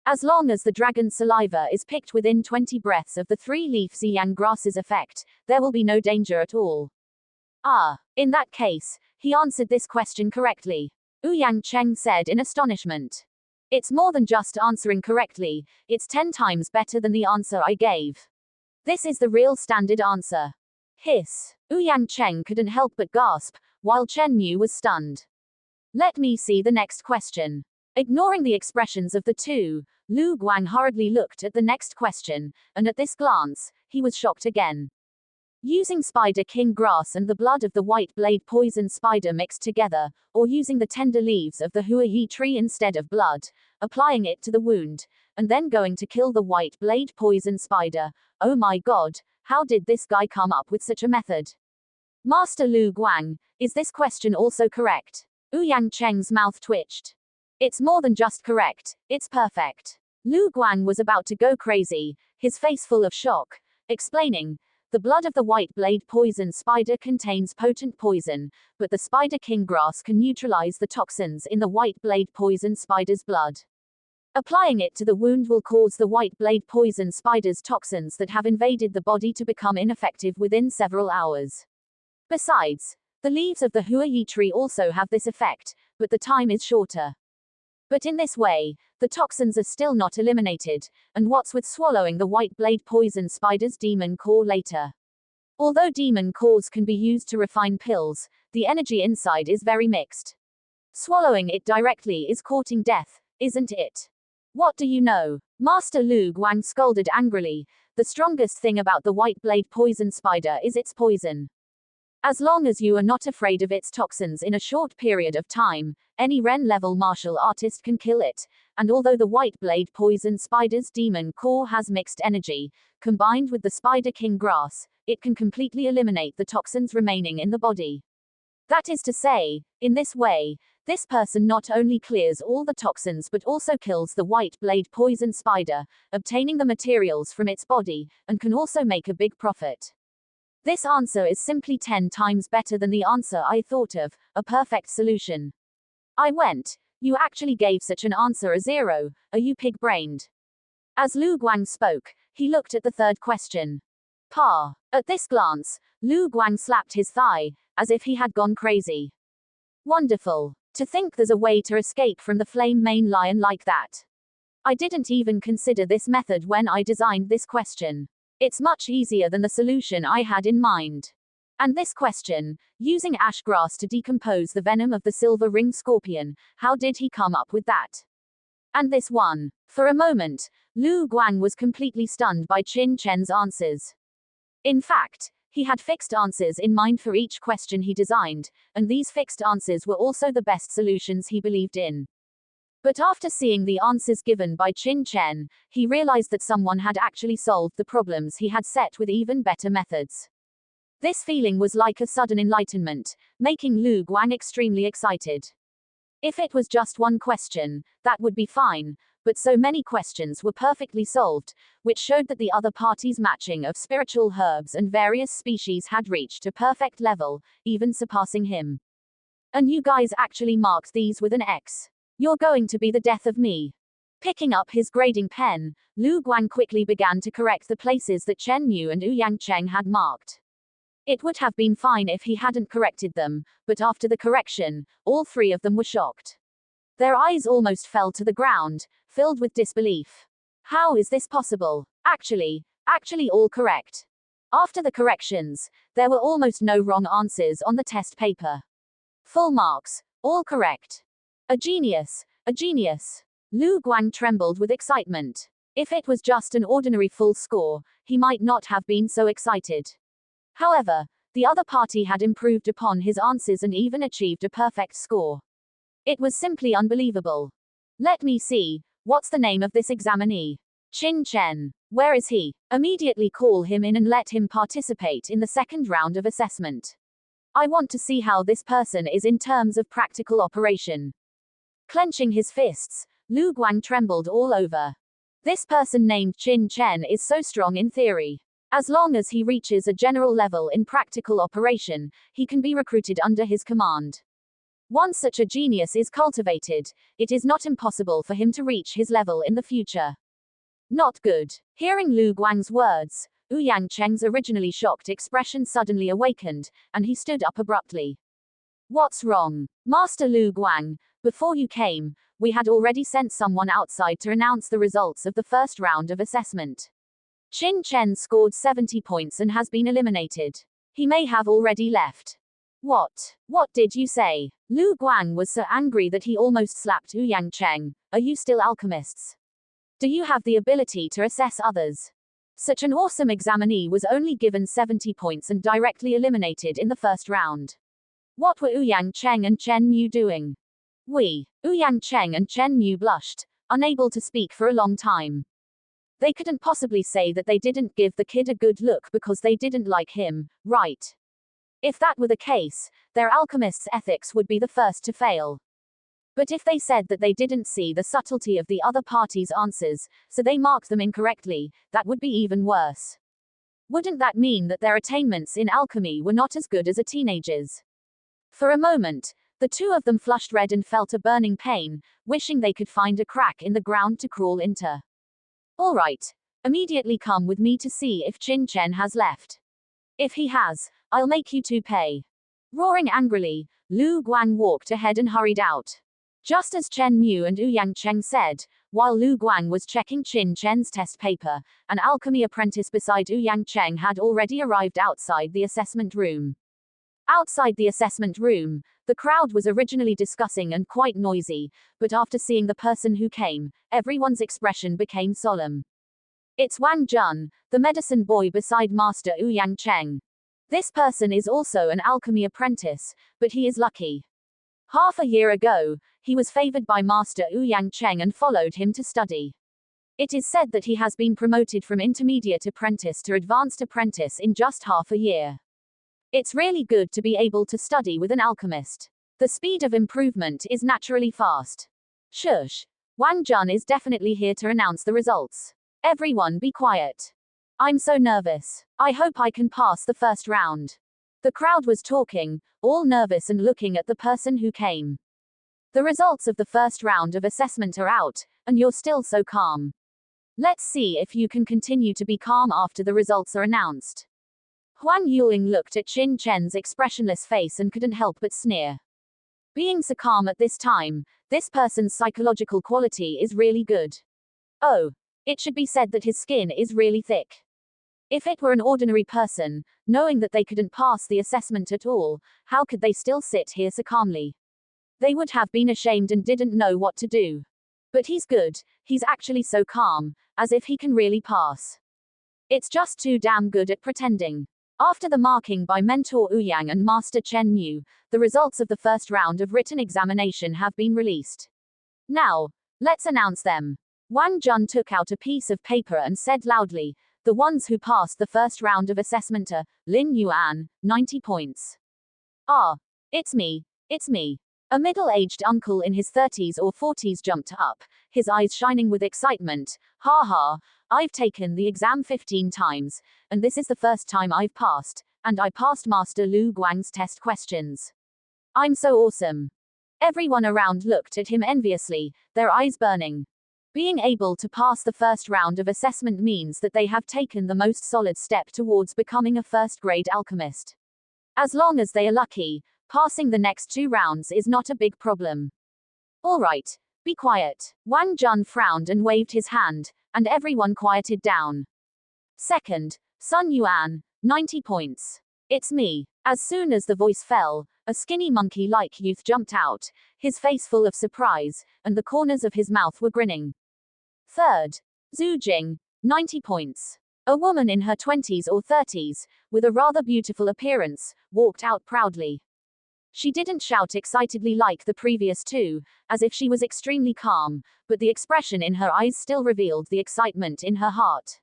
Speaker 1: As long as the dragon's saliva is picked within 20 breaths of the three-leaf Ziyang grass's effect, there will be no danger at all. Ah, in that case, he answered this question correctly. Ouyang Cheng said in astonishment. It's more than just answering correctly, it's 10 times better than the answer I gave. This is the real standard answer. Hiss. Ouyang Cheng couldn't help but gasp, while Chen Yu was stunned. Let me see the next question. Ignoring the expressions of the two, Lu Guang hurriedly looked at the next question, and at this glance, he was shocked again. Using Spider King grass and the blood of the white blade poison spider mixed together, or using the tender leaves of the Huayi tree instead of blood, applying it to the wound, and then going to kill the white blade poison spider. Oh my god, how did this guy come up with such a method? Master Lu Guang, is this question also correct? Ouyang Cheng's mouth twitched. It's more than just correct, it's perfect. Lu Guang was about to go crazy, his face full of shock, explaining, the blood of the white blade poison spider contains potent poison, but the spider king grass can neutralize the toxins in the white blade poison spider's blood. Applying it to the wound will cause the white blade poison spider's toxins that have invaded the body to become ineffective within several hours. Besides, the leaves of the Huayi tree also have this effect, but the time is shorter. But in this way, the toxins are still not eliminated, and what's with swallowing the white blade poison spider's demon core later? Although demon cores can be used to refine pills, the energy inside is very mixed. Swallowing it directly is courting death, isn't it? What do you know? Master Lu Guang scolded angrily, the strongest thing about the white blade poison spider is its poison. As long as you are not afraid of its toxins in a short period of time, any Ren-level martial artist can kill it, and although the white blade poison spider's demon core has mixed energy, combined with the spider king grass, it can completely eliminate the toxins remaining in the body. That is to say, in this way, this person not only clears all the toxins but also kills the white blade poison spider, obtaining the materials from its body, and can also make a big profit. This answer is simply 10 times better than the answer I thought of, a perfect solution. I went, you actually gave such an answer a 0, are you pig-brained? As Lu Guang spoke, he looked at the third question. Pa. At this glance, Lu Guang slapped his thigh, as if he had gone crazy. Wonderful. To think there's a way to escape from the flame main lion like that. I didn't even consider this method when I designed this question. It's much easier than the solution I had in mind. And this question, using ash grass to decompose the venom of the silver ring scorpion, how did he come up with that? And this one. For a moment, Lu Guang was completely stunned by Qin Chen's answers. In fact, he had fixed answers in mind for each question he designed, and these fixed answers were also the best solutions he believed in. But after seeing the answers given by Qin Chen, he realized that someone had actually solved the problems he had set with even better methods. This feeling was like a sudden enlightenment, making Lu Guang extremely excited. If it was just one question, that would be fine, but so many questions were perfectly solved, which showed that the other party's matching of spiritual herbs and various species had reached a perfect level, even surpassing him. And you guys actually marked these with an X. You're going to be the death of me. Picking up his grading pen, Lu Guang quickly began to correct the places that Chen Yu and Ouyang Cheng had marked. It would have been fine if he hadn't corrected them, but after the correction, all three of them were shocked. Their eyes almost fell to the ground, filled with disbelief. How is this possible? Actually all correct. After the corrections, there were almost no wrong answers on the test paper. Full marks, all correct. A genius, a genius. Lu Guang trembled with excitement. If it was just an ordinary full score, he might not have been so excited. However, the other party had improved upon his answers and even achieved a perfect score. It was simply unbelievable. Let me see, what's the name of this examinee? Qin Chen. Where is he? Immediately call him in and let him participate in the second round of assessment. I want to see how this person is in terms of practical operation. Clenching his fists, Lu Guang trembled all over. This person named Qin Chen is so strong in theory. As long as he reaches a general level in practical operation, he can be recruited under his command. Once such a genius is cultivated, it is not impossible for him to reach his level in the future. Not good. Hearing Lu Guang's words, Ouyang Cheng's originally shocked expression suddenly awakened, and he stood up abruptly. What's wrong? Master Lu Guang, before you came, we had already sent someone outside to announce the results of the first round of assessment. Qin Chen scored 70 points and has been eliminated. He may have already left. What? What did you say? Lu Guang was so angry that he almost slapped Ouyang Cheng. Are you still alchemists? Do you have the ability to assess others? Such an awesome examinee was only given 70 points and directly eliminated in the first round. What were Ouyang Cheng and Chen Mu doing? Ouyang Cheng and Chen Mu blushed, unable to speak for a long time. They couldn't possibly say that they didn't give the kid a good look because they didn't like him, right? If that were the case, their alchemist's ethics would be the first to fail. But if they said that they didn't see the subtlety of the other party's answers, so they marked them incorrectly, that would be even worse. Wouldn't that mean that their attainments in alchemy were not as good as a teenager's? For a moment, the two of them flushed red and felt a burning pain, wishing they could find a crack in the ground to crawl into. All right. Immediately come with me to see if Qin Chen has left. If he has, I'll make you two pay. Roaring angrily, Lu Guang walked ahead and hurried out. Just as Chen Mu and Ouyang Cheng said, while Lu Guang was checking Qin Chen's test paper, an alchemy apprentice beside Ouyang Cheng had already arrived outside the assessment room. Outside the assessment room, the crowd was originally discussing and quite noisy, but after seeing the person who came, everyone's expression became solemn. It's Wang Jun, the medicine boy beside Master Ouyang Cheng. This person is also an alchemy apprentice, but he is lucky. Half a year ago, he was favored by Master Ouyang Cheng and followed him to study. It is said that he has been promoted from intermediate apprentice to advanced apprentice in just half a year. It's really good to be able to study with an alchemist. The speed of improvement is naturally fast. Shush. Wang Jun is definitely here to announce the results. Everyone be quiet. I'm so nervous. I hope I can pass the first round. The crowd was talking, all nervous and looking at the person who came. The results of the first round of assessment are out, and you're still so calm. Let's see if you can continue to be calm after the results are announced. Huang Yuling looked at Qin Chen's expressionless face and couldn't help but sneer. Being so calm at this time, this person's psychological quality is really good. Oh, it should be said that his skin is really thick. If it were an ordinary person, knowing that they couldn't pass the assessment at all, how could they still sit here so calmly? They would have been ashamed and didn't know what to do. But he's good, he's actually so calm, as if he can really pass. It's just too damn good at pretending. After the marking by Mentor Ouyang and Master Chen Mu, the results of the first round of written examination have been released. Now, let's announce them. Wang Jun took out a piece of paper and said loudly, the ones who passed the first round of assessment are, Lin Yuan, 90 points. Ah, it's me. A middle-aged uncle in his 30s or 40s jumped up, his eyes shining with excitement. Ha ha, I've taken the exam 15 times, and this is the first time I've passed, and I passed Master Lu Guang's test questions. I'm so awesome. Everyone around looked at him enviously, their eyes burning. Being able to pass the first round of assessment means that they have taken the most solid step towards becoming a first-grade alchemist. As long as they are lucky, passing the next 2 rounds is not a big problem. All right, be quiet. Wang Jun frowned and waved his hand, and everyone quieted down. Second, Sun Yuan, 90 points. It's me. As soon as the voice fell, a skinny monkey-like youth jumped out, his face full of surprise, and the corners of his mouth were grinning. Third, Zhu Jing, 90 points. A woman in her 20s or 30s, with a rather beautiful appearance, walked out proudly. She didn't shout excitedly like the previous 2, as if she was extremely calm, but the expression in her eyes still revealed the excitement in her heart.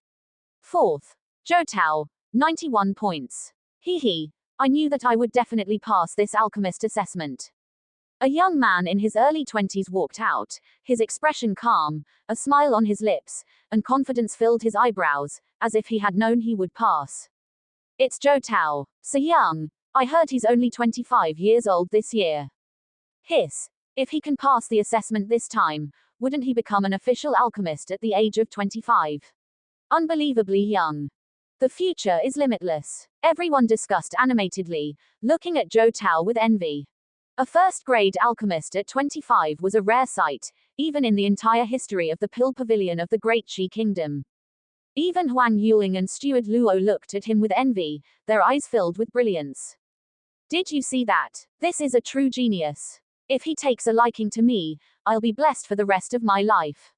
Speaker 1: Fourth, Zhou Tao, 91 points. Hee hee, I knew that I would definitely pass this alchemist assessment. A young man in his early 20s walked out, his expression calm, a smile on his lips, and confidence filled his eyebrows, as if he had known he would pass. It's Zhou Tao. So young. I heard he's only 25 years old this year. Hiss. If he can pass the assessment this time, wouldn't he become an official alchemist at the age of 25? Unbelievably young. The future is limitless. Everyone discussed animatedly, looking at Zhou Tao with envy. A first-grade alchemist at 25 was a rare sight, even in the entire history of the Pill Pavilion of the Great Qi Kingdom. Even Huang Yuling and Steward Luo looked at him with envy, their eyes filled with brilliance. Did you see that? This is a true genius. If he takes a liking to me, I'll be blessed for the rest of my life.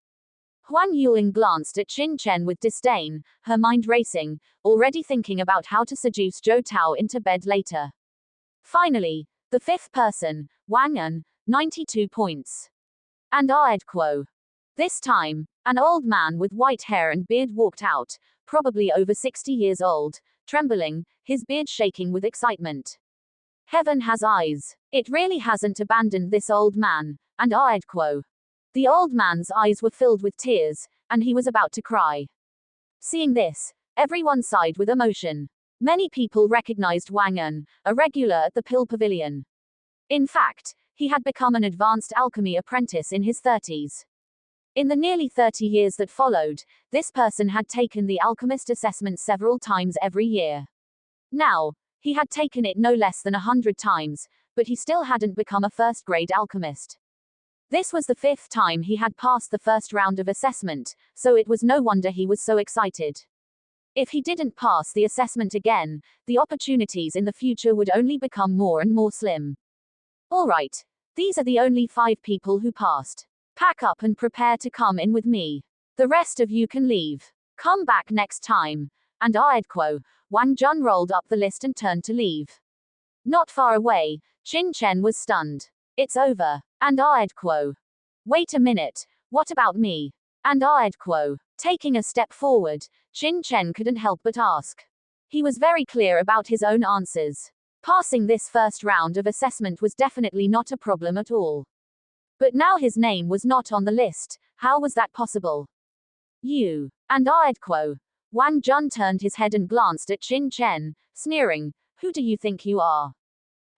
Speaker 1: Huang Yuling glanced at Qin Chen with disdain, her mind racing, already thinking about how to seduce Zhou Tao into bed later. Finally, the fifth person, Wang An, 92 points. And Aedquo. This time, an old man with white hair and beard walked out, probably over 60 years old, trembling, his beard shaking with excitement. Heaven has eyes. It really hasn't abandoned this old man, and Aedquo. The old man's eyes were filled with tears, and he was about to cry. Seeing this, everyone sighed with emotion. Many people recognized Wang An, a regular at the Pill Pavilion. In fact, he had become an advanced alchemy apprentice in his 30s. In the nearly 30 years that followed, this person had taken the alchemist assessment several times every year. Now, he had taken it no less than 100 times, but he still hadn't become a first-grade alchemist. This was the fifth time he had passed the first round of assessment, so it was no wonder he was so excited. If he didn't pass the assessment again, the opportunities in the future would only become more and more slim. Alright, these are the only 5 people who passed. Pack up and prepare to come in with me. The rest of you can leave. Come back next time. And Aedquo, Wang Jun rolled up the list and turned to leave. Not far away, Qin Chen was stunned. It's over. And Aedquo. Wait a minute, what about me? And Aedquo. Taking a step forward, Qin Chen couldn't help but ask. He was very clear about his own answers. Passing this first round of assessment was definitely not a problem at all. But now his name was not on the list. How was that possible? You. And Aedquo. Wang Jun turned his head and glanced at Qin Chen, sneering. Who do you think you are?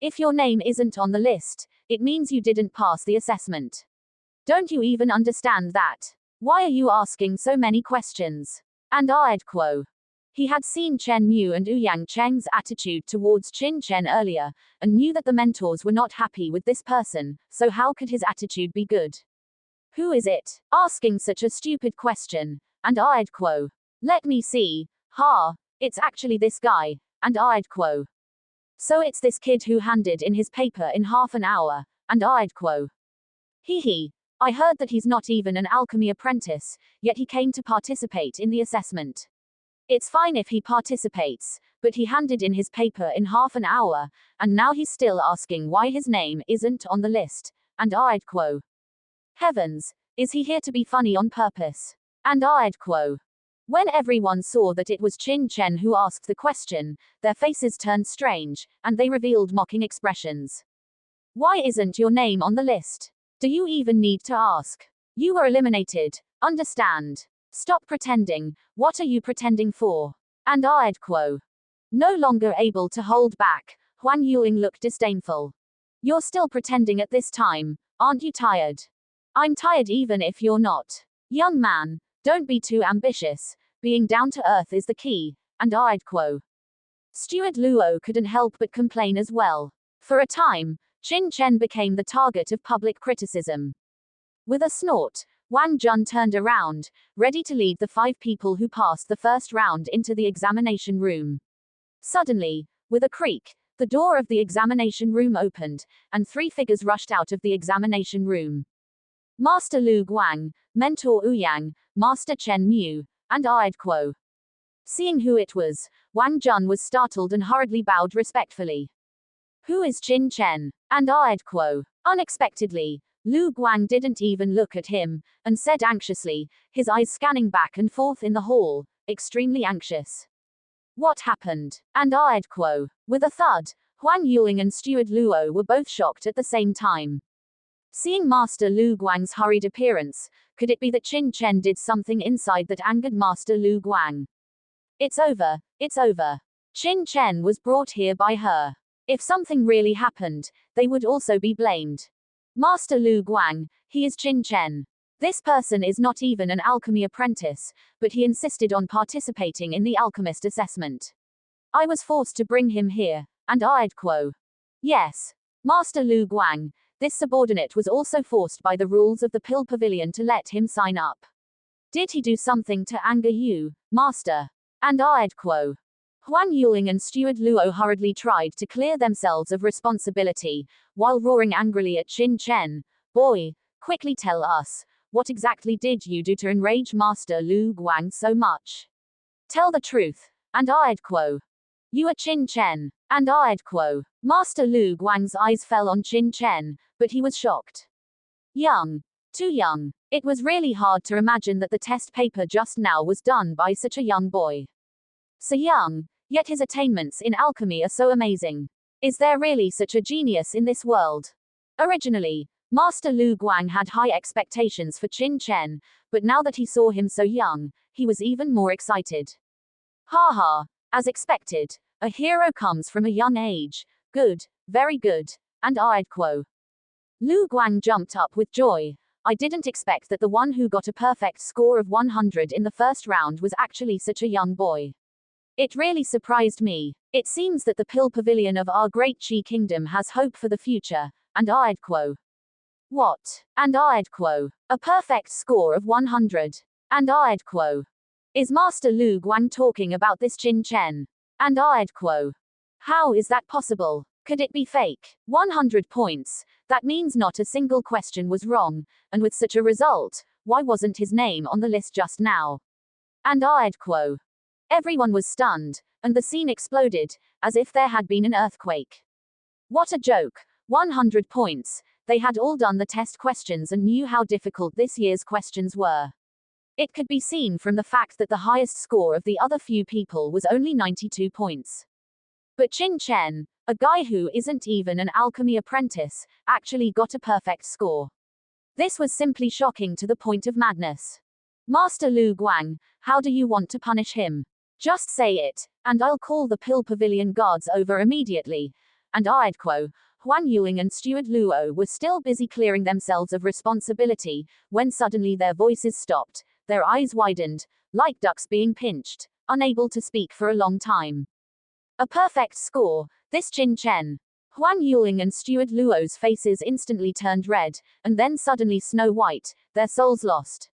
Speaker 1: If your name isn't on the list, it means you didn't pass the assessment. Don't you even understand that? Why are you asking so many questions? And Aedquo. He had seen Chen Mu and Ouyang Cheng's attitude towards Qin Chen earlier, and knew that the mentors were not happy with this person, so how could his attitude be good? Who is it? Asking such a stupid question. And Aedquo. Let me see. Ha, it's actually this guy. And Aedquo. So it's this kid who handed in his paper in half an hour. And Aedquo. Hee. I heard that he's not even an alchemy apprentice, yet he came to participate in the assessment. It's fine if he participates, but he handed in his paper in half an hour, and now he's still asking why his name isn't on the list. And Aedquo. Heavens, is he here to be funny on purpose? And Aedquo. When everyone saw that it was Qin Chen who asked the question, their faces turned strange, and they revealed mocking expressions. Why isn't your name on the list? Do you even need to ask? You were eliminated. Understand? Stop pretending. What are you pretending for? And Aedquo. No longer able to hold back, Huang Yuling looked disdainful. You're still pretending at this time, aren't you tired? I'm tired even if you're not. Young man, don't be too ambitious. Being down to earth is the key. And Aedquo. Steward Luo couldn't help but complain as well. For a time, Qin Chen became the target of public criticism. With a snort, Wang Jun turned around, ready to lead the 5 people who passed the first round into the examination room. Suddenly, with a creak, the door of the examination room opened, and 3 figures rushed out of the examination room. Master Lu Guang, Mentor Ouyang, Master Chen Mu, and Aedquo. Seeing who it was, Wang Jun was startled and hurriedly bowed respectfully. Who is Qin Chen? And Aedquo. Unexpectedly, Lu Guang didn't even look at him, and said anxiously, his eyes scanning back and forth in the hall, extremely anxious. What happened? And Aedquo. With a thud, Huang Yuling and Steward Luo were both shocked at the same time. Seeing Master Lu Guang's hurried appearance, could it be that Qin Chen did something inside that angered Master Lu Guang? It's over, it's over. Qin Chen was brought here by her. If something really happened, they would also be blamed. Master Lu Guang, he is Qin Chen. This person is not even an alchemy apprentice, but he insisted on participating in the alchemist assessment. I was forced to bring him here, and I'd quo. Yes. Master Lu Guang, this subordinate was also forced by the rules of the Pill Pavilion to let him sign up. Did he do something to anger you, Master? And I'd quo. Huang Yuling and Steward Luo hurriedly tried to clear themselves of responsibility, while roaring angrily at Qin Chen. Boy, quickly tell us, what exactly did you do to enrage Master Lu Guang so much? Tell the truth, and I'd quo. You are Qin Chen, and I'd quo. Master Lu Guang's eyes fell on Qin Chen, but he was shocked. Young. Too young. It was really hard to imagine that the test paper just now was done by such a young boy. So young, yet his attainments in alchemy are so amazing. Is there really such a genius in this world? Originally, Master Lu Guang had high expectations for Qin Chen, but now that he saw him so young, he was even more excited. Ha ha. As expected, a hero comes from a young age. Good, very good, and I'd quo. Lu Guang jumped up with joy. I didn't expect that the one who got a perfect score of 100 in the first round was actually such a young boy. It really surprised me. It seems that the Pill Pavilion of our great Qi kingdom has hope for the future, and I'd quo. What? And I'd quo. A perfect score of 100. And I'd quo. Is Master Lu Guang talking about this Qin Chen? And I'd quo. How is that possible? Could it be fake? 100 points. That means not a single question was wrong, and with such a result, why wasn't his name on the list just now? And I'd quo. Everyone was stunned, and the scene exploded, as if there had been an earthquake. What a joke. 100 points. They had all done the test questions and knew how difficult this year's questions were. It could be seen from the fact that the highest score of the other few people was only 92 points. But Qin Chen, a guy who isn't even an alchemy apprentice, actually got a perfect score. This was simply shocking to the point of madness. Master Lu Guang, how do you want to punish him? Just say it, and I'll call the Pill Pavilion guards over immediately. And I'd quo. Huang Yuling and Steward Luo were still busy clearing themselves of responsibility, when suddenly their voices stopped, their eyes widened, like ducks being pinched, unable to speak for a long time. A perfect score, this Qin Chen. Huang Yuling and Steward Luo's faces instantly turned red, and then suddenly snow white, their souls lost.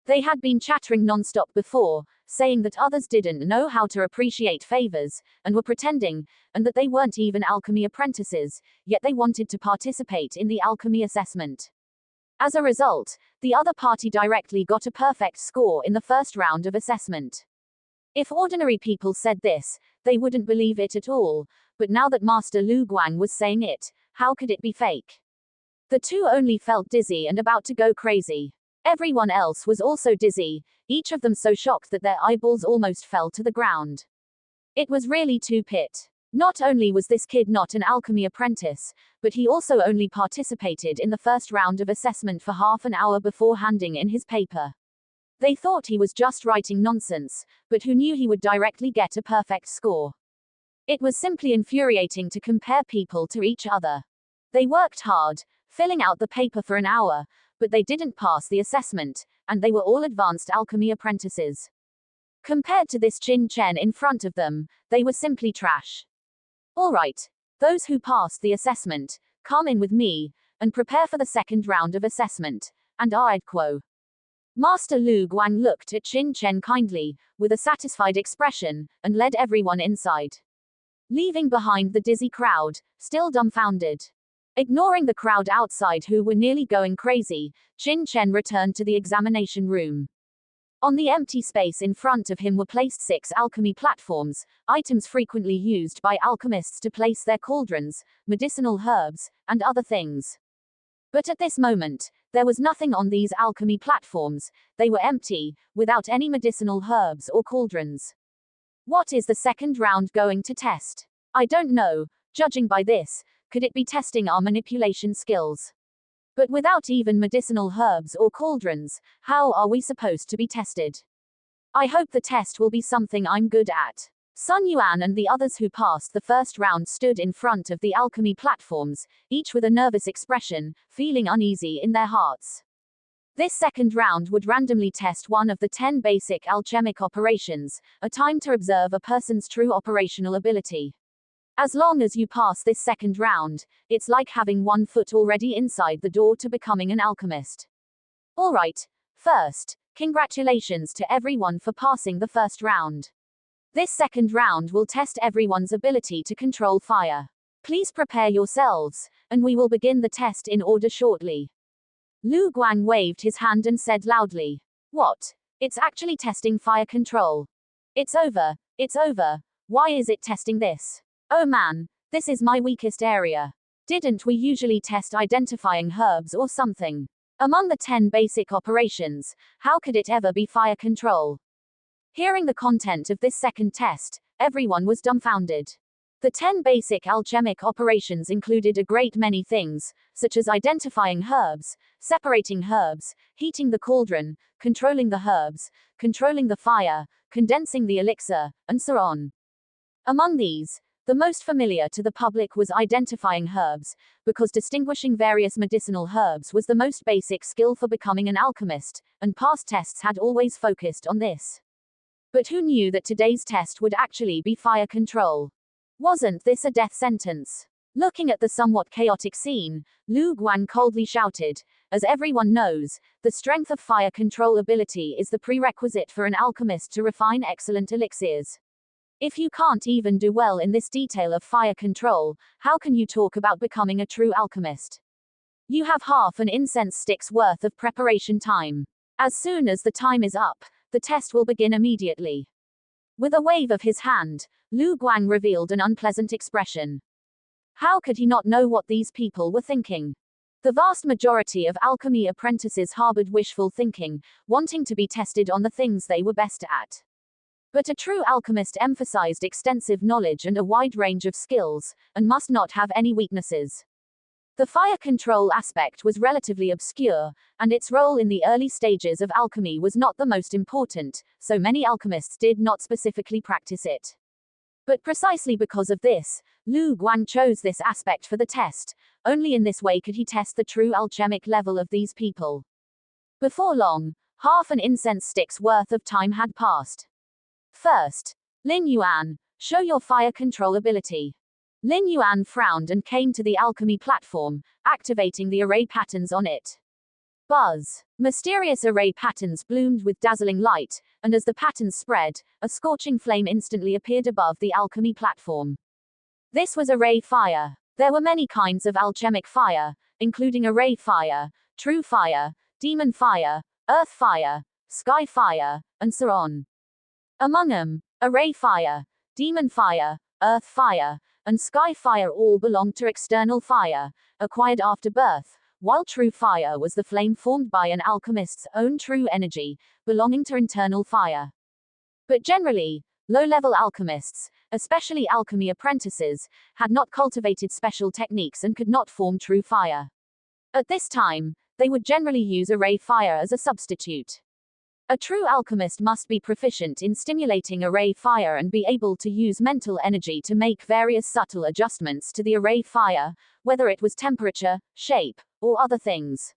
Speaker 1: They had been chattering non-stop before, saying that others didn't know how to appreciate favors, and were pretending, and that they weren't even alchemy apprentices, yet they wanted to participate in the alchemy assessment. As a result, the other party directly got a perfect score in the first round of assessment. If ordinary people said this, they wouldn't believe it at all, but now that Master Lu Guang was saying it, how could it be fake? The two only felt dizzy and about to go crazy. Everyone else was also dizzy, each of them so shocked that their eyeballs almost fell to the ground. It was really too pit. Not only was this kid not an alchemy apprentice, but he also only participated in the first round of assessment for half an hour before handing in his paper. They thought he was just writing nonsense, but who knew he would directly get a perfect score? It was simply infuriating to compare people to each other. They worked hard, filling out the paper for an hour, but they didn't pass the assessment, and they were all advanced alchemy apprentices. Compared to this Qin Chen in front of them, they were simply trash. Alright, those who passed the assessment, come in with me, and prepare for the second round of assessment, and I'd quo. Master Lu Guang looked at Qin Chen kindly, with a satisfied expression, and led everyone inside. Leaving behind the dizzy crowd, still dumbfounded. Ignoring the crowd outside who were nearly going crazy, Qin Chen returned to the examination room. On the empty space in front of him were placed 6 alchemy platforms, items frequently used by alchemists to place their cauldrons, medicinal herbs, and other things. But at this moment, there was nothing on these alchemy platforms, they were empty, without any medicinal herbs or cauldrons. What is the second round going to test? I don't know, judging by this, could it be testing our manipulation skills? But without even medicinal herbs or cauldrons, how are we supposed to be tested? I hope the test will be something I'm good at. Sun Yuan and the others who passed the first round stood in front of the alchemy platforms, each with a nervous expression, feeling uneasy in their hearts. This second round would randomly test one of the 10 basic alchemic operations, a time to observe a person's true operational ability. As long as you pass this second round, it's like having one foot already inside the door to becoming an alchemist. Alright, first, congratulations to everyone for passing the first round. This second round will test everyone's ability to control fire. Please prepare yourselves, and we will begin the test in order shortly. Lu Guang waved his hand and said loudly, "What? It's actually testing fire control. It's over, it's over. Why is it testing this? Oh man, this is my weakest area. Didn't we usually test identifying herbs or something? Among the 10 basic operations, how could it ever be fire control?" Hearing the content of this second test, everyone was dumbfounded. The 10 basic alchemic operations included a great many things, such as identifying herbs, separating herbs, heating the cauldron, controlling the herbs, controlling the fire, condensing the elixir, and so on. Among these, the most familiar to the public was identifying herbs, because distinguishing various medicinal herbs was the most basic skill for becoming an alchemist, and past tests had always focused on this. But who knew that today's test would actually be fire control? Wasn't this a death sentence? Looking at the somewhat chaotic scene, Lu Guang coldly shouted, "As everyone knows, the strength of fire control ability is the prerequisite for an alchemist to refine excellent elixirs. If you can't even do well in this detail of fire control, how can you talk about becoming a true alchemist? You have half an incense stick's worth of preparation time. As soon as the time is up, the test will begin immediately." With a wave of his hand, Lu Guang revealed an unpleasant expression. How could he not know what these people were thinking? The vast majority of alchemy apprentices harbored wishful thinking, wanting to be tested on the things they were best at. But a true alchemist emphasized extensive knowledge and a wide range of skills, and must not have any weaknesses. The fire control aspect was relatively obscure, and its role in the early stages of alchemy was not the most important, so many alchemists did not specifically practice it. But precisely because of this, Lu Guang chose this aspect for the test. Only in this way could he test the true alchemic level of these people. Before long, half an incense stick's worth of time had passed. First, Lin Yuan, show your fire control ability. Lin Yuan frowned and came to the alchemy platform, activating the array patterns on it. Buzz! Mysterious array patterns bloomed with dazzling light, and as the patterns spread, a scorching flame instantly appeared above the alchemy platform. This was array fire. There were many kinds of alchemic fire, including array fire, true fire, demon fire, earth fire, sky fire, and so on. Among them, array fire, demon fire, earth fire, and sky fire all belonged to external fire, acquired after birth, while true fire was the flame formed by an alchemist's own true energy, belonging to internal fire. But generally, low-level alchemists, especially alchemy apprentices, had not cultivated special techniques and could not form true fire. At this time, they would generally use array fire as a substitute. A true alchemist must be proficient in stimulating array fire and be able to use mental energy to make various subtle adjustments to the array fire, whether it was temperature, shape, or other things.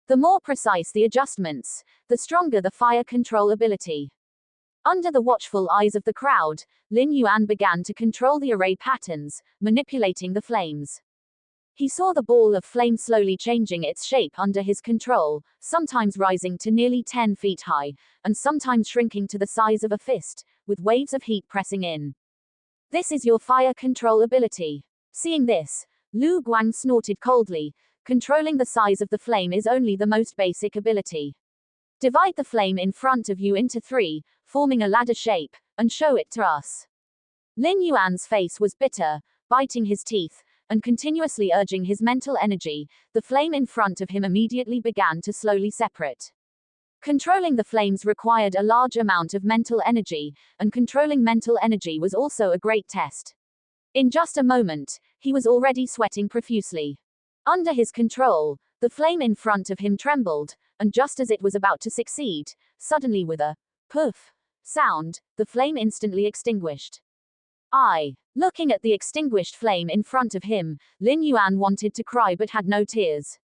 Speaker 1: The more precise the adjustments, the stronger the fire control ability. Under the watchful eyes of the crowd, Lin Yuan began to control the array patterns, manipulating the flames. He saw the ball of flame slowly changing its shape under his control, sometimes rising to nearly 10 feet high, and sometimes shrinking to the size of a fist, with waves of heat pressing in. "This is your fire control ability." Seeing this, Lu Guang snorted coldly. "Controlling the size of the flame is only the most basic ability. Divide the flame in front of you into 3, forming a ladder shape, and show it to us." Lin Yuan's face was bitter, biting his teeth, and continuously urging his mental energy. The flame in front of him immediately began to slowly separate. Controlling the flames required a large amount of mental energy, and controlling mental energy was also a great test. In just a moment, he was already sweating profusely. Under his control, The flame in front of him trembled, and just as it was about to succeed, suddenly with a poof sound, the flame instantly extinguished. Looking at the extinguished flame in front of him, Lin Yuan wanted to cry but had no tears.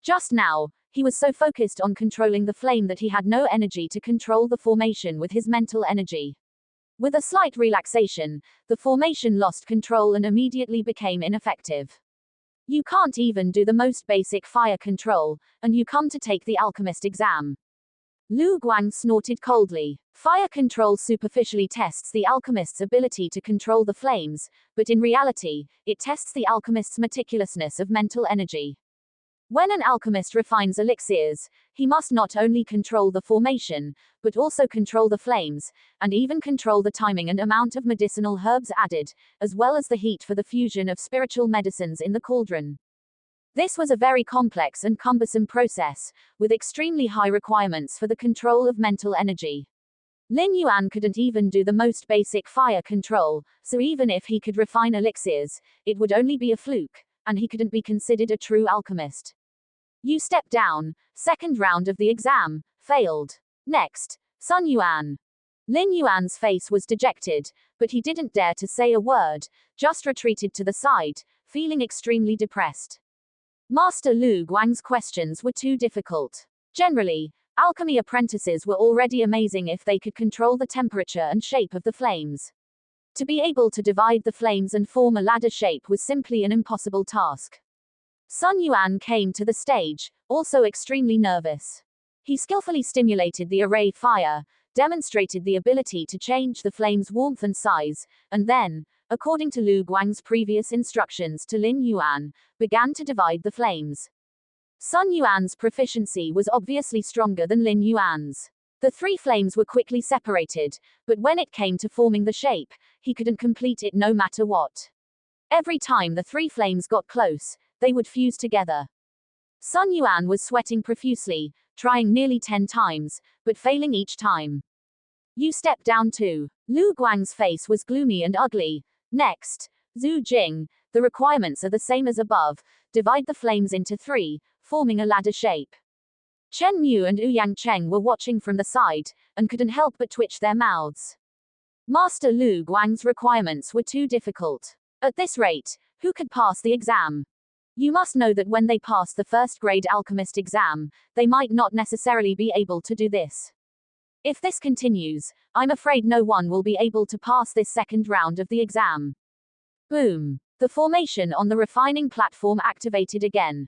Speaker 1: Just now, he was so focused on controlling the flame that he had no energy to control the formation with his mental energy. With a slight relaxation, the formation lost control and immediately became ineffective. You can't even do the most basic fire control, and you come to take the alchemist exam. Lu Guang snorted coldly. Fire control superficially tests the alchemist's ability to control the flames, but in reality, it tests the alchemist's meticulousness of mental energy. When an alchemist refines elixirs, he must not only control the formation, but also control the flames, and even control the timing and amount of medicinal herbs added, as well as the heat for the fusion of spiritual medicines in the cauldron. This was a very complex and cumbersome process, with extremely high requirements for the control of mental energy. Lin Yuan couldn't even do the most basic fire control, so even if he could refine elixirs, it would only be a fluke, and he couldn't be considered a true alchemist. You step down, second round of the exam, failed. Next, Sun Yuan. Lin Yuan's face was dejected, but he didn't dare to say a word, just retreated to the side, feeling extremely depressed. Master Lu Guang's questions were too difficult. Generally, alchemy apprentices were already amazing if they could control the temperature and shape of the flames. To be able to divide the flames and form a ladder shape was simply an impossible task. Sun Yuan came to the stage, also extremely nervous. He skillfully stimulated the array fire, demonstrated the ability to change the flame's warmth and size, and then, according to Lu Guang's previous instructions to Lin Yuan, began to divide the flames. Sun Yuan's proficiency was obviously stronger than Lin Yuan's. The three flames were quickly separated, but when it came to forming the shape, he couldn't complete it no matter what. Every time the three flames got close, they would fuse together. Sun Yuan was sweating profusely, trying nearly 10 times, but failing each time. You step down too. Lu Guang's face was gloomy and ugly. Next, Zhu Jing, the requirements are the same as above, divide the flames into three, forming a ladder shape. Chen Mu and Ouyang Cheng were watching from the side, and couldn't help but twitch their mouths. Master Lu Guang's requirements were too difficult. At this rate, who could pass the exam? You must know that when they pass the first-grade alchemist exam, they might not necessarily be able to do this. If this continues, I'm afraid no one will be able to pass this second round of the exam. Boom! The formation on the refining platform activated again.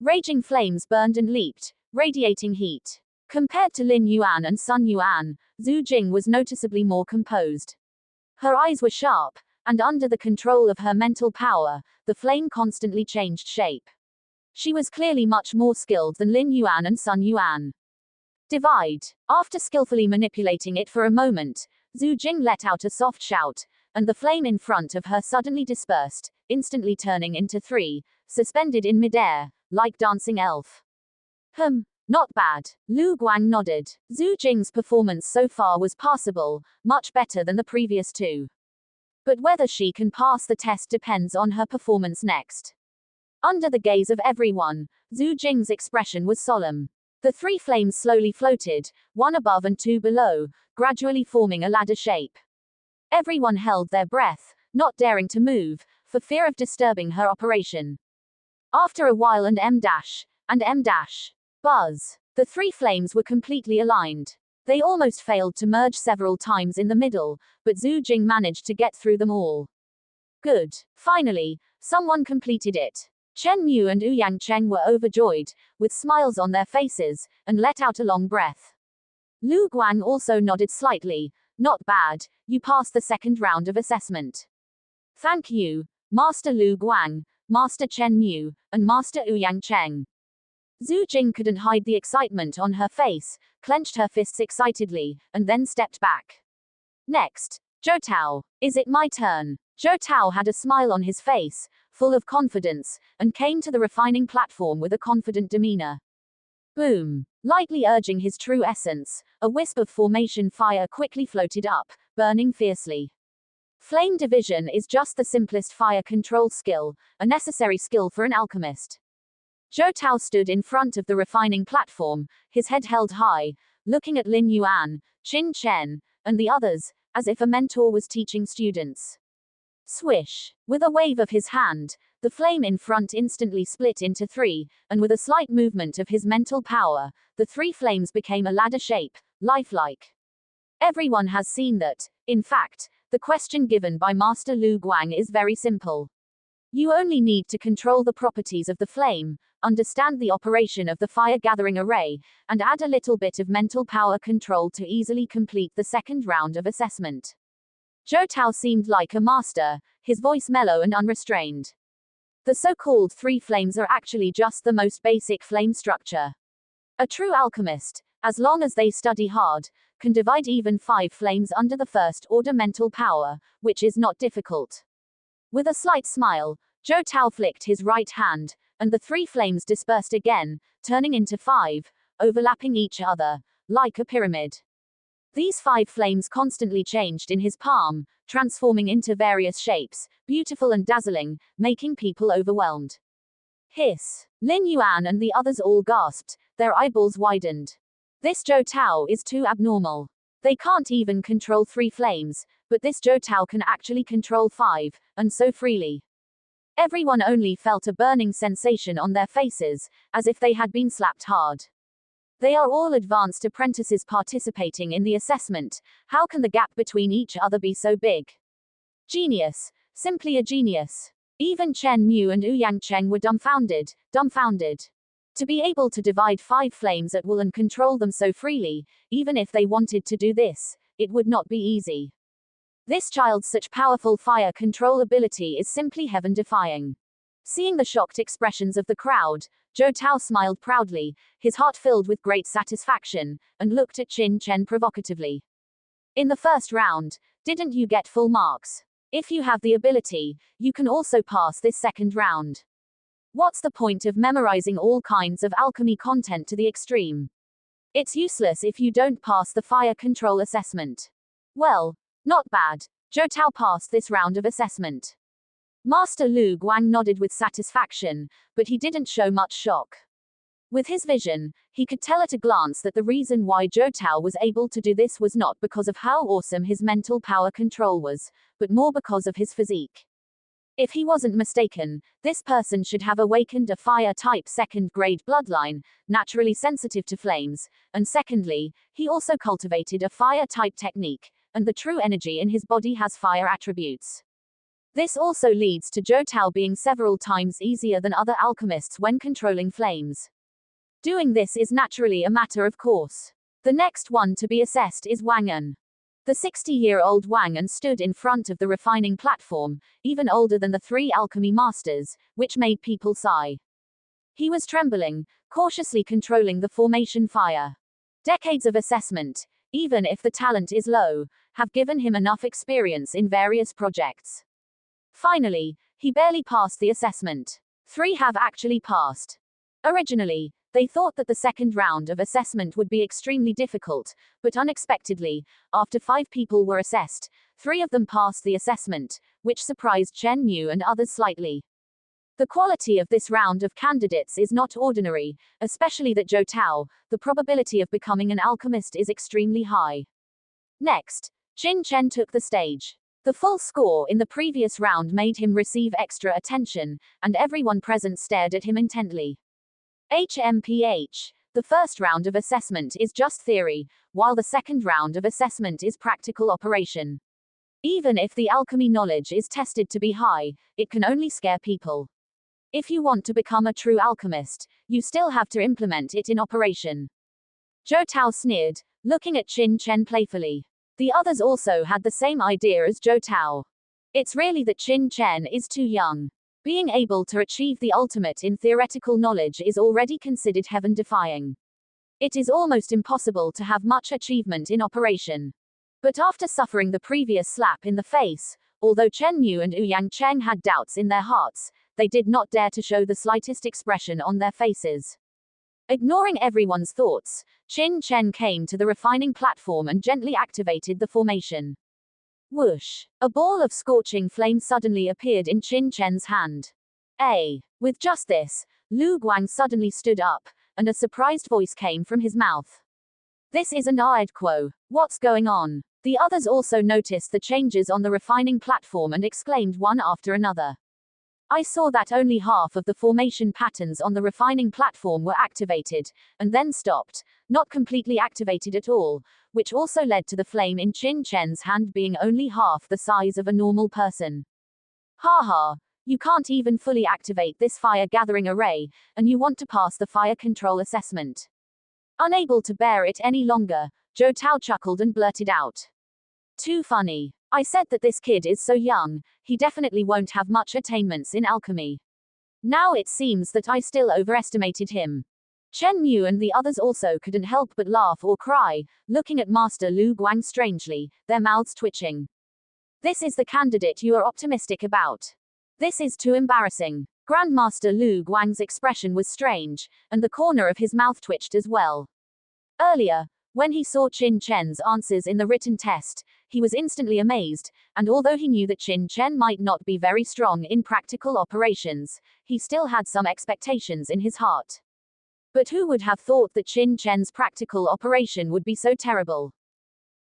Speaker 1: Raging flames burned and leaped, radiating heat. Compared to Lin Yuan and Sun Yuan, Zhu Jing was noticeably more composed. Her eyes were sharp, and under the control of her mental power, the flame constantly changed shape. She was clearly much more skilled than Lin Yuan and Sun Yuan. Divide. After skillfully manipulating it for a moment, Zhu Jing let out a soft shout, and the flame in front of her suddenly dispersed, instantly turning into three, suspended in midair, like dancing elf. Not bad. Lu Guang nodded. Zhu Jing's performance so far was passable, much better than the previous two. But whether she can pass the test depends on her performance next. Under the gaze of everyone, Zhu Jing's expression was solemn. The three flames slowly floated, one above and two below, gradually forming a ladder shape. Everyone held their breath, not daring to move, for fear of disturbing her operation. After a while and buzz. The three flames were completely aligned. They almost failed to merge several times in the middle, but Zhu Jing managed to get through them all. Good. Finally, someone completed it. Chen Mu and Ouyang Cheng were overjoyed, with smiles on their faces, and let out a long breath. Lu Guang also nodded slightly. Not bad, you passed the second round of assessment. Thank you, Master Lu Guang, Master Chen Mu, and Master Ouyang Cheng. Zhu Jing couldn't hide the excitement on her face, clenched her fists excitedly, and then stepped back. Next, Zhou Tao. Is it my turn? Zhou Tao had a smile on his face, full of confidence, and came to the refining platform with a confident demeanor. Boom! Lightly urging his true essence, a wisp of formation fire quickly floated up, burning fiercely. Flame division is just the simplest fire control skill, a necessary skill for an alchemist. Zhou Tao stood in front of the refining platform, his head held high, looking at Lin Yuan, Qin Chen, and the others, as if a mentor was teaching students. Swish! With a wave of his hand, the flame in front instantly split into three, and with a slight movement of his mental power, the three flames became a ladder shape, lifelike. Everyone has seen that. In fact, the question given by Master Lu Guang is very simple. You only need to control the properties of the flame, understand the operation of the fire gathering array, and add a little bit of mental power control to easily complete the second round of assessment. Zhou Tao seemed like a master, his voice mellow and unrestrained. The so-called three flames are actually just the most basic flame structure. A true alchemist, as long as they study hard, can divide even 5 flames under the first-order mental power, which is not difficult. With a slight smile, Zhou Tao flicked his right hand, and the 3 flames dispersed again, turning into 5, overlapping each other, like a pyramid. These 5 flames constantly changed in his palm, transforming into various shapes, beautiful and dazzling, making people overwhelmed. Hiss! Lin Yuan and the others all gasped, their eyeballs widened. This Zhou Tao is too abnormal. They can't even control 3 flames, but this Zhou Tao can actually control 5, and so freely. Everyone only felt a burning sensation on their faces, as if they had been slapped hard. They are all advanced apprentices participating in the assessment. How can the gap between each other be so big? Genius. Simply a genius. Even Chen Mu and Ouyang Cheng were dumbfounded. To be able to divide 5 flames at will and control them so freely, even if they wanted to do this, it would not be easy. This child's such powerful fire control ability is simply heaven-defying. Seeing the shocked expressions of the crowd, Zhou Tao smiled proudly, his heart filled with great satisfaction, and looked at Qin Chen provocatively. In the first round, didn't you get full marks? If you have the ability, you can also pass this second round. What's the point of memorizing all kinds of alchemy content to the extreme? It's useless if you don't pass the fire control assessment. Well, not bad. Zhou Tao passed this round of assessment. Master Lu Guang nodded with satisfaction, but he didn't show much shock. With his vision, he could tell at a glance that the reason why Zhou Tao was able to do this was not because of how awesome his mental power control was, but more because of his physique. If he wasn't mistaken, this person should have awakened a fire-type second-grade bloodline, naturally sensitive to flames, and secondly, he also cultivated a fire-type technique, and the true energy in his body has fire attributes. This also leads to Zhou Tao being several times easier than other alchemists when controlling flames. Doing this is naturally a matter of course. The next one to be assessed is Wang An. The 60-year-old Wang An stood in front of the refining platform, even older than the 3 alchemy masters, which made people sigh. He was trembling, cautiously controlling the formation fire. Decades of assessment, even if the talent is low, have given him enough experience in various projects. Finally, he barely passed the assessment. 3 have actually passed. Originally, they thought that the second round of assessment would be extremely difficult, but unexpectedly, after 5 people were assessed, 3 of them passed the assessment, which surprised Chen Mu and others slightly. The quality of this round of candidates is not ordinary, especially that Zhou Tao, the probability of becoming an alchemist is extremely high. Next, Qin Chen took the stage. The full score in the previous round made him receive extra attention, and everyone present stared at him intently. HMPH. The first round of assessment is just theory, while the second round of assessment is practical operation. Even if the alchemy knowledge is tested to be high, it can only scare people. If you want to become a true alchemist, you still have to implement it in operation. Zhou Tao sneered, looking at Qin Chen playfully. The others also had the same idea as Zhou Tao. It's really that Qin Chen is too young. Being able to achieve the ultimate in theoretical knowledge is already considered heaven-defying. It is almost impossible to have much achievement in operation. But after suffering the previous slap in the face, although Chen Mu and Ouyang Cheng had doubts in their hearts, they did not dare to show the slightest expression on their faces. Ignoring everyone's thoughts, Qin Chen came to the refining platform and gently activated the formation. Whoosh! A ball of scorching flame suddenly appeared in Qin Chen's hand. With just this, Lu Guang suddenly stood up, and a surprised voice came from his mouth. This isn't Audiobook. What's going on? The others also noticed the changes on the refining platform and exclaimed one after another. I saw that only half of the formation patterns on the refining platform were activated, and then stopped, not completely activated at all, which also led to the flame in Qin Chen's hand being only half the size of a normal person. Haha, you can't even fully activate this fire gathering array, and you want to pass the fire control assessment. Unable to bear it any longer, Zhou Tao chuckled and blurted out. Too funny. I said that this kid is so young, he definitely won't have much attainments in alchemy. Now it seems that I still overestimated him. Chen Mu and the others also couldn't help but laugh or cry, looking at Master Lu Guang strangely, their mouths twitching. This is the candidate you are optimistic about. This is too embarrassing. Grandmaster Lu Guang's expression was strange, and the corner of his mouth twitched as well. Earlier, when he saw Qin Chen's answers in the written test, he was instantly amazed, and although he knew that Qin Chen might not be very strong in practical operations, he still had some expectations in his heart. But who would have thought that Qin Chen's practical operation would be so terrible?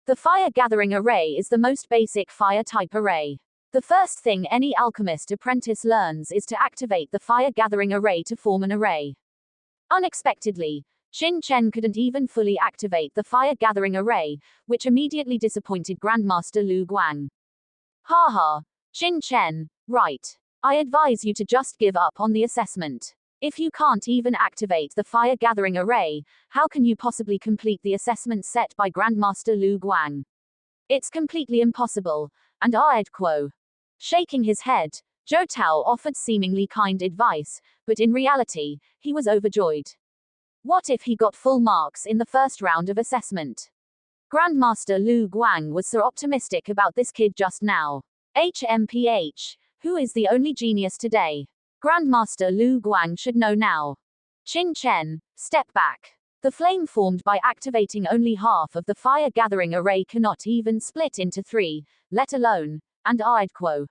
Speaker 1: The fire gathering array is the most basic fire type array. The first thing any alchemist apprentice learns is to activate the fire gathering array to form an array. Unexpectedly, Qin Chen couldn't even fully activate the fire gathering array, which immediately disappointed Grandmaster Lu Guang. Haha, Qin Chen, right. I advise you to just give up on the assessment. If you can't even activate the fire gathering array, how can you possibly complete the assessment set by Grandmaster Lu Guang? It's completely impossible, and Audiobook. Shaking his head, Zhou Tao offered seemingly kind advice, but in reality, he was overjoyed. What if he got full marks in the first round of assessment? Grandmaster Lu Guang was so optimistic about this kid just now. HMPH, who is the only genius today? Grandmaster Lu Guang should know now. Qin Chen, step back. The flame formed by activating only half of the fire gathering array cannot even split into three, let alone, and Audiobook.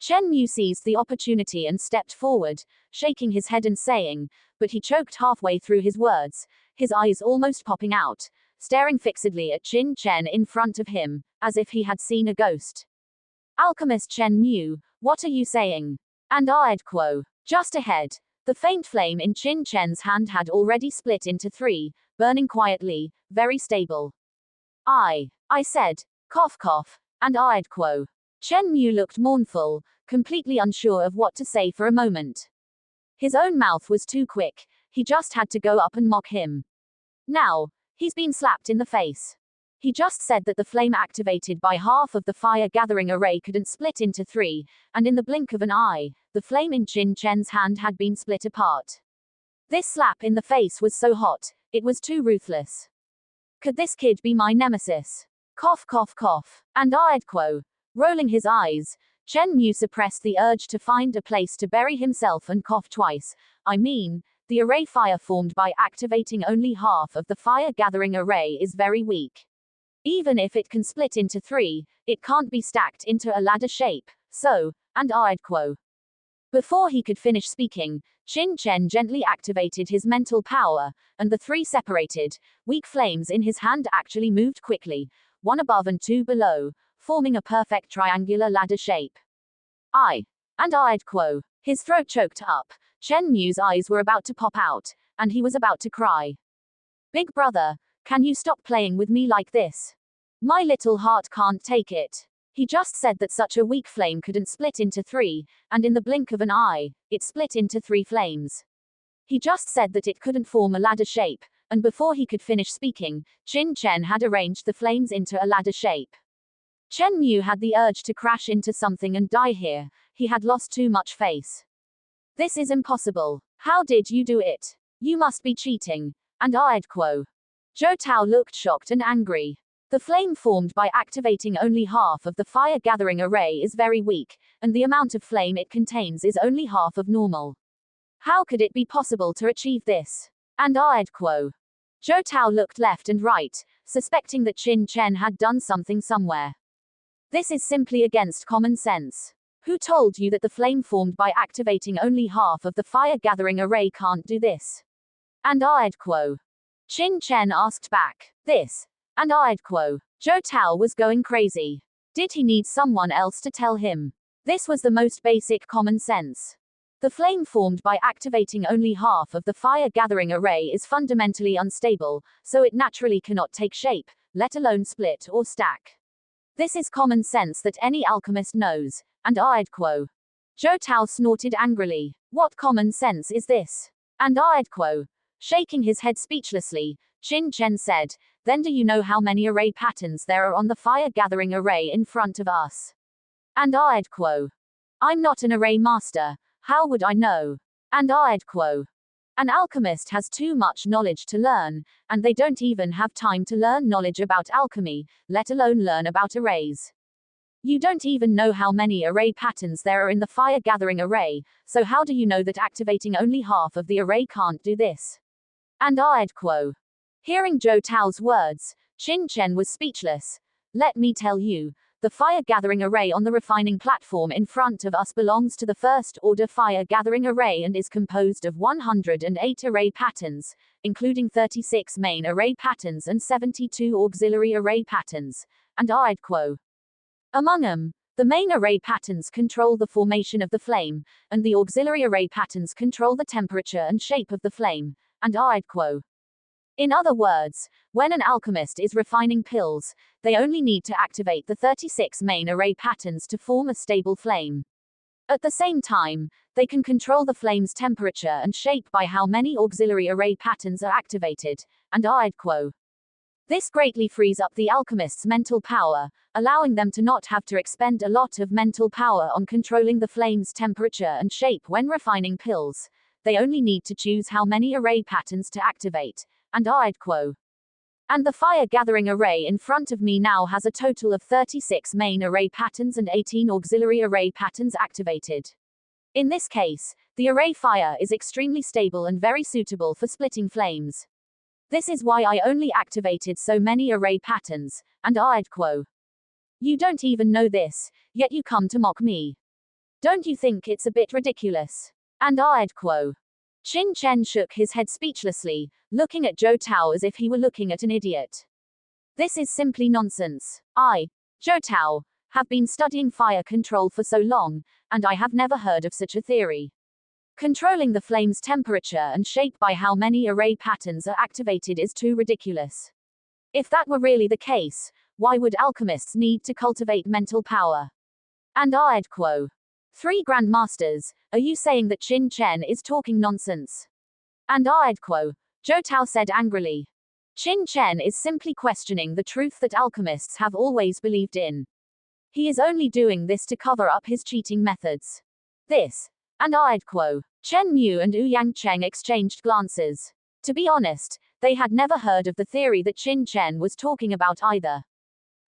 Speaker 1: Chen Mu seized the opportunity and stepped forward, shaking his head and saying, but he choked halfway through his words, his eyes almost popping out, staring fixedly at Qin Chen in front of him, as if he had seen a ghost. Alchemist Chen Mu, what are you saying? And Audiobook. Just ahead, the faint flame in Qin Chen's hand had already split into three, burning quietly, very stable. I said, cough cough, and Audiobook. Chen Mu looked mournful, completely unsure of what to say for a moment. His own mouth was too quick, he just had to go up and mock him. Now, he's been slapped in the face. He just said that the flame activated by half of the fire gathering array couldn't split into three, and in the blink of an eye, the flame in Qin Chen's hand had been split apart. This slap in the face was so hot, it was too ruthless. Could this kid be my nemesis? Cough cough cough, and Audiobook. Rolling his eyes, Chen Mu suppressed the urge to find a place to bury himself and cough twice. I mean, the array fire formed by activating only half of the fire gathering array is very weak. Even if it can split into three, it can't be stacked into a ladder shape, so, and Audiobook. Before he could finish speaking, Qin Chen gently activated his mental power, and the three separated, weak flames in his hand actually moved quickly, one above and two below, forming a perfect triangular ladder shape. And Audiobook. His throat choked up, Chen Mu's eyes were about to pop out, and he was about to cry. Big brother, can you stop playing with me like this? My little heart can't take it. He just said that such a weak flame couldn't split into three, and in the blink of an eye, it split into three flames. He just said that it couldn't form a ladder shape, and before he could finish speaking, Qin Chen had arranged the flames into a ladder shape. Chen Mu had the urge to crash into something and die here, he had lost too much face. This is impossible. How did you do it? You must be cheating. And Audiobook. Zhou Tao looked shocked and angry. The flame formed by activating only half of the fire gathering array is very weak, and the amount of flame it contains is only half of normal. How could it be possible to achieve this? And Audiobook. Zhou Tao looked left and right, suspecting that Qin Chen had done something somewhere. This is simply against common sense. Who told you that the flame formed by activating only half of the fire-gathering array can't do this? And I'd quo. Qin Chen asked back. This. And I'd quo. Zhou Tao was going crazy. Did he need someone else to tell him? This was the most basic common sense. The flame formed by activating only half of the fire-gathering array is fundamentally unstable, so it naturally cannot take shape, let alone split or stack. This is common sense that any alchemist knows, and I'd quo. Zhou Tao snorted angrily. What common sense is this? And I'd quo. Shaking his head speechlessly, Qin Chen said, then do you know how many array patterns there are on the fire-gathering array in front of us? And I'd quo. I'm not an array master, how would I know? And I'd quo. An alchemist has too much knowledge to learn, and they don't even have time to learn knowledge about alchemy, let alone learn about arrays. You don't even know how many array patterns there are in the fire-gathering array, so how do you know that activating only half of the array can't do this? And I'd quo. Hearing Zhou Tao's words, Qin Chen was speechless. Let me tell you, the fire-gathering array on the refining platform in front of us belongs to the first-order fire-gathering array and is composed of 108 array patterns, including 36 main array patterns and 72 auxiliary array patterns, and I'd quo. Among them, the main array patterns control the formation of the flame, and the auxiliary array patterns control the temperature and shape of the flame, and I'd quo. In other words, when an alchemist is refining pills, they only need to activate the 36 main array patterns to form a stable flame. At the same time, they can control the flame's temperature and shape by how many auxiliary array patterns are activated, and I'd quo. This greatly frees up the alchemist's mental power, allowing them to not have to expend a lot of mental power on controlling the flame's temperature and shape when refining pills. They only need to choose how many array patterns to activate, and I'd quo. And the fire-gathering array in front of me now has a total of 36 main array patterns and 18 auxiliary array patterns activated. In this case, the array fire is extremely stable and very suitable for splitting flames. This is why I only activated so many array patterns, and I'd quo. You don't even know this, yet you come to mock me. Don't you think it's a bit ridiculous? And I'd quo. Qin Chen shook his head speechlessly, looking at Zhou Tao as if he were looking at an idiot. This is simply nonsense. I, Zhou Tao, have been studying fire control for so long, and I have never heard of such a theory. Controlling the flame's temperature and shape by how many array patterns are activated is too ridiculous. If that were really the case, why would alchemists need to cultivate mental power? And I'd quo. 3 Grandmasters, are you saying that Qin Chen is talking nonsense? And I'd quo. Zhou Tao said angrily. Qin Chen is simply questioning the truth that alchemists have always believed in. He is only doing this to cover up his cheating methods. This. And I'd quo. Chen Mu and Yu Yangcheng exchanged glances. To be honest, they had never heard of the theory that Qin Chen was talking about either.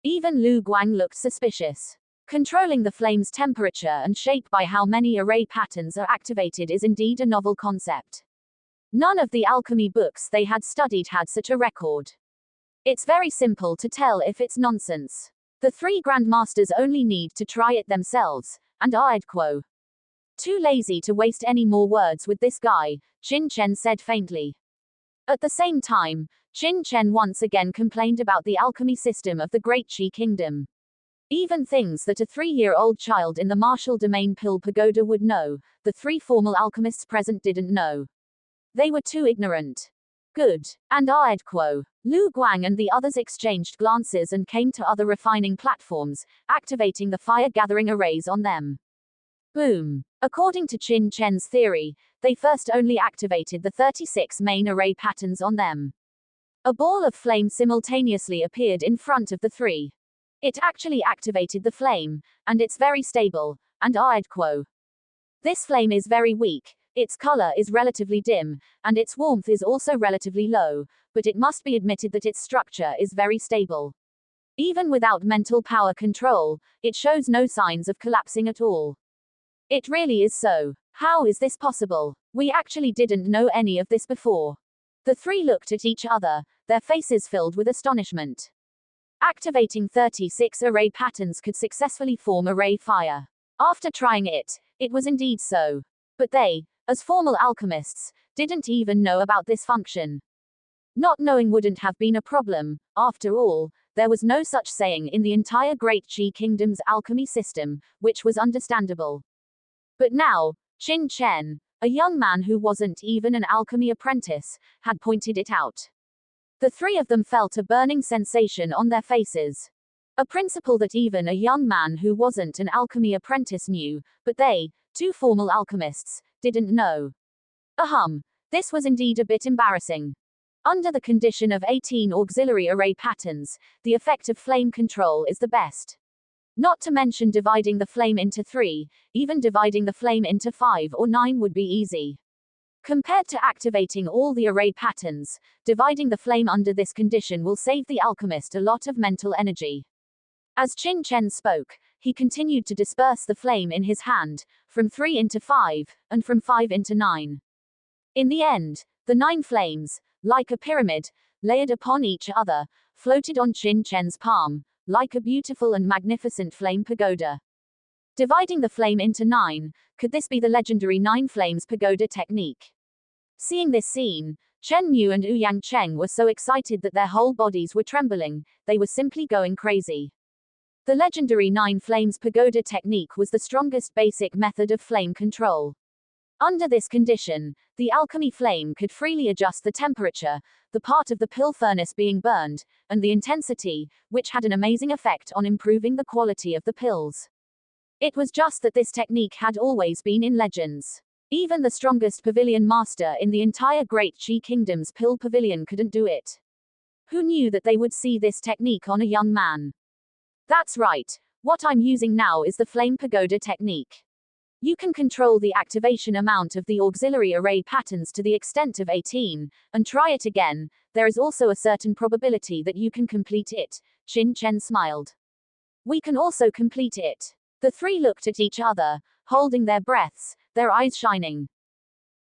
Speaker 1: Even Lu Guang looked suspicious. Controlling the flame's temperature and shape by how many array patterns are activated is indeed a novel concept. None of the alchemy books they had studied had such a record. It's very simple to tell if it's nonsense. The 3 Grandmasters only need to try it themselves, and I'd quo. Too lazy to waste any more words with this guy, Qin Chen said faintly. At the same time, Qin Chen once again complained about the alchemy system of the Great Qi Kingdom. Even things that a 3-year-old child in the martial domain Pill Pagoda would know, the 3 formal alchemists present didn't know. They were too ignorant. Good. And I'd quo. Lu Guang and the others exchanged glances and came to other refining platforms, activating the fire-gathering arrays on them. Boom. According to Qin Chen's theory, they first only activated the 36 main array patterns on them. A ball of flame simultaneously appeared in front of the 3. It actually activated the flame, and it's very stable, and I'd quo. This flame is very weak, its color is relatively dim, and its warmth is also relatively low, but it must be admitted that its structure is very stable. Even without mental power control, it shows no signs of collapsing at all. It really is so. How is this possible? We actually didn't know any of this before. The 3 looked at each other, their faces filled with astonishment. Activating 36 array patterns could successfully form array fire. After trying it, it was indeed so. But they, as formal alchemists, didn't even know about this function. Not knowing wouldn't have been a problem. After all, there was no such saying in the entire Great Qi Kingdom's alchemy system, which was understandable. But now, Qin Chen, a young man who wasn't even an alchemy apprentice, had pointed it out. The three of them felt a burning sensation on their faces. A principle that even a young man who wasn't an alchemy apprentice knew, but they, two formal alchemists, didn't know. This was indeed a bit embarrassing. Under the condition of 18 auxiliary array patterns, the effect of flame control is the best. Not to mention dividing the flame into 3, even dividing the flame into 5 or 9 would be easy. Compared to activating all the array patterns, dividing the flame under this condition will save the alchemist a lot of mental energy. As Qin Chen spoke, he continued to disperse the flame in his hand, from 3 into 5, and from 5 into 9. In the end, the 9 flames, like a pyramid, layered upon each other, floated on Qin Chen's palm, like a beautiful and magnificent flame pagoda. Dividing the flame into 9, could this be the legendary 9 flames pagoda technique? Seeing this scene, Chen Mu and Ouyang Cheng were so excited that their whole bodies were trembling, they were simply going crazy. The legendary 9 flames pagoda technique was the strongest basic method of flame control. Under this condition, the alchemy flame could freely adjust the temperature, the part of the pill furnace being burned, and the intensity, which had an amazing effect on improving the quality of the pills. It was just that this technique had always been in legends. Even the strongest pavilion master in the entire Great Qi Kingdom's pill pavilion couldn't do it. Who knew that they would see this technique on a young man? That's right, what I'm using now is the flame pagoda technique. You can control the activation amount of the auxiliary array patterns to the extent of 18, and try it again. There is also a certain probability that you can complete it. Qin Chen smiled. We can also complete it. The three looked at each other, holding their breaths, their eyes shining.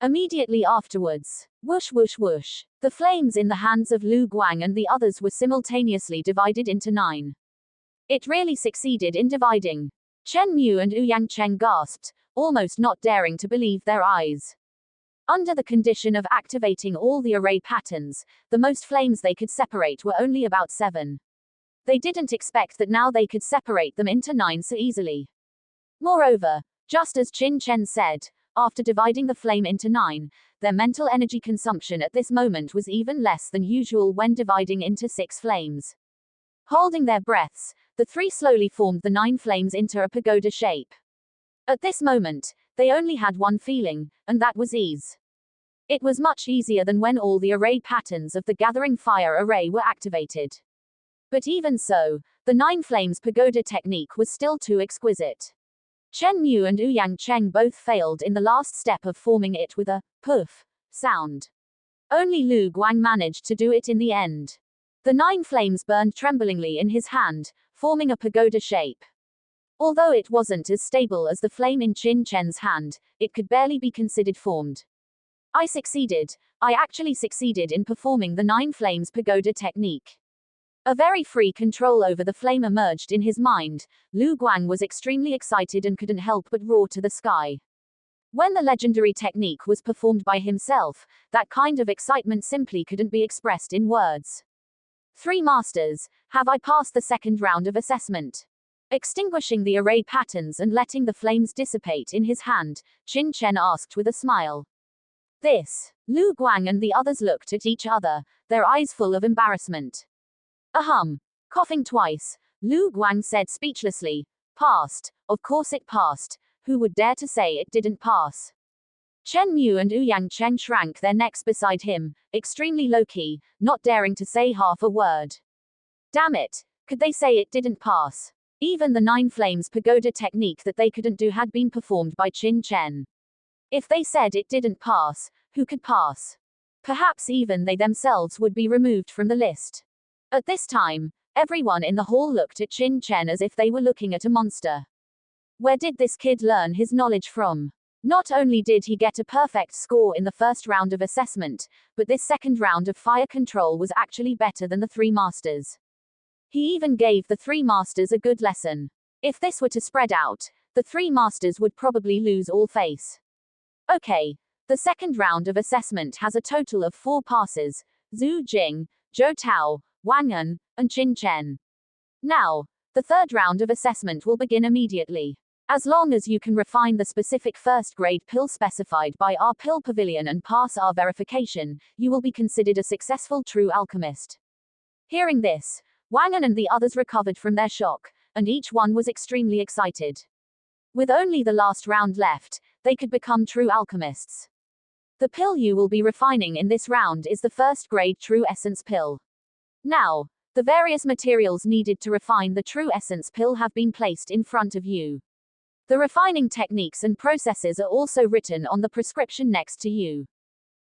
Speaker 1: Immediately afterwards, whoosh whoosh whoosh, the flames in the hands of Lu Guang and the others were simultaneously divided into 9. It really succeeded in dividing. Chen Mu and Ouyang Cheng gasped, almost not daring to believe their eyes. Under the condition of activating all the array patterns, the most flames they could separate were only about 7. They didn't expect that now they could separate them into 9 so easily. Moreover, just as Qin Chen said, after dividing the flame into 9, their mental energy consumption at this moment was even less than usual when dividing into 6 flames. Holding their breaths, the three slowly formed the 9 flames into a pagoda shape. At this moment, they only had one feeling, and that was ease. It was much easier than when all the array patterns of the gathering fire array were activated. But even so, the 9 flames pagoda technique was still too exquisite. Chen Mu and Ouyang Cheng both failed in the last step of forming it with a poof sound. Only Lu Guang managed to do it in the end. The 9 flames burned tremblingly in his hand, forming a pagoda shape. Although it wasn't as stable as the flame in Qin Chen's hand, it could barely be considered formed. I actually succeeded in performing the 9 flames pagoda technique. A very free control over the flame emerged in his mind. Lu Guang was extremely excited and couldn't help but roar to the sky. When the legendary technique was performed by himself, that kind of excitement simply couldn't be expressed in words. 3 masters, have I passed the second round of assessment? Extinguishing the array patterns and letting the flames dissipate in his hand, Qin Chen asked with a smile. This. Lu Guang and the others looked at each other, their eyes full of embarrassment. Coughing twice, Lu Guang said speechlessly, passed, of course it passed, who would dare to say it didn't pass? Chen Mu and Ouyang Cheng shrank their necks beside him, extremely low-key, not daring to say half a word. Damn it, could they say it didn't pass? Even the 9 flames pagoda technique that they couldn't do had been performed by Qin Chen. If they said it didn't pass, who could pass? Perhaps even they themselves would be removed from the list. At this time, everyone in the hall looked at Qin Chen as if they were looking at a monster. Where did this kid learn his knowledge from? Not only did he get a perfect score in the first round of assessment, but this second round of fire control was actually better than the 3 masters. He even gave the 3 masters a good lesson. If this were to spread out, the the three masters would probably lose all face. Okay. The second round of assessment has a total of 4 passes: Zhu Jing, Zhou Tao, Wang An, and Qin Chen. Now, the third round of assessment will begin immediately. As long as you can refine the specific first-grade pill specified by our pill pavilion and pass our verification, you will be considered a successful true alchemist. Hearing this, Wang An and the others recovered from their shock, and each one was extremely excited. With only the last round left, they could become true alchemists. The pill you will be refining in this round is the first-grade true essence pill. Now, the various materials needed to refine the true essence pill have been placed in front of you. The refining techniques and processes are also written on the prescription next to you.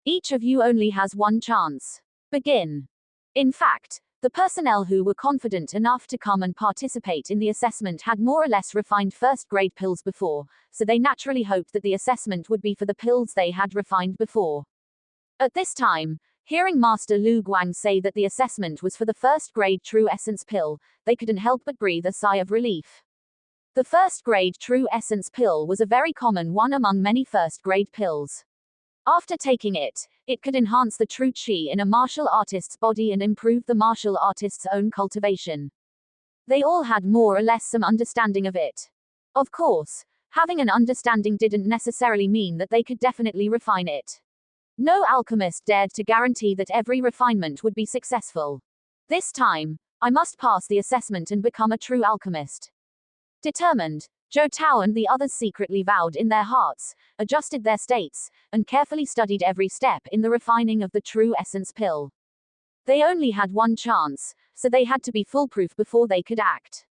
Speaker 1: Each of you only has one chance. Begin. In fact, the personnel who were confident enough to come and participate in the assessment had more or less refined first-grade pills before, so they naturally hoped that the assessment would be for the pills they had refined before. At this time, hearing Master Lu Guang say that the assessment was for the first-grade true essence pill, they couldn't help but breathe a sigh of relief. The first-grade true essence pill was a very common one among many first-grade pills. After taking it, it could enhance the true qi in a martial artist's body and improve the martial artist's own cultivation. They all had more or less some understanding of it. Of course, having an understanding didn't necessarily mean that they could definitely refine it. No alchemist dared to guarantee that every refinement would be successful. This time, I must pass the assessment and become a true alchemist. Determined, Zhou Tao and the others secretly vowed in their hearts, adjusted their states, and carefully studied every step in the refining of the true essence pill. They only had one chance, so they had to be foolproof before they could act.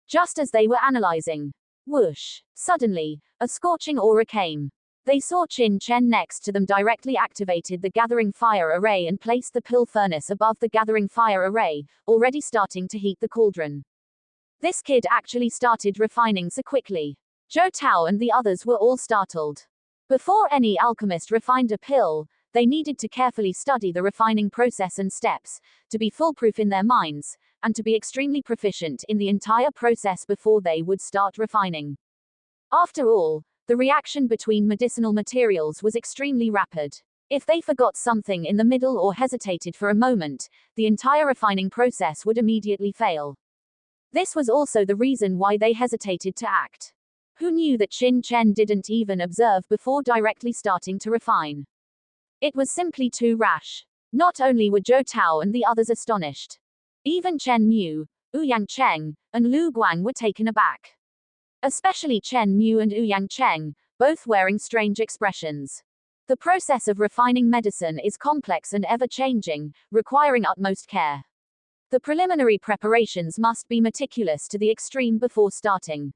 Speaker 1: Just as they were analyzing, whoosh, suddenly, a scorching aura came. They saw Qin Chen next to them directly activated the gathering fire array and placed the pill furnace above the gathering fire array, already starting to heat the cauldron. This kid actually started refining so quickly. Zhou Tao and the others were all startled. Before any alchemist refined a pill, they needed to carefully study the refining process and steps, to be foolproof in their minds, and to be extremely proficient in the entire process before they would start refining. After all, the reaction between medicinal materials was extremely rapid. If they forgot something in the middle or hesitated for a moment, the entire refining process would immediately fail. This was also the reason why they hesitated to act. Who knew that Qin Chen didn't even observe before directly starting to refine? It was simply too rash. Not only were Zhou Tao and the others astonished. Even Chen Mu, Ouyang Cheng, and Lu Guang were taken aback. Especially Chen Mu and Ouyang Cheng, both wearing strange expressions. The process of refining medicine is complex and ever-changing, requiring utmost care. The preliminary preparations must be meticulous to the extreme before starting.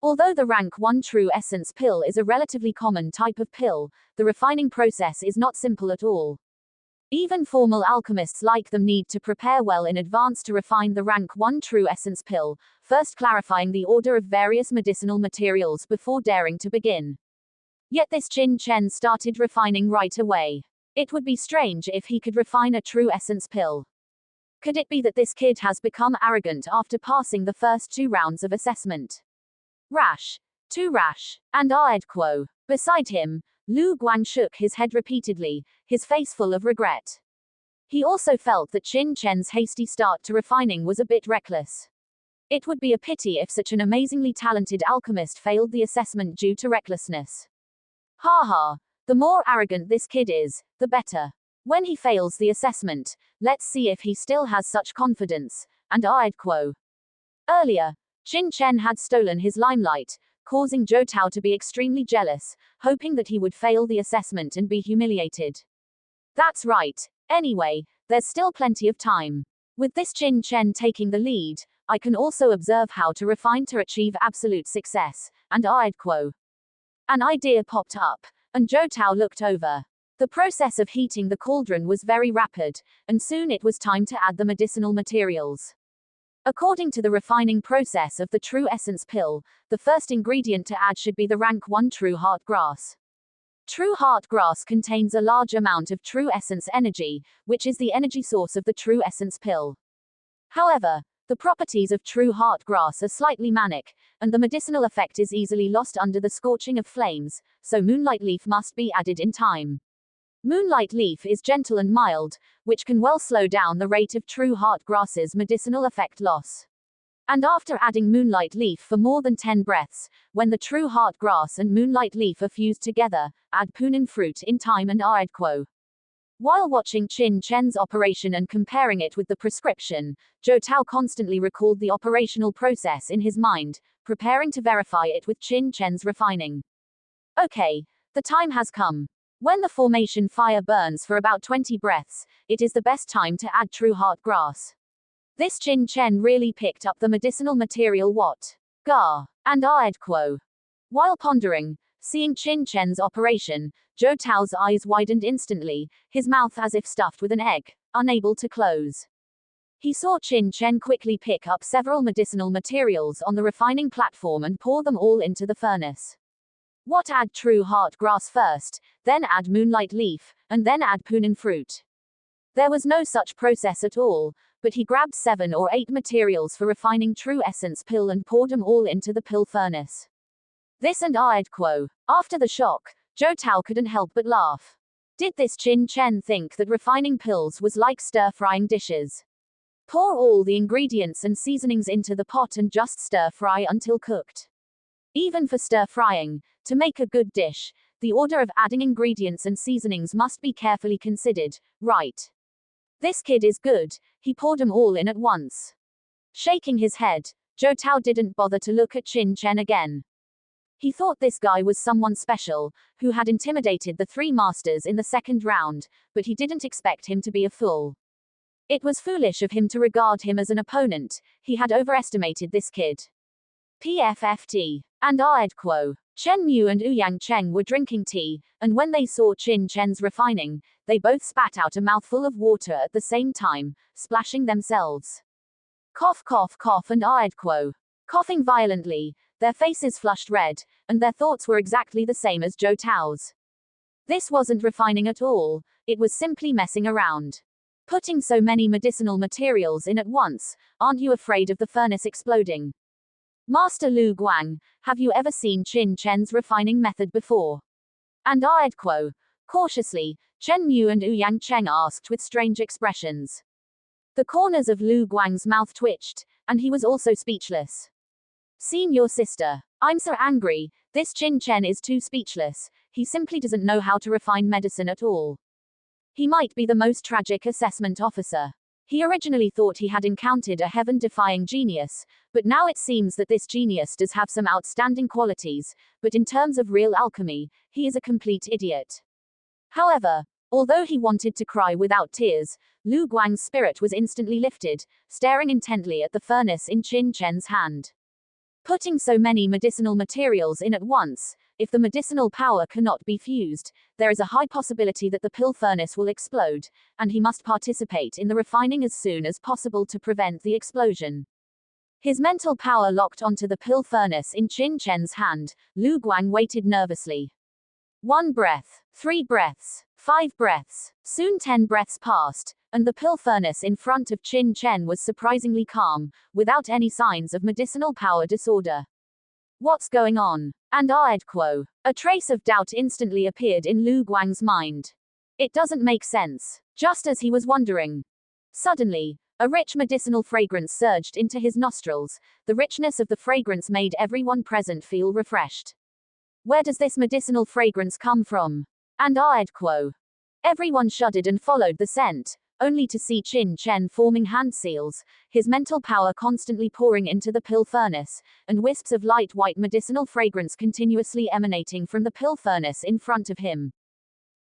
Speaker 1: Although the rank 1 true essence pill is a relatively common type of pill, the refining process is not simple at all. Even formal alchemists like them need to prepare well in advance to refine the rank 1 true essence pill, first clarifying the order of various medicinal materials before daring to begin. Yet this Qin Chen started refining right away. It would be strange if he could refine a true essence pill. Could it be that this kid has become arrogant after passing the first 2 rounds of assessment? Rash. Too rash. And quo. Beside him, Lu Guang shook his head repeatedly, his face full of regret. He also felt that Qin Chen's hasty start to refining was a bit reckless. It would be a pity if such an amazingly talented alchemist failed the assessment due to recklessness. Ha, the more arrogant this kid is, the better. When he fails the assessment, let's see if he still has such confidence, and quo. Earlier, Qin Chen had stolen his limelight, causing Zhou Tao to be extremely jealous, hoping that he would fail the assessment and be humiliated. That's right. Anyway, there's still plenty of time. With this Qin Chen taking the lead, I can also observe how to refine to achieve absolute success, and quo. An idea popped up, and Zhou Tao looked over. The process of heating the cauldron was very rapid, and soon it was time to add the medicinal materials. According to the refining process of the true essence pill, the first ingredient to add should be the rank 1 true heart grass. True heart grass contains a large amount of true essence energy, which is the energy source of the true essence pill. However, The properties of true heart grass are slightly manic, and the medicinal effect is easily lost under the scorching of flames, so moonlight leaf must be added in time. Moonlight leaf is gentle and mild, which can well slow down the rate of true heart grass's medicinal effect loss. And after adding moonlight leaf for more than 10 breaths, when the true heart grass and moonlight leaf are fused together, add punin fruit in time and aedquo. While watching Qin Chen's operation and comparing it with the prescription, Zhou Tao constantly recalled the operational process in his mind, preparing to verify it with Qin Chen's refining. Okay, the time has come. When the formation fire burns for about 20 breaths, it is the best time to add true heart grass. This Qin Chen really picked up the medicinal material what? Ga. And aedquo. While pondering, seeing Qin Chen's operation, Zhou Tao's eyes widened instantly, his mouth as if stuffed with an egg, unable to close. He saw Qin Chen quickly pick up several medicinal materials on the refining platform and pour them all into the furnace. What? Add true heart grass first, then add moonlight leaf, and then add punin fruit. There was no such process at all, but he grabbed 7 or 8 materials for refining true essence pill and poured them all into the pill furnace. This and aedquo. After the shock, Zhou Tao couldn't help but laugh. Did this Qin Chen think that refining pills was like stir-frying dishes? Pour all the ingredients and seasonings into the pot and just stir-fry until cooked. Even for stir-frying, to make a good dish, the order of adding ingredients and seasonings must be carefully considered, right? This kid is good, he poured them all in at once. Shaking his head, Zhou Tao didn't bother to look at Qin Chen again. He thought this guy was someone special, who had intimidated the 3 masters in the second round, but he didn't expect him to be a fool. It was foolish of him to regard him as an opponent, he had overestimated this kid. PFFT. And aedquo. Chen Mu and Ouyang Cheng were drinking tea, and when they saw Qin Chen's refining, they both spat out a mouthful of water at the same time, splashing themselves. Cough cough cough and aedquo. Coughing violently, their faces flushed red, and their thoughts were exactly the same as Zhou Tao's. This wasn't refining at all, it was simply messing around. Putting so many medicinal materials in at once, aren't you afraid of the furnace exploding? Master Lu Guang, have you ever seen Qin Chen's refining method before? And aedquo. Cautiously, Chen Mu and Ouyang Cheng asked with strange expressions. The corners of Lu Guang's mouth twitched, and he was also speechless. Seen your sister. I'm so angry, this Qin Chen is too speechless, he simply doesn't know how to refine medicine at all. He might be the most tragic assessment officer. He originally thought he had encountered a heaven-defying genius, but now it seems that this genius does have some outstanding qualities, but in terms of real alchemy, he is a complete idiot. However, although he wanted to cry without tears, Lu Guang's spirit was instantly lifted, staring intently at the furnace in Qin Chen's hand. Putting so many medicinal materials in at once, if the medicinal power cannot be fused, there is a high possibility that the pill furnace will explode, and he must participate in the refining as soon as possible to prevent the explosion. His mental power locked onto the pill furnace in Qin Chen's hand, Lu Guang waited nervously. 1 breath, 3 breaths, 5 breaths, soon 10 breaths passed, and the pill furnace in front of Qin Chen was surprisingly calm, without any signs of medicinal power disorder. What's going on? And aedquo. A trace of doubt instantly appeared in Lu Guang's mind. It doesn't make sense. Just as he was wondering. Suddenly, a rich medicinal fragrance surged into his nostrils. The richness of the fragrance made everyone present feel refreshed. Where does this medicinal fragrance come from? And aedquo. Everyone shuddered and followed the scent, only to see Qin Chen forming hand seals, his mental power constantly pouring into the pill furnace, and wisps of light white medicinal fragrance continuously emanating from the pill furnace in front of him.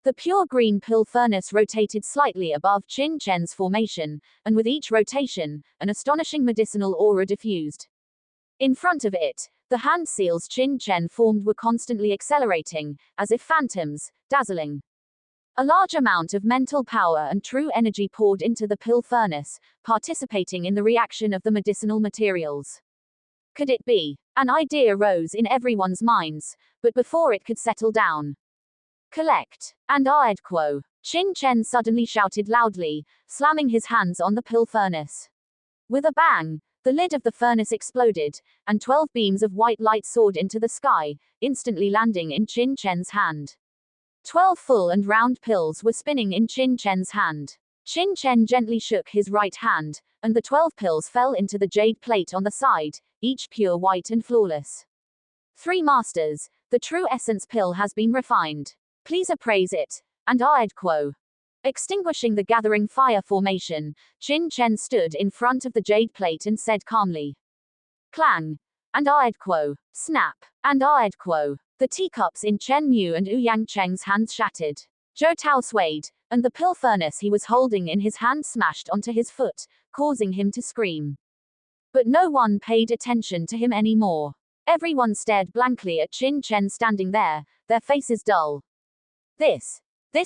Speaker 1: The pure green pill furnace rotated slightly above Qin Chen's formation, and with each rotation, an astonishing medicinal aura diffused. In front of it, the hand seals Qin Chen formed were constantly accelerating, as if phantoms, dazzling. A large amount of mental power and true energy poured into the pill furnace, participating in the reaction of the medicinal materials. Could it be? An idea rose in everyone's minds, but before it could settle down. Collect. And aedquo. Qin Chen suddenly shouted loudly, slamming his hands on the pill furnace. With a bang, The lid of the furnace exploded, and 12 beams of white light soared into the sky, instantly landing in Qin Chen's hand. 12 full and round pills were spinning in Qin Chen's hand. Qin Chen gently shook his right hand, and the 12 pills fell into the jade plate on the side, each pure white and flawless. 3 Masters, the true essence pill has been refined. Please appraise it. And Aed Quo. Extinguishing the gathering fire formation, Qin Chen stood in front of the jade plate and said calmly. Clang. And Aed Quo. Snap. And Aed Quo. The teacups in Chen Mu and Ouyang Cheng's hands shattered. Zhou Tao swayed, and the pill furnace he was holding in his hand smashed onto his foot, causing him to scream. But no one paid attention to him anymore. Everyone stared blankly at Qin Chen standing there, their faces dull. This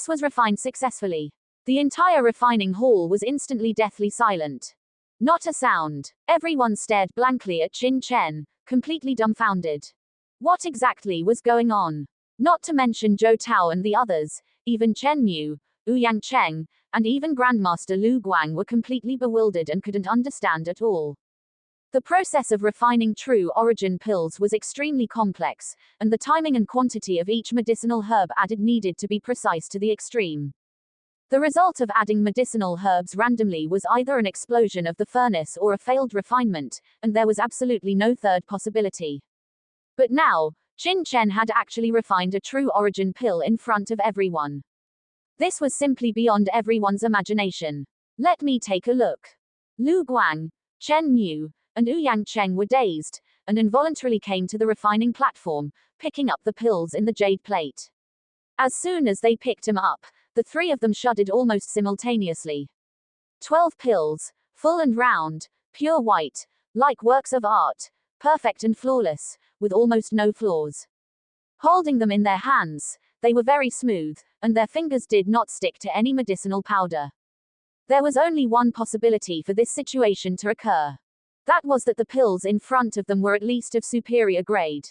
Speaker 1: was refined successfully. The entire refining hall was instantly deathly silent. Not a sound. Everyone stared blankly at Qin Chen, completely dumbfounded. What exactly was going on? Not to mention Zhou Tao and the others, even Chen Mu, Ouyang Cheng, and even Grandmaster Lu Guang were completely bewildered and couldn't understand at all. The process of refining true origin pills was extremely complex, and the timing and quantity of each medicinal herb added needed to be precise to the extreme. The result of adding medicinal herbs randomly was either an explosion of the furnace or a failed refinement, and there was absolutely no third possibility. But now, Qin Chen had actually refined a true origin pill in front of everyone. This was simply beyond everyone's imagination. Let me take a look. Lu Guang, Chen Mu, and Ouyang Cheng were dazed, and involuntarily came to the refining platform, picking up the pills in the jade plate. As soon as they picked them up, the 3 of them shuddered almost simultaneously. 12 pills, full and round, pure white, like works of art, perfect and flawless, with almost no flaws. Holding them in their hands, they were very smooth, and their fingers did not stick to any medicinal powder. There was only one possibility for this situation to occur. That was that the pills in front of them were at least of superior grade.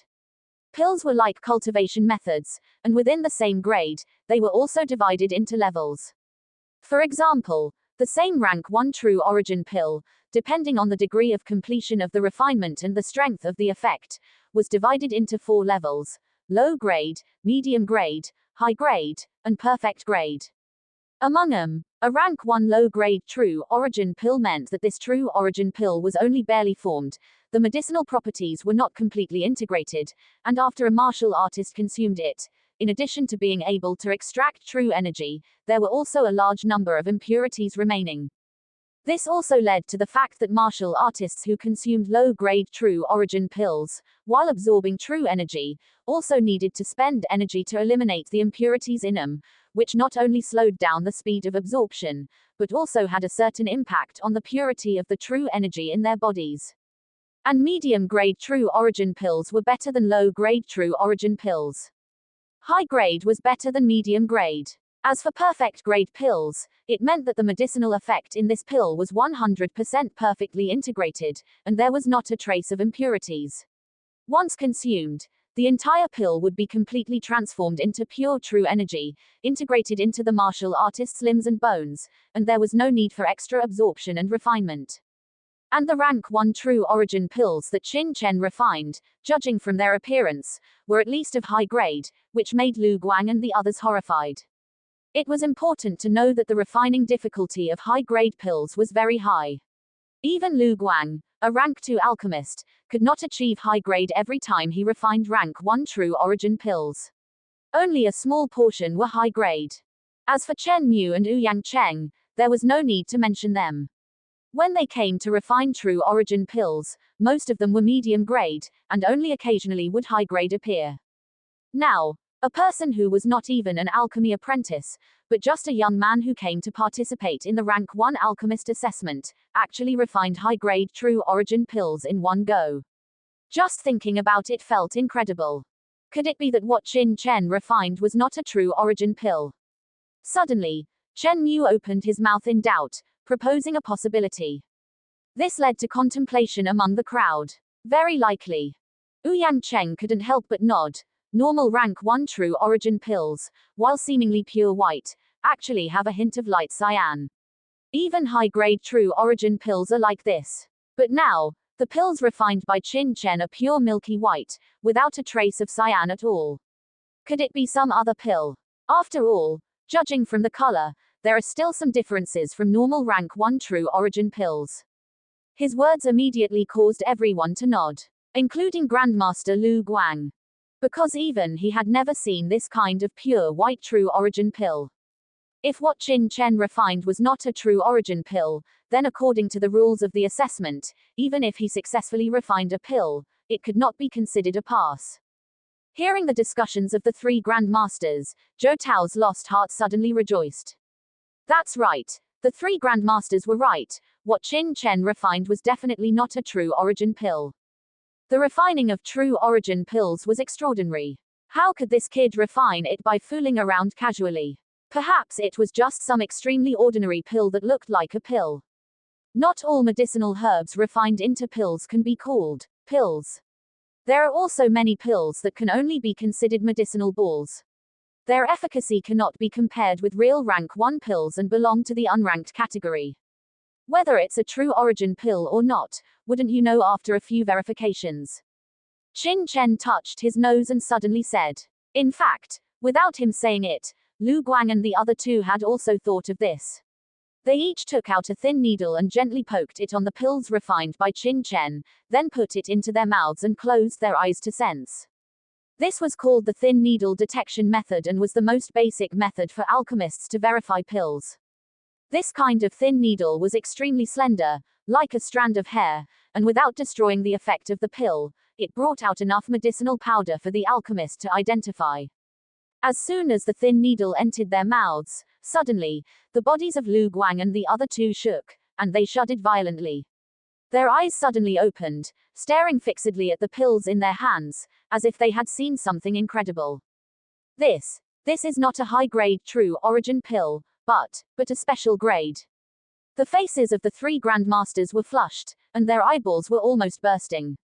Speaker 1: Pills were like cultivation methods, and within the same grade, they were also divided into levels. For example, the same rank 1 true origin pill, depending on the degree of completion of the refinement and the strength of the effect, was divided into 4 levels: low grade, medium grade, high grade, and perfect grade. Among them, a rank 1 low-grade true origin pill meant that this true origin pill was only barely formed, the medicinal properties were not completely integrated, and after a martial artist consumed it, in addition to being able to extract true energy, there were also a large number of impurities remaining. This also led to the fact that martial artists who consumed low-grade true origin pills, while absorbing true energy, also needed to spend energy to eliminate the impurities in them, which not only slowed down the speed of absorption, but also had a certain impact on the purity of the true energy in their bodies. And medium-grade true origin pills were better than low-grade true origin pills. High grade was better than medium grade. As for perfect grade pills, it meant that the medicinal effect in this pill was 100% perfectly integrated, and there was not a trace of impurities. Once consumed, the entire pill would be completely transformed into pure true energy, integrated into the martial artist's limbs and bones, and there was no need for extra absorption and refinement. And the rank 1 true origin pills that Qin Chen refined, judging from their appearance, were at least of high grade, which made Lu Guang and the others horrified. It was important to know that the refining difficulty of high-grade pills was very high. Even Lu Guang, a rank 2 alchemist, could not achieve high grade every time he refined rank 1 true origin pills. Only a small portion were high grade. As for Chen Mu and Ouyang Cheng, there was no need to mention them. When they came to refine true origin pills, most of them were medium grade, and only occasionally would high grade appear. Now, a person who was not even an alchemy apprentice, but just a young man who came to participate in the rank 1 alchemist assessment, actually refined high-grade true origin pills in one go. Just thinking about it felt incredible. Could it be that what Qin Chen refined was not a true origin pill? Suddenly, Chen Mu opened his mouth in doubt, proposing a possibility. This led to contemplation among the crowd. Very likely. Ouyang Cheng couldn't help but nod. Normal rank 1 true origin pills, while seemingly pure white, actually have a hint of light cyan. Even high-grade true origin pills are like this. But now, the pills refined by Qin Chen are pure milky white, without a trace of cyan at all. Could it be some other pill? After all, judging from the color, there are still some differences from normal rank 1 true origin pills. His words immediately caused everyone to nod, including Grandmaster Lu Guang. Because even he had never seen this kind of pure white true origin pill. If what Qin Chen refined was not a true origin pill, then according to the rules of the assessment, even if he successfully refined a pill, it could not be considered a pass. Hearing the discussions of the three grandmasters, Zhou Tao's lost heart suddenly rejoiced. That's right. The three grandmasters were right. What Qin Chen refined was definitely not a true origin pill. The refining of true origin pills was extraordinary. How could this kid refine it by fooling around casually? Perhaps it was just some extremely ordinary pill that looked like a pill. Not all medicinal herbs refined into pills can be called pills. There are also many pills that can only be considered medicinal balls. Their efficacy cannot be compared with real rank 1 pills and belong to the unranked category. Whether it's a true origin pill or not, wouldn't you know after a few verifications? Qin Chen touched his nose and suddenly said. In fact, without him saying it, Lu Guang and the other two had also thought of this. They each took out a thin needle and gently poked it on the pills refined by Qin Chen, then put it into their mouths and closed their eyes to sense. This was called the thin needle detection method and was the most basic method for alchemists to verify pills. This kind of thin needle was extremely slender, like a strand of hair, and without destroying the effect of the pill, it brought out enough medicinal powder for the alchemist to identify. As soon as the thin needle entered their mouths, suddenly, the bodies of Lu Guang and the other two shook, and they shuddered violently. Their eyes suddenly opened, staring fixedly at the pills in their hands, as if they had seen something incredible. This is not a high-grade true origin pill, but a special grade. The faces of the three grandmasters were flushed, and their eyeballs were almost bursting.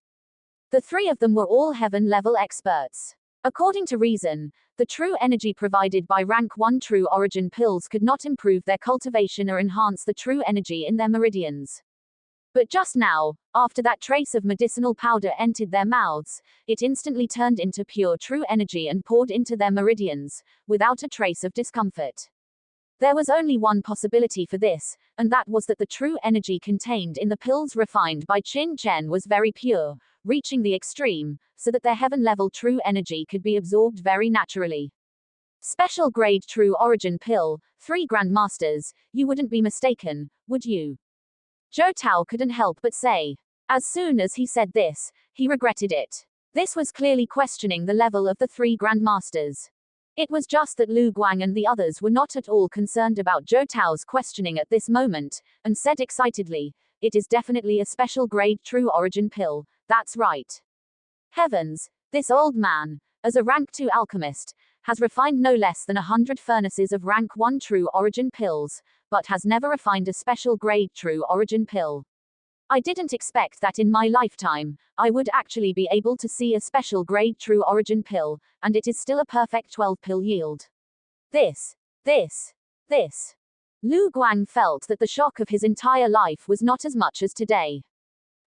Speaker 1: The three of them were all heaven-level experts. According to reason, the true energy provided by rank 1 true origin pills could not improve their cultivation or enhance the true energy in their meridians. But just now, after that trace of medicinal powder entered their mouths, it instantly turned into pure true energy and poured into their meridians, without a trace of discomfort. There was only one possibility for this, and that was that the true energy contained in the pills refined by Qin Chen was very pure, reaching the extreme, so that their heaven-level true energy could be absorbed very naturally. Special grade true origin pill, 3 grandmasters, you wouldn't be mistaken, would you? Zhou Tao couldn't help but say. As soon as he said this, he regretted it. This was clearly questioning the level of the 3 grandmasters. It was just that Lu Guang and the others were not at all concerned about Zhou Tao's questioning at this moment, and said excitedly, it is definitely a special grade true origin pill, that's right. Heavens, this old man, as a rank 2 alchemist, has refined no less than 100 furnaces of rank 1 true origin pills, but has never refined a special grade true origin pill. I didn't expect that in my lifetime, I would actually be able to see a special grade true origin pill, and it is still a perfect 12-pill yield. This. Lu Guang felt that the shock of his entire life was not as much as today.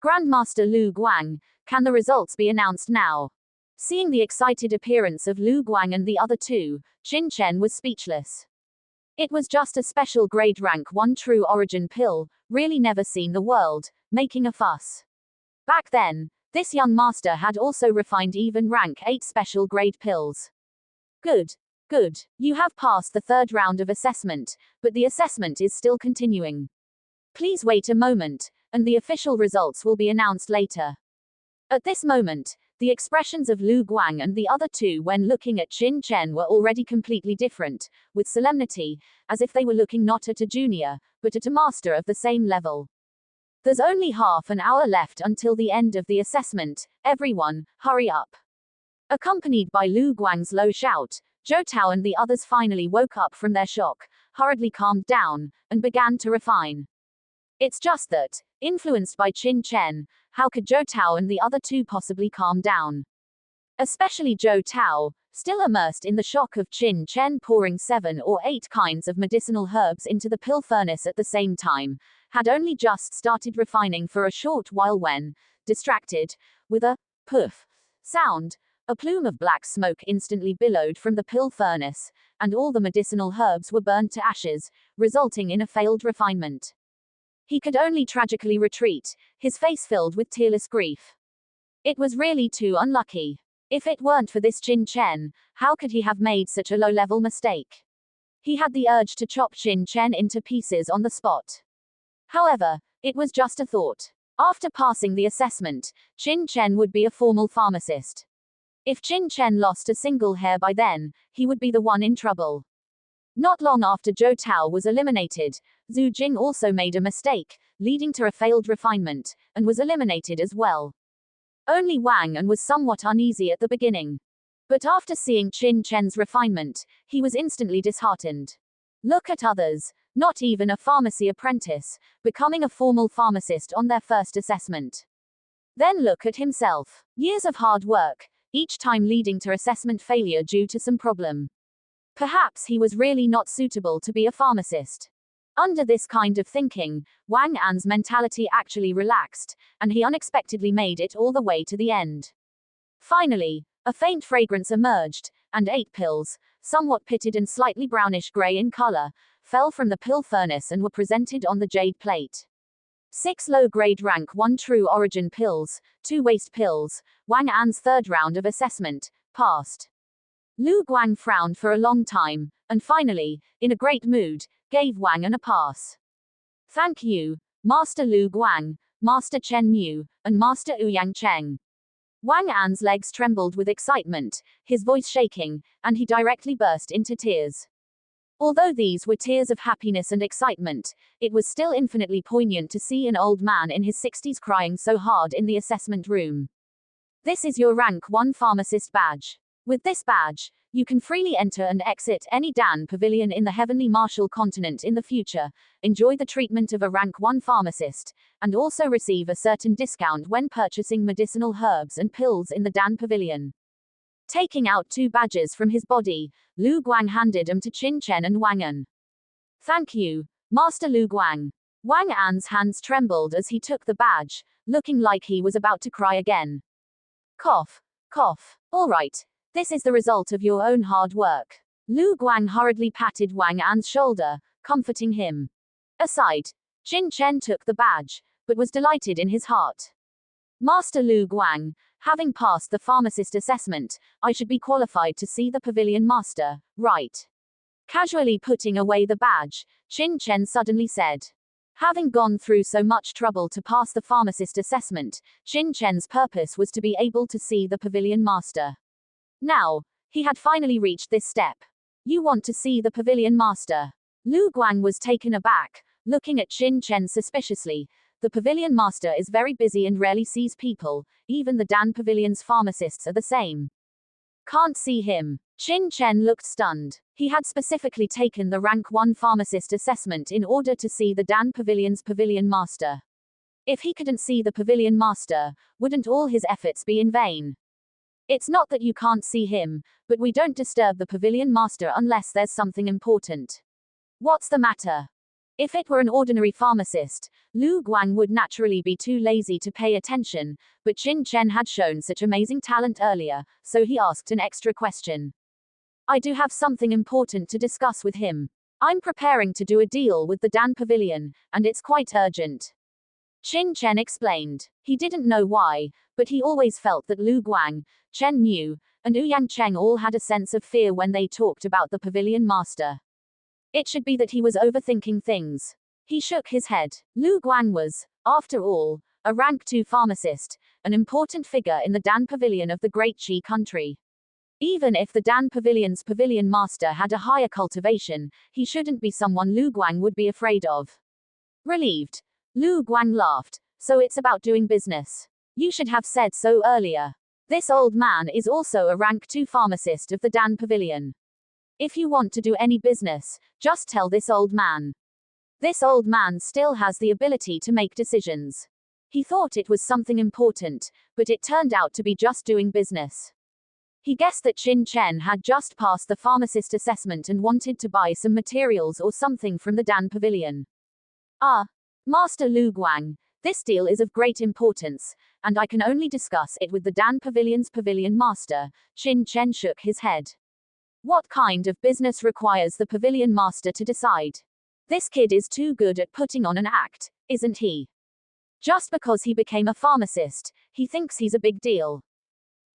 Speaker 1: Grandmaster Lu Guang, can the results be announced now? Seeing the excited appearance of Lu Guang and the other two, Qin Chen was speechless. It was just a special grade rank 1 true origin pill, really never seen the world, making a fuss. Back then, this young master had also refined even rank 8 special grade pills. Good. You have passed the 3rd round of assessment, but the assessment is still continuing. Please wait a moment, and the official results will be announced later. At this moment, the expressions of Lu Guang and the other two when looking at Qin Chen were already completely different, with solemnity, as if they were looking not at a junior, but at a master of the same level. There's only half an hour left until the end of the assessment, everyone, hurry up. Accompanied by Lu Guang's low shout, Zhou Tao and the others finally woke up from their shock, hurriedly calmed down, and began to refine. It's just that, influenced by Qin Chen, how could Zhou Tao and the other two possibly calm down? Especially Zhou Tao, still immersed in the shock of Qin Chen pouring 7 or 8 kinds of medicinal herbs into the pill furnace at the same time, had only just started refining for a short while when, distracted, with a poof sound, a plume of black smoke instantly billowed from the pill furnace, and all the medicinal herbs were burned to ashes, resulting in a failed refinement. He could only tragically retreat, his face filled with tearless grief. It was really too unlucky. If it weren't for this Qin Chen, how could he have made such a low-level mistake? He had the urge to chop Qin Chen into pieces on the spot. However, it was just a thought. After passing the assessment, Qin Chen would be a formal pharmacist. If Qin Chen lost a single hair by then, he would be the one in trouble. Not long after Zhou Tao was eliminated, Zhu Jing also made a mistake, leading to a failed refinement, and was eliminated as well. Only Wang An was somewhat uneasy at the beginning. But after seeing Qin Chen's refinement, he was instantly disheartened. Look at others, not even a pharmacy apprentice, becoming a formal pharmacist on their first assessment. Then look at himself. Years of hard work, each time leading to assessment failure due to some problem. Perhaps he was really not suitable to be a pharmacist. Under this kind of thinking, Wang An's mentality actually relaxed, and he unexpectedly made it all the way to the end. Finally, a faint fragrance emerged, and 8 pills, somewhat pitted and slightly brownish-gray in color, fell from the pill furnace and were presented on the jade plate. 6 low-grade rank 1 true origin pills, 2 waste pills. Wang An's third round of assessment passed. Lu Guang frowned for a long time, and finally, in a great mood, gave Wang An a pass. Thank you, Master Lu Guang, Master Chen Mu, and Master Ouyang Cheng. Wang An's legs trembled with excitement, his voice shaking, and he directly burst into tears. Although these were tears of happiness and excitement, it was still infinitely poignant to see an old man in his 60s crying so hard in the assessment room. This is your rank 1 pharmacist badge. With this badge, you can freely enter and exit any Dan pavilion in the heavenly martial continent in the future, enjoy the treatment of a rank 1 pharmacist, and also receive a certain discount when purchasing medicinal herbs and pills in the Dan pavilion. Taking out 2 badges from his body, Lu Guang handed them to Qin Chen and Wang An. Thank you, Master Lu Guang. Wang An's hands trembled as he took the badge, looking like he was about to cry again. Cough, cough. All right. This is the result of your own hard work. Lu Guang hurriedly patted Wang An's shoulder, comforting him. Aside, Qin Chen took the badge, but was delighted in his heart. Master Lu Guang, having passed the pharmacist assessment, I should be qualified to see the pavilion master, right? Casually putting away the badge, Qin Chen suddenly said. Having gone through so much trouble to pass the pharmacist assessment, Qin Chen's purpose was to be able to see the pavilion master. Now, he had finally reached this step. You want to see the pavilion master? Lu Guang was taken aback, looking at Qin Chen suspiciously. The pavilion master is very busy and rarely sees people, even the Dan pavilion's pharmacists are the same. Can't see him. Qin Chen looked stunned. He had specifically taken the rank 1 pharmacist assessment in order to see the Dan pavilion's pavilion master. If he couldn't see the pavilion master, wouldn't all his efforts be in vain? It's not that you can't see him, but we don't disturb the pavilion master unless there's something important. What's the matter? If it were an ordinary pharmacist, Lu Guang would naturally be too lazy to pay attention, but Qin Chen had shown such amazing talent earlier, so he asked an extra question. I do have something important to discuss with him. I'm preparing to do a deal with the Dan Pavilion, and it's quite urgent. Qin Chen explained. He didn't know why, but he always felt that Lu Guang, Chen Mu, and Ouyang Cheng all had a sense of fear when they talked about the pavilion master. It should be that he was overthinking things. He shook his head. Lu Guang was, after all, a rank 2 pharmacist, an important figure in the Dan Pavilion of the Great Qi country. Even if the Dan Pavilion's pavilion master had a higher cultivation, he shouldn't be someone Lu Guang would be afraid of. Relieved, Lu Guang laughed. So it's about doing business. You should have said so earlier. This old man is also a rank 2 pharmacist of the Dan Pavilion. If you want to do any business, just tell this old man. This old man still has the ability to make decisions. He thought it was something important, but it turned out to be just doing business. He guessed that Qin Chen had just passed the pharmacist assessment and wanted to buy some materials or something from the Dan Pavilion. Ah, Master Lu Guang, this deal is of great importance, and I can only discuss it with the Dan Pavilion's pavilion master. Qin Chen shook his head. What kind of business requires the pavilion master to decide? This kid is too good at putting on an act, isn't he? Just because he became a pharmacist, he thinks he's a big deal.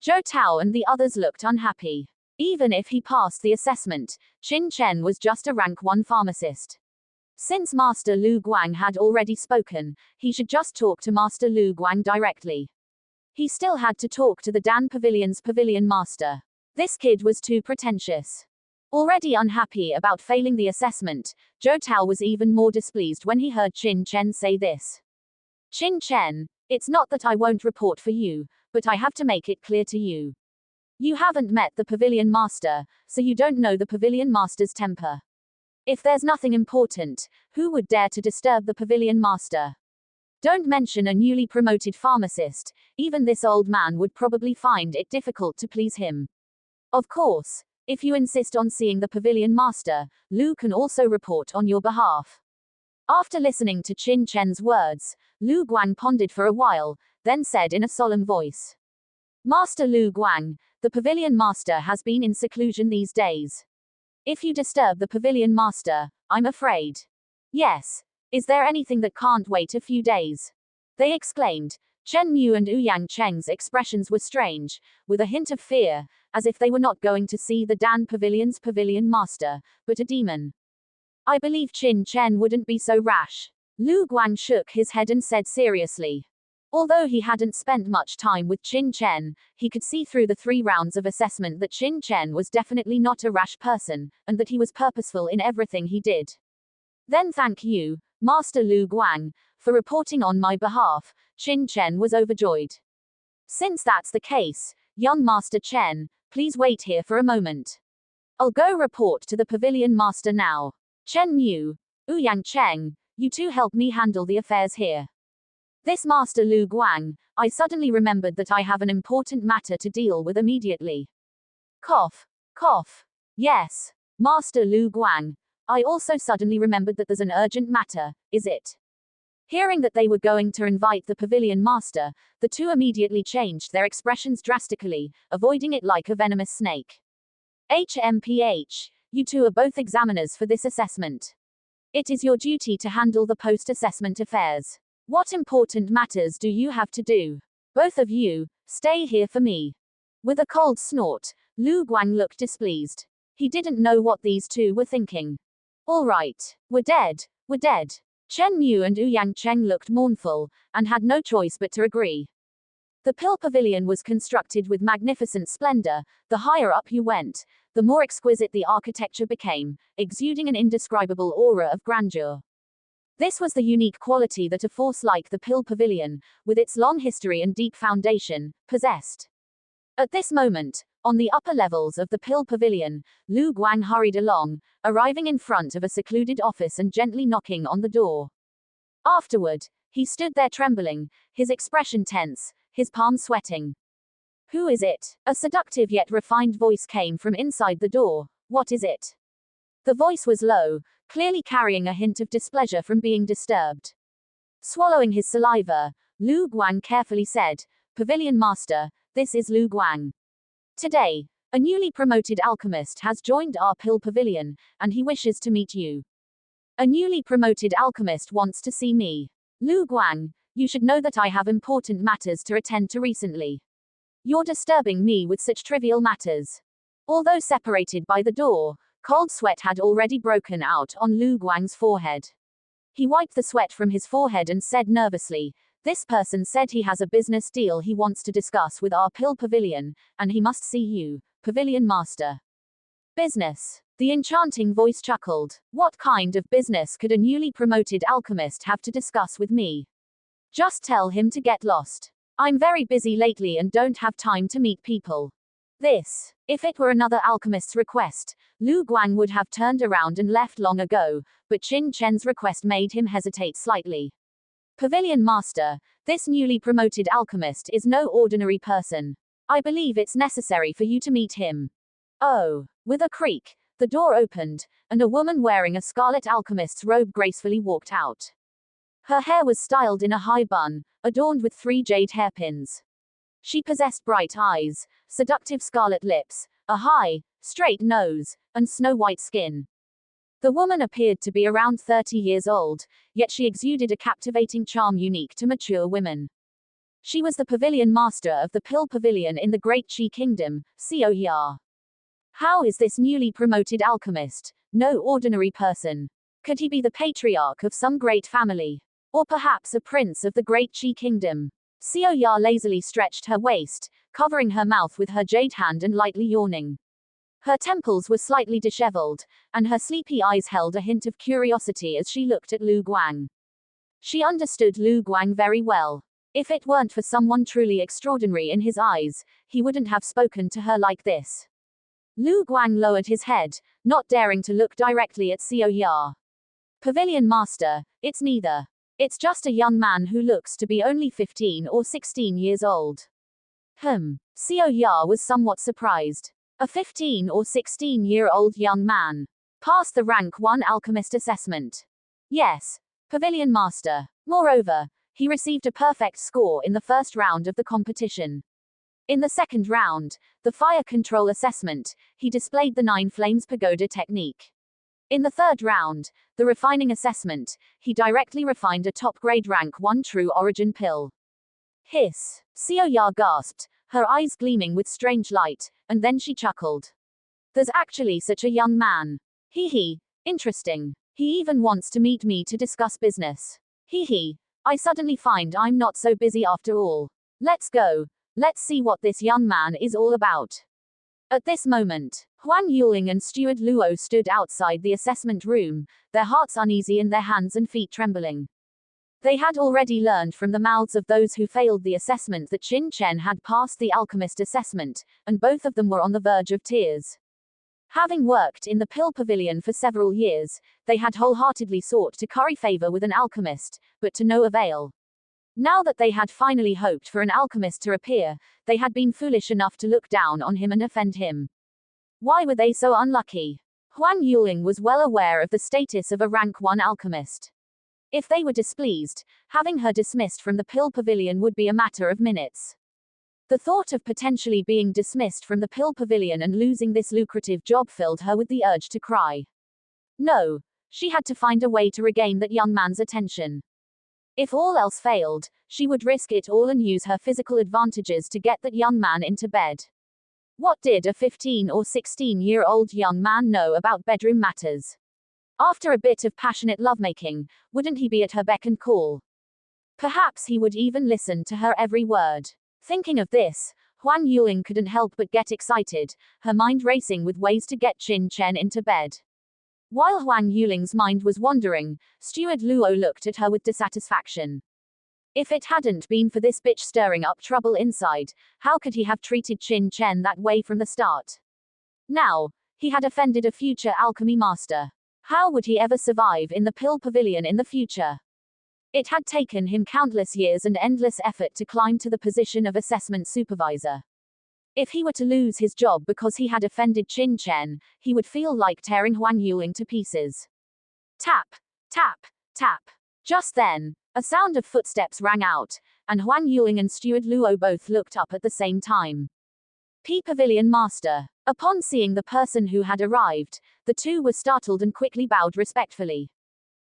Speaker 1: Zhou Tao and the others looked unhappy. Even if he passed the assessment, Qin Chen was just a rank 1 pharmacist. Since Master Lu Guang had already spoken, he should just talk to Master Lu Guang directly. He still had to talk to the Dan Pavilion's pavilion master. This kid was too pretentious. Already unhappy about failing the assessment, Zhou Tao was even more displeased when he heard Qin Chen say this. Qin Chen, it's not that I won't report for you, but I have to make it clear to you. You haven't met the pavilion master, so you don't know the pavilion master's temper. If there's nothing important, who would dare to disturb the pavilion master? Don't mention a newly promoted pharmacist, even this old man would probably find it difficult to please him. Of course, if you insist on seeing the pavilion master, Lu can also report on your behalf. After listening to Qin Chen's words, Lu Guang pondered for a while, then said in a solemn voice. Master Lu Guang, the pavilion master has been in seclusion these days. If you disturb the pavilion master, I'm afraid. Yes. Is there anything that can't wait a few days? They exclaimed. Chen Mu and Ouyang Cheng's expressions were strange, with a hint of fear, as if they were not going to see the Dan Pavilion's pavilion master, but a demon. I believe Qin Chen wouldn't be so rash. Lu Guang shook his head and said seriously. Although he hadn't spent much time with Qin Chen, he could see through the 3 rounds of assessment that Qin Chen was definitely not a rash person, and that he was purposeful in everything he did. Then thank you, Master Lu Guang, for reporting on my behalf. Qin Chen was overjoyed. Since that's the case, young Master Chen, please wait here for a moment. I'll go report to the pavilion master now. Chen Mu, Ouyang Cheng, you two help me handle the affairs here. This Master Lu Guang, I suddenly remembered that I have an important matter to deal with immediately. Cough. Cough. Yes, Master Lu Guang. I also suddenly remembered that there's an urgent matter, is it? Hearing that they were going to invite the pavilion master, the two immediately changed their expressions drastically, avoiding it like a venomous snake. HMPH, you two are both examiners for this assessment. It is your duty to handle the post-assessment affairs. What important matters do you have to do? Both of you, stay here for me. With a cold snort, Lu Guang looked displeased. He didn't know what these two were thinking. All right, we're dead, we're dead. Chen Mu and Ouyang Cheng looked mournful, and had no choice but to agree. The Pill Pavilion was constructed with magnificent splendor. The higher up you went, the more exquisite the architecture became, exuding an indescribable aura of grandeur. This was the unique quality that a force like the Pill Pavilion, with its long history and deep foundation, possessed. At this moment, on the upper levels of the Pill Pavilion, Lu Guang hurried along, arriving in front of a secluded office and gently knocking on the door. Afterward, he stood there trembling, his expression tense, his palms sweating. Who is it? A seductive yet refined voice came from inside the door. What is it? The voice was low, clearly carrying a hint of displeasure from being disturbed. Swallowing his saliva, Lu Guang carefully said, Pavilion Master, this is Lu Guang. Today, a newly promoted alchemist has joined our Pill Pavilion, and he wishes to meet you. A newly promoted alchemist wants to see me. Lu Guang, you should know that I have important matters to attend to recently. You're disturbing me with such trivial matters. Although separated by the door, cold sweat had already broken out on Lu Guang's forehead. He wiped the sweat from his forehead and said nervously, this person said he has a business deal he wants to discuss with our Pill Pavilion, and he must see you, Pavilion Master. Business. The enchanting voice chuckled. What kind of business could a newly promoted alchemist have to discuss with me? Just tell him to get lost. I'm very busy lately and don't have time to meet people. This. If it were another alchemist's request, Lu Guang would have turned around and left long ago, but Qin Chen's request made him hesitate slightly. Pavilion Master, this newly promoted alchemist is no ordinary person. I believe it's necessary for you to meet him. Oh. With a creak, the door opened, and a woman wearing a scarlet alchemist's robe gracefully walked out. Her hair was styled in a high bun, adorned with 3 jade hairpins. She possessed bright eyes, seductive scarlet lips, a high, straight nose, and snow-white skin. The woman appeared to be around 30 years old, yet she exuded a captivating charm unique to mature women. She was the pavilion master of the Pill Pavilion in the Great Qi Kingdom, Xiao Ya. How is this newly promoted alchemist no ordinary person? Could he be the patriarch of some great family? Or perhaps a prince of the Great Qi Kingdom? Xiao Ya lazily stretched her waist, covering her mouth with her jade hand and lightly yawning. Her temples were slightly disheveled, and her sleepy eyes held a hint of curiosity as she looked at Lu Guang. She understood Lu Guang very well. If it weren't for someone truly extraordinary in his eyes, he wouldn't have spoken to her like this. Lu Guang lowered his head, not daring to look directly at Xiao Ya. Pavilion Master, it's neither. It's just a young man who looks to be only 15 or 16 years old. Xiao Ya was somewhat surprised. A 15 or 16-year-old young man. Passed the rank 1 alchemist assessment. Yes, Pavilion Master. Moreover, he received a perfect score in the first round of the competition. In the second round, the fire control assessment, he displayed the 9 flames pagoda technique. In the third round, the refining assessment, he directly refined a top-grade rank 1 true origin pill. Hiss. Xiao Ya gasped, her eyes gleaming with strange light, and then she chuckled. There's actually such a young man. Hee hee, interesting. He even wants to meet me to discuss business. Hee hee, I suddenly find I'm not so busy after all. Let's go. Let's see what this young man is all about. At this moment, Huang Yuling and Steward Luo stood outside the assessment room, their hearts uneasy and their hands and feet trembling. They had already learned from the mouths of those who failed the assessment that Qin Chen had passed the alchemist assessment, and both of them were on the verge of tears. Having worked in the Pill Pavilion for several years, they had wholeheartedly sought to curry favor with an alchemist, but to no avail. Now that they had finally hoped for an alchemist to appear, they had been foolish enough to look down on him and offend him. Why were they so unlucky? Huang Yuling was well aware of the status of a rank 1 alchemist. If they were displeased, having her dismissed from the Pill Pavilion would be a matter of minutes. The thought of potentially being dismissed from the Pill Pavilion and losing this lucrative job filled her with the urge to cry. No, she had to find a way to regain that young man's attention. If all else failed, she would risk it all and use her physical advantages to get that young man into bed. What did a 15 or 16-year-old young man know about bedroom matters? After a bit of passionate lovemaking, wouldn't he be at her beck and call? Perhaps he would even listen to her every word. Thinking of this, Huang Yuling couldn't help but get excited, her mind racing with ways to get Qin Chen into bed. While Huang Yuling's mind was wandering, Steward Luo looked at her with dissatisfaction. If it hadn't been for this bitch stirring up trouble inside, how could he have treated Qin Chen that way from the start? Now, he had offended a future alchemy master. How would he ever survive in the Pill Pavilion in the future? It had taken him countless years and endless effort to climb to the position of assessment supervisor. If he were to lose his job because he had offended Qin Chen, he would feel like tearing Huang Yuling to pieces. Tap, tap, tap. Just then, a sound of footsteps rang out, and Huang Yuling and Steward Luo both looked up at the same time. Pavilion Master. Upon seeing the person who had arrived, the two were startled and quickly bowed respectfully.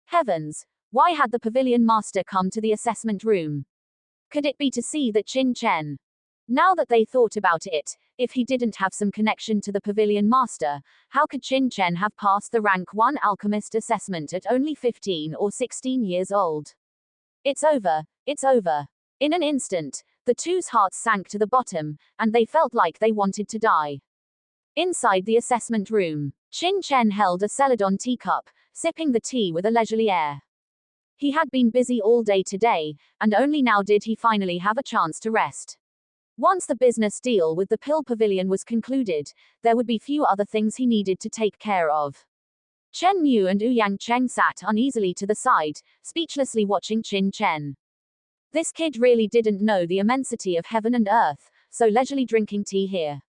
Speaker 1: Heavens, why had the Pavilion Master come to the assessment room? Could it be to see that Qin Chen? Now that they thought about it, if he didn't have some connection to the Pavilion Master, how could Qin Chen have passed the rank 1 alchemist assessment at only 15 or 16 years old? It's over, it's over. In an instant, the two's hearts sank to the bottom, and they felt like they wanted to die. Inside the assessment room, Qin Chen held a Celadon teacup, sipping the tea with a leisurely air. He had been busy all day today, and only now did he finally have a chance to rest. Once the business deal with the Pill Pavilion was concluded, there would be few other things he needed to take care of. Chen Mu and Ouyang Cheng sat uneasily to the side, speechlessly watching Qin Chen. This kid really didn't know the immensity of heaven and earth, so leisurely drinking tea here.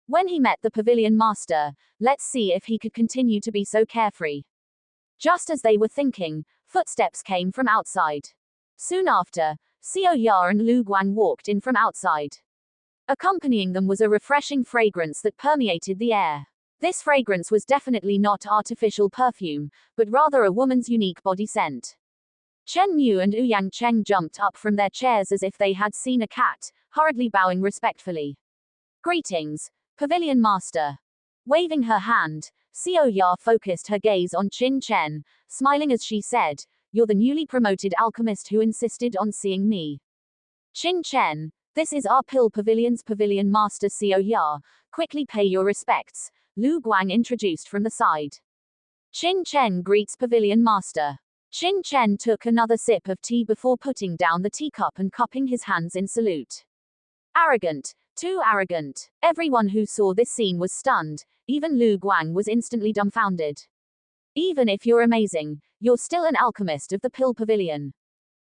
Speaker 1: When he met the Pavilion Master, let's see if he could continue to be so carefree. Just as they were thinking, Footsteps came from outside. Soon after, Xiao Ya and Lu Guang walked in from outside. Accompanying them was a refreshing fragrance that permeated the air. This fragrance was definitely not artificial perfume, but rather a woman's unique body scent. Chen Mu and Ouyang Cheng jumped up from their chairs as if they had seen a cat, hurriedly bowing respectfully. Greetings, Pavilion Master. Waving her hand, Xiao Ya focused her gaze on Qin Chen, smiling as she said, "You're the newly promoted alchemist who insisted on seeing me." Qin Chen, this is our Pavilion's Pavilion Master Xiao Ya, quickly pay your respects, Lu Guang introduced from the side. Qin Chen greets Pavilion Master. Qin Chen took another sip of tea before putting down the teacup and cupping his hands in salute. Arrogant, too arrogant. Everyone who saw this scene was stunned, even Lu Guang was instantly dumbfounded. Even if you're amazing, you're still an alchemist of the Pill Pavilion.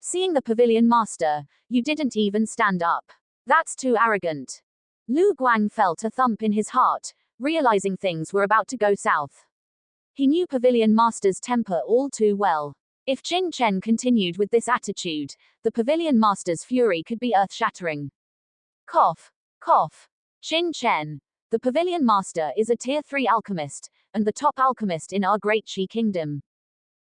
Speaker 1: Seeing the Pavilion Master, you didn't even stand up. That's too arrogant. Lu Guang felt a thump in his heart, realizing things were about to go south. He knew Pavilion Master's temper all too well. If Qin Chen continued with this attitude, the Pavilion Master's fury could be earth-shattering. Cough. Cough. Qin Chen. The Pavilion Master is a Tier 3 alchemist, and the top alchemist in our great Qi kingdom.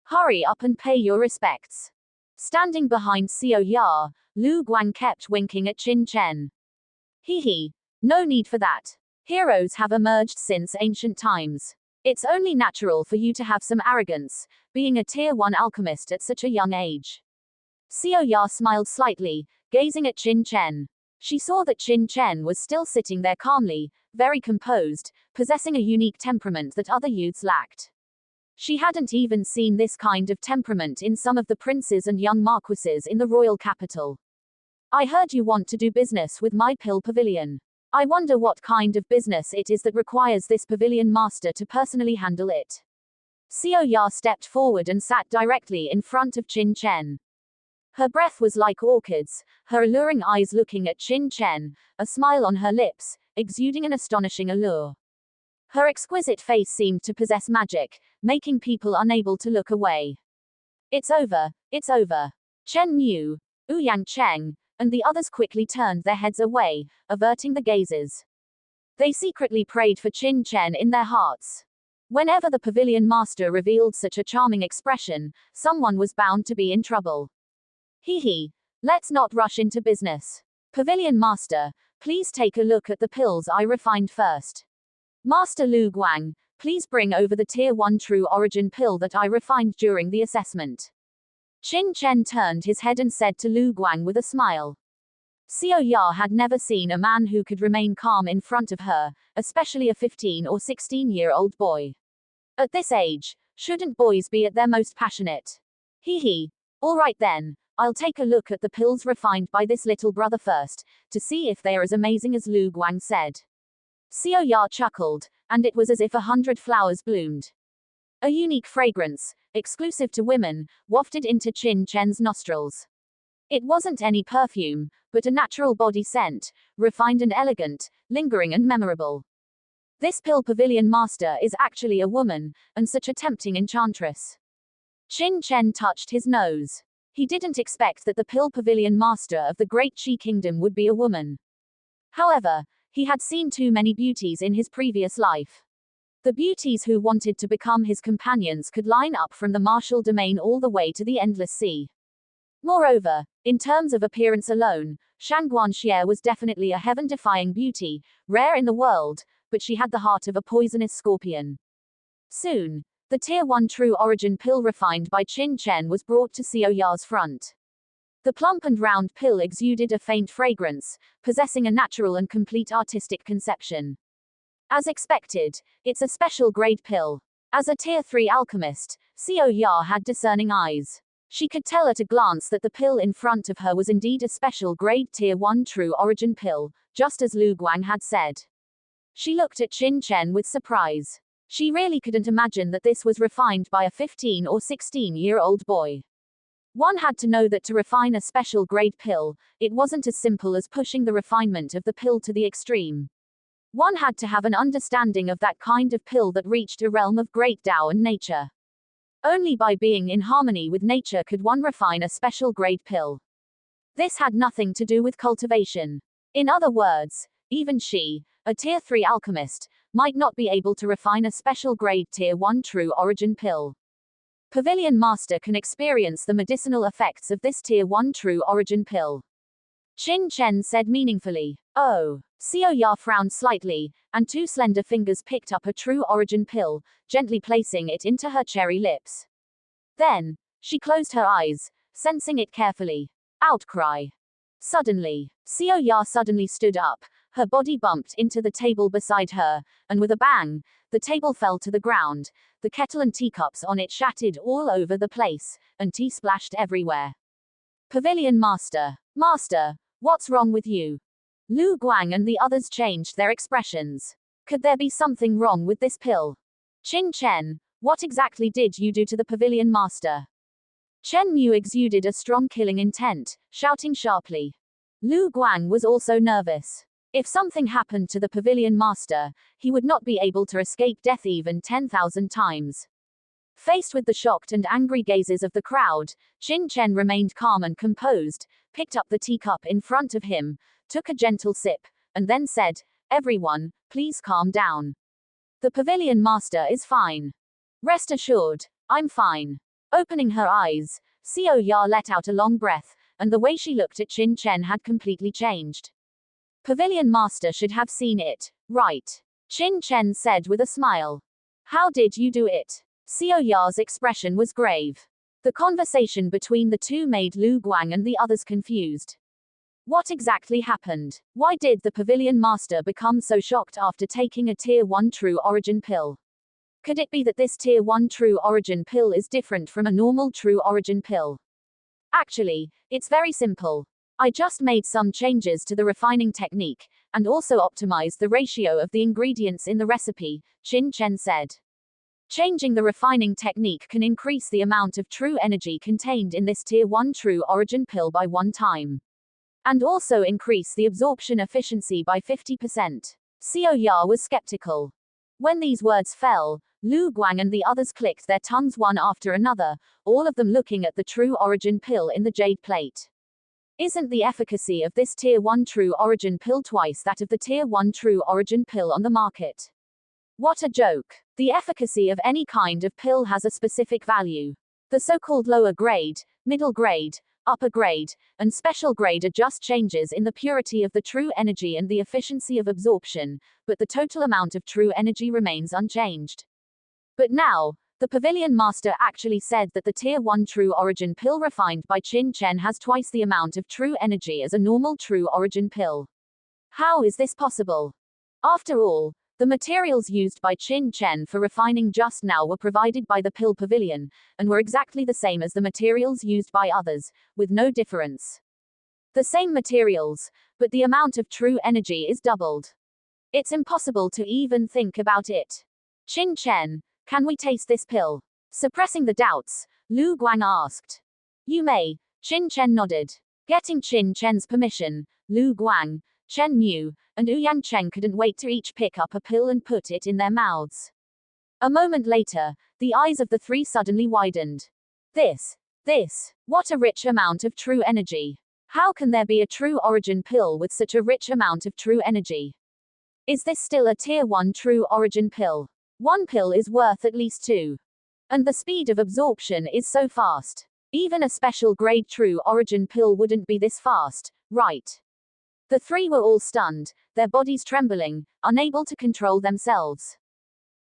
Speaker 1: Hurry up and pay your respects. Standing behind Xiao Ya, Lu Guang kept winking at Qin Chen. Hee. No need for that. Heroes have emerged since ancient times. It's only natural for you to have some arrogance, being a Tier 1 alchemist at such a young age. Xiao Ya smiled slightly, gazing at Qin Chen. She saw that Qin Chen was still sitting there calmly, very composed, possessing a unique temperament that other youths lacked. She hadn't even seen this kind of temperament in some of the princes and young marquises in the royal capital. I heard you want to do business with my Pill Pavilion. I wonder what kind of business it is that requires this Pavilion Master to personally handle it. Xiao Ya stepped forward and sat directly in front of Qin Chen. Her breath was like orchids, her alluring eyes looking at Qin Chen, a smile on her lips, exuding an astonishing allure. Her exquisite face seemed to possess magic, making people unable to look away. It's over, it's over. Chen Mu, Ouyang Cheng, and the others quickly turned their heads away, averting the gazes. They secretly prayed for Qin Chen in their hearts. Whenever the Pavilion Master revealed such a charming expression, someone was bound to be in trouble. Hee. Let's not rush into business. Pavilion Master, please take a look at the pills I refined first. Master Lu Guang, please bring over the Tier 1 True Origin pill that I refined during the assessment. Qin Chen turned his head and said to Lu Guang with a smile. Xiao Ya had never seen a man who could remain calm in front of her, especially a 15 or 16-year-old boy. At this age, shouldn't boys be at their most passionate? Hee. All right then. I'll take a look at the pills refined by this little brother first, to see if they are as amazing as Lu Guang said. Xiao Ya chuckled, and it was as if 100 flowers bloomed. A unique fragrance, exclusive to women, wafted into Qin Chen's nostrils. It wasn't any perfume, but a natural body scent, refined and elegant, lingering and memorable. This Pill Pavilion Master is actually a woman, and such a tempting enchantress. Qin Chen touched his nose. He didn't expect that the Pill Pavilion Master of the Great Qi Kingdom would be a woman. However, he had seen too many beauties in his previous life. The beauties who wanted to become his companions could line up from the martial domain all the way to the endless sea. Moreover, in terms of appearance alone, Shangguan Xie was definitely a heaven-defying beauty, rare in the world, but she had the heart of a poisonous scorpion. Soon, the Tier 1 True Origin pill refined by Qin Chen was brought to Xiao Ya's front. The plump and round pill exuded a faint fragrance, possessing a natural and complete artistic conception. As expected, it's a special grade pill. As a Tier 3 alchemist, Xiao Ya had discerning eyes. She could tell at a glance that the pill in front of her was indeed a special grade Tier 1 True Origin pill, just as Lu Guang had said. She looked at Qin Chen with surprise. She really couldn't imagine that this was refined by a 15 or 16-year-old boy. One had to know that to refine a special grade pill, it wasn't as simple as pushing the refinement of the pill to the extreme. One had to have an understanding of that kind of pill that reached a realm of great Tao and nature. Only by being in harmony with nature could one refine a special grade pill. This had nothing to do with cultivation. In other words, even she, a Tier 3 alchemist, might not be able to refine a special grade Tier 1 true origin pill. Pavilion Master can experience the medicinal effects of this Tier 1 true origin pill. Qin Chen said meaningfully. Oh. Xiao Ya frowned slightly, and two slender fingers picked up a true origin pill, gently placing it into her cherry lips. Then, she closed her eyes, sensing it carefully. Outcry. Suddenly, Xiao Ya suddenly stood up, her body bumped into the table beside her, and with a bang, the table fell to the ground, the kettle and teacups on it shattered all over the place, and tea splashed everywhere. Pavilion Master. Master, what's wrong with you? Lu Guang and the others changed their expressions. Could there be something wrong with this pill? Qin Chen, what exactly did you do to the Pavilion Master? Chen Mu exuded a strong killing intent, shouting sharply. Lu Guang was also nervous. If something happened to the Pavilion Master, he would not be able to escape death even 10,000 times. Faced with the shocked and angry gazes of the crowd, Qin Chen remained calm and composed, picked up the teacup in front of him, took a gentle sip, and then said, "Everyone, please calm down. The Pavilion Master is fine. Rest assured, I'm fine." Opening her eyes, Xiao Ya let out a long breath, and the way she looked at Qin Chen had completely changed. Pavilion Master should have seen it, right? Qin Chen said with a smile. How did you do it? Xiao Ya's expression was grave. The conversation between the two made Lu Guang and the others confused. What exactly happened? Why did the Pavilion Master become so shocked after taking a Tier 1 true origin pill? Could it be that this Tier 1 true origin pill is different from a normal true origin pill? Actually, it's very simple. I just made some changes to the refining technique, and also optimized the ratio of the ingredients in the recipe, Qin Chen said. Changing the refining technique can increase the amount of true energy contained in this Tier 1 true origin pill by 1 time. And also increase the absorption efficiency by 50%. Xiao Ya was skeptical. When these words fell, Lu Guang and the others clicked their tongues one after another, all of them looking at the true origin pill in the jade plate. Isn't the efficacy of this Tier 1 true origin pill twice that of the Tier 1 true origin pill on the market? What a joke. The efficacy of any kind of pill has a specific value. The so-called lower grade, middle grade, upper grade, and special grade are just changes in the purity of the true energy and the efficiency of absorption, but the total amount of true energy remains unchanged. But now, the Pavilion Master actually said that the Tier 1 true origin pill refined by Qin Chen has twice the amount of true energy as a normal true origin pill. How is this possible? After all, the materials used by Qin Chen for refining just now were provided by the Pill Pavilion, and were exactly the same as the materials used by others, with no difference. The same materials, but the amount of true energy is doubled. It's impossible to even think about it. Qin Chen, can we taste this pill? Suppressing the doubts, Lu Guang asked. You may, Qin Chen nodded. Getting Qin Chen's permission, Lu Guang, Chen Mu, and Ouyang Cheng couldn't wait to each pick up a pill and put it in their mouths. A moment later, the eyes of the three suddenly widened. This, what a rich amount of true energy. How can there be a true origin pill with such a rich amount of true energy? Is this still a Tier 1 true origin pill? One pill is worth at least 2. And the speed of absorption is so fast. Even a special grade true origin pill wouldn't be this fast, right? The three were all stunned, their bodies trembling, unable to control themselves.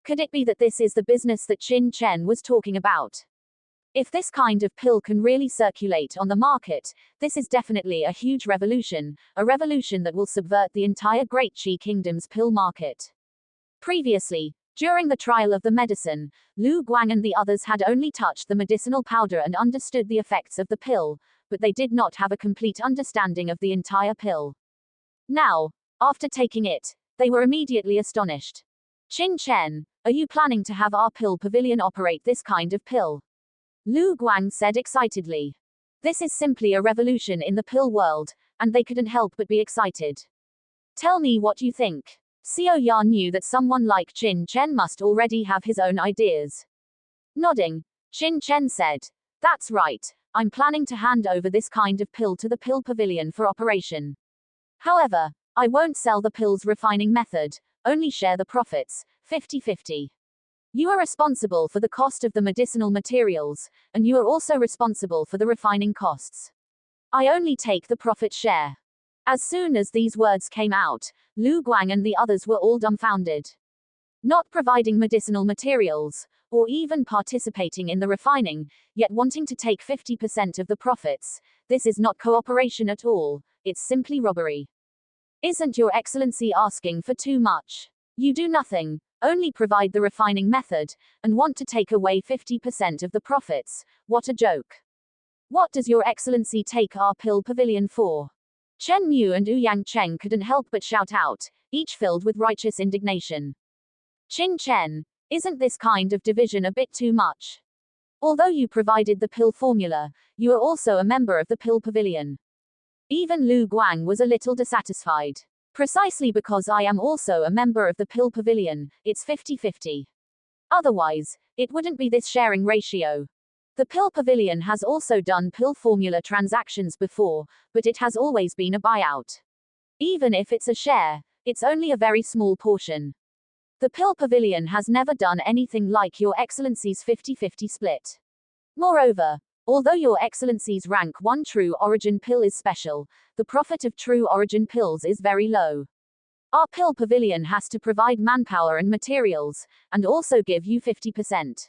Speaker 1: Could it be that this is the business that Qin Chen was talking about? If this kind of pill can really circulate on the market, this is definitely a huge revolution, a revolution that will subvert the entire Great Qi Kingdom's pill market. Previously, during the trial of the medicine, Lu Guang and the others had only touched the medicinal powder and understood the effects of the pill, but they did not have a complete understanding of the entire pill. Now, after taking it, they were immediately astonished. Qin Chen, are you planning to have our Pill Pavilion operate this kind of pill? Lu Guang said excitedly. This is simply a revolution in the pill world, and they couldn't help but be excited. Tell me what you think. Xiao Ya knew that someone like Qin Chen must already have his own ideas. Nodding, Qin Chen said. That's right. I'm planning to hand over this kind of pill to the pill pavilion for operation. However, I won't sell the pill's refining method, only share the profits, 50-50. You are responsible for the cost of the medicinal materials, and you are also responsible for the refining costs. I only take the profit share. As soon as these words came out, Lu Guang and the others were all dumbfounded. Not providing medicinal materials, or even participating in the refining, yet wanting to take 50% of the profits, this is not cooperation at all, it's simply robbery. Isn't Your Excellency asking for too much? You do nothing, only provide the refining method, and want to take away 50% of the profits. What a joke. What does Your Excellency take our pill pavilion for? Chen Mu and Ouyang Cheng couldn't help but shout out, each filled with righteous indignation. Qin Chen, isn't this kind of division a bit too much? Although you provided the pill formula, you are also a member of the pill pavilion. Even Lu Guang was a little dissatisfied. Precisely because I am also a member of the pill pavilion, it's 50-50. Otherwise, it wouldn't be this sharing ratio. The pill pavilion has also done pill formula transactions before, but it has always been a buyout. Even if it's a share, it's only a very small portion. The pill pavilion has never done anything like Your Excellency's 50-50 split. Moreover, although Your Excellency's rank 1 true origin pill is special, the profit of true origin pills is very low. Our pill pavilion has to provide manpower and materials, and also give you 50%.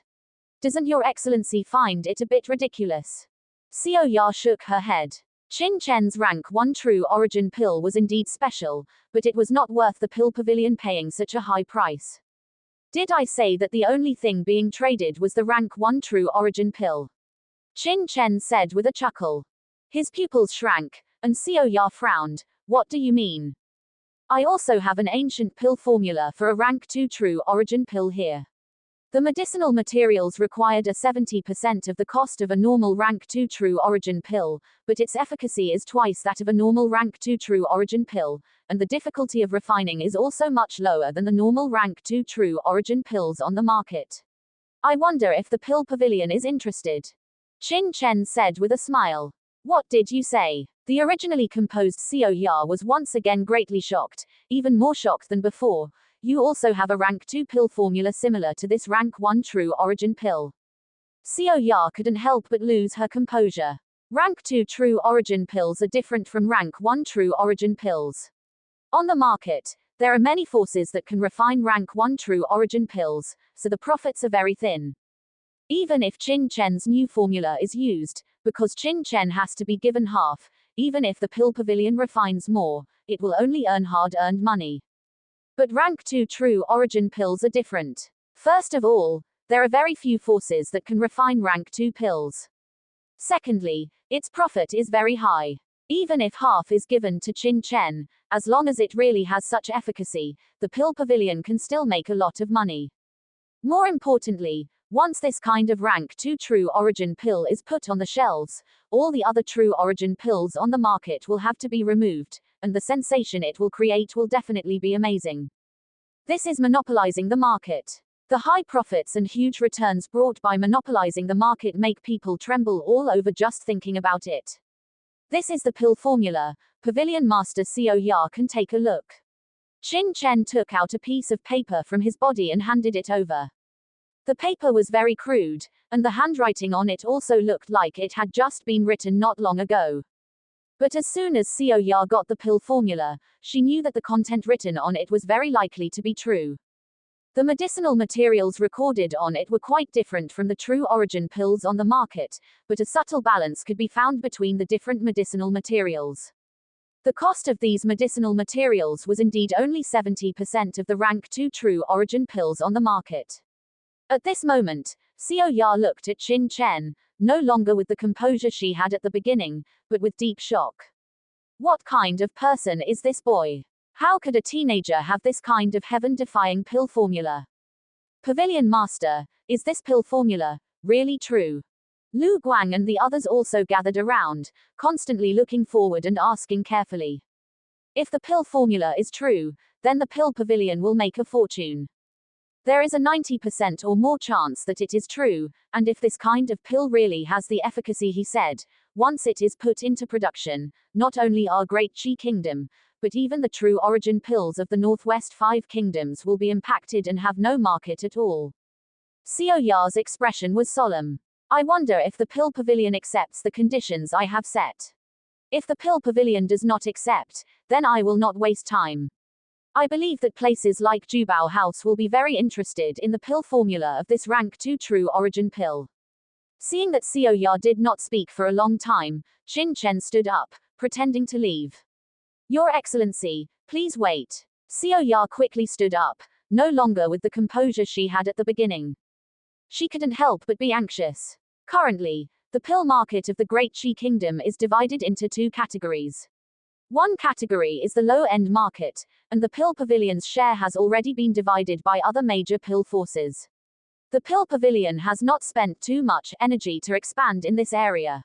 Speaker 1: Doesn't Your Excellency find it a bit ridiculous? Xiao Ya shook her head. Qin Chen's rank 1 true origin pill was indeed special, but it was not worth the pill pavilion paying such a high price. Did I say that the only thing being traded was the rank 1 true origin pill? Qin Chen said with a chuckle. His pupils shrank, and Xiao Ya frowned. What do you mean? I also have an ancient pill formula for a rank 2 true origin pill here. The medicinal materials required are 70% of the cost of a normal rank 2 true origin pill, but its efficacy is twice that of a normal rank 2 true origin pill, and the difficulty of refining is also much lower than the normal rank 2 true origin pills on the market. I wonder if the pill pavilion is interested. Qin Chen said with a smile. What did you say? The originally composed Xiao Ya was once again greatly shocked, even more shocked than before. You also have a rank 2 pill formula similar to this rank 1 true origin pill. Xiao Ya couldn't help but lose her composure. Rank 2 true origin pills are different from rank 1 true origin pills. On the market, there are many forces that can refine rank 1 true origin pills, so the profits are very thin. Even if Qin Chen's new formula is used, because Qin Chen has to be given half, even if the pill pavilion refines more, it will only earn hard-earned money. But rank 2 true origin pills are different. First of all, there are very few forces that can refine rank 2 pills. Secondly, its profit is very high. Even if half is given to Qin Chen, as long as it really has such efficacy, the pill pavilion can still make a lot of money. More importantly, once this kind of rank 2 true origin pill is put on the shelves, all the other true origin pills on the market will have to be removed, and the sensation it will create will definitely be amazing. This is monopolizing the market. The high profits and huge returns brought by monopolizing the market make people tremble all over just thinking about it. This is the pill formula. Pavilion Master Xiao Ya can take a look. Qin Chen took out a piece of paper from his body and handed it over. The paper was very crude, and the handwriting on it also looked like it had just been written not long ago. But as soon as Xiao Ya got the pill formula, she knew that the content written on it was very likely to be true. The medicinal materials recorded on it were quite different from the true origin pills on the market, but a subtle balance could be found between the different medicinal materials. The cost of these medicinal materials was indeed only 70% of the rank 2 true origin pills on the market. At this moment, Xiao Ya looked at Qin Chen, no longer with the composure she had at the beginning, but with deep shock. What kind of person is this boy? How could a teenager have this kind of heaven-defying pill formula? Pavilion Master, is this pill formula really true? Lu Guang and the others also gathered around, constantly looking forward and asking carefully. If the pill formula is true, then the pill pavilion will make a fortune. There is a 90% or more chance that it is true, and if this kind of pill really has the efficacy he said, once it is put into production, not only our great Qi kingdom, but even the true origin pills of the Northwest Five Kingdoms will be impacted and have no market at all. Xiao Ya's expression was solemn. I wonder if the pill pavilion accepts the conditions I have set. If the pill pavilion does not accept, then I will not waste time. I believe that places like Jubao House will be very interested in the pill formula of this rank 2 true origin pill. Seeing that Xiao Ya did not speak for a long time, Qin Chen stood up, pretending to leave. Your Excellency, please wait. Xiao Ya quickly stood up, no longer with the composure she had at the beginning. She couldn't help but be anxious. Currently, the pill market of the Great Qi Kingdom is divided into two categories. One category is the low-end market, and the pill pavilion's share has already been divided by other major pill forces. The pill pavilion has not spent too much energy to expand in this area.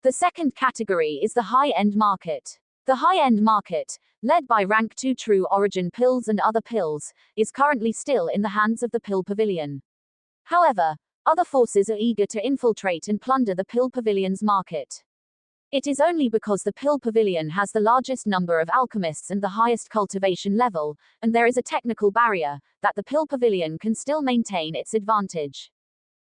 Speaker 1: The second category is the high-end market. The high-end market, led by rank 2 true origin pills and other pills, is currently still in the hands of the pill pavilion. However, other forces are eager to infiltrate and plunder the pill pavilion's market. It is only because the pill pavilion has the largest number of alchemists and the highest cultivation level, and there is a technical barrier, that the pill pavilion can still maintain its advantage.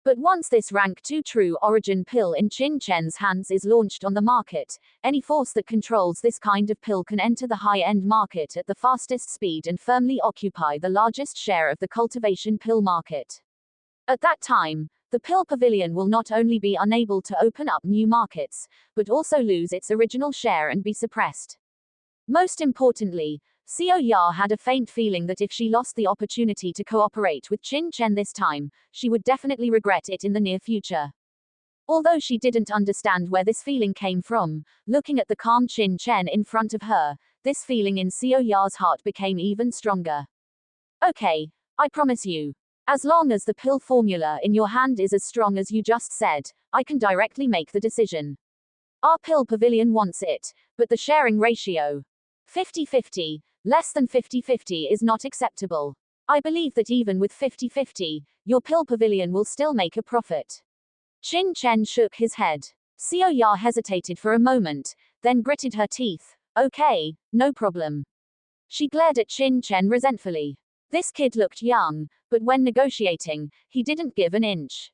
Speaker 1: But once this rank 2 true origin pill in Qin Chen's hands is launched on the market, any force that controls this kind of pill can enter the high-end market at the fastest speed and firmly occupy the largest share of the cultivation pill market. At that time, the pill pavilion will not only be unable to open up new markets, but also lose its original share and be suppressed. Most importantly, Xiao Ya had a faint feeling that if she lost the opportunity to cooperate with Qin Chen this time, she would definitely regret it in the near future. Although she didn't understand where this feeling came from, looking at the calm Qin Chen in front of her, this feeling in Xiao Ya's heart became even stronger. Okay, I promise you. As long as the pill formula in your hand is as strong as you just said, I can directly make the decision. Our pill pavilion wants it, but the sharing ratio, 50-50, less than 50-50 is not acceptable. I believe that even with 50-50, your pill pavilion will still make a profit. Qin Chen shook his head. Xiao Ya hesitated for a moment, then gritted her teeth. Okay, no problem. She glared at Qin Chen resentfully. This kid looked young, but when negotiating, he didn't give an inch.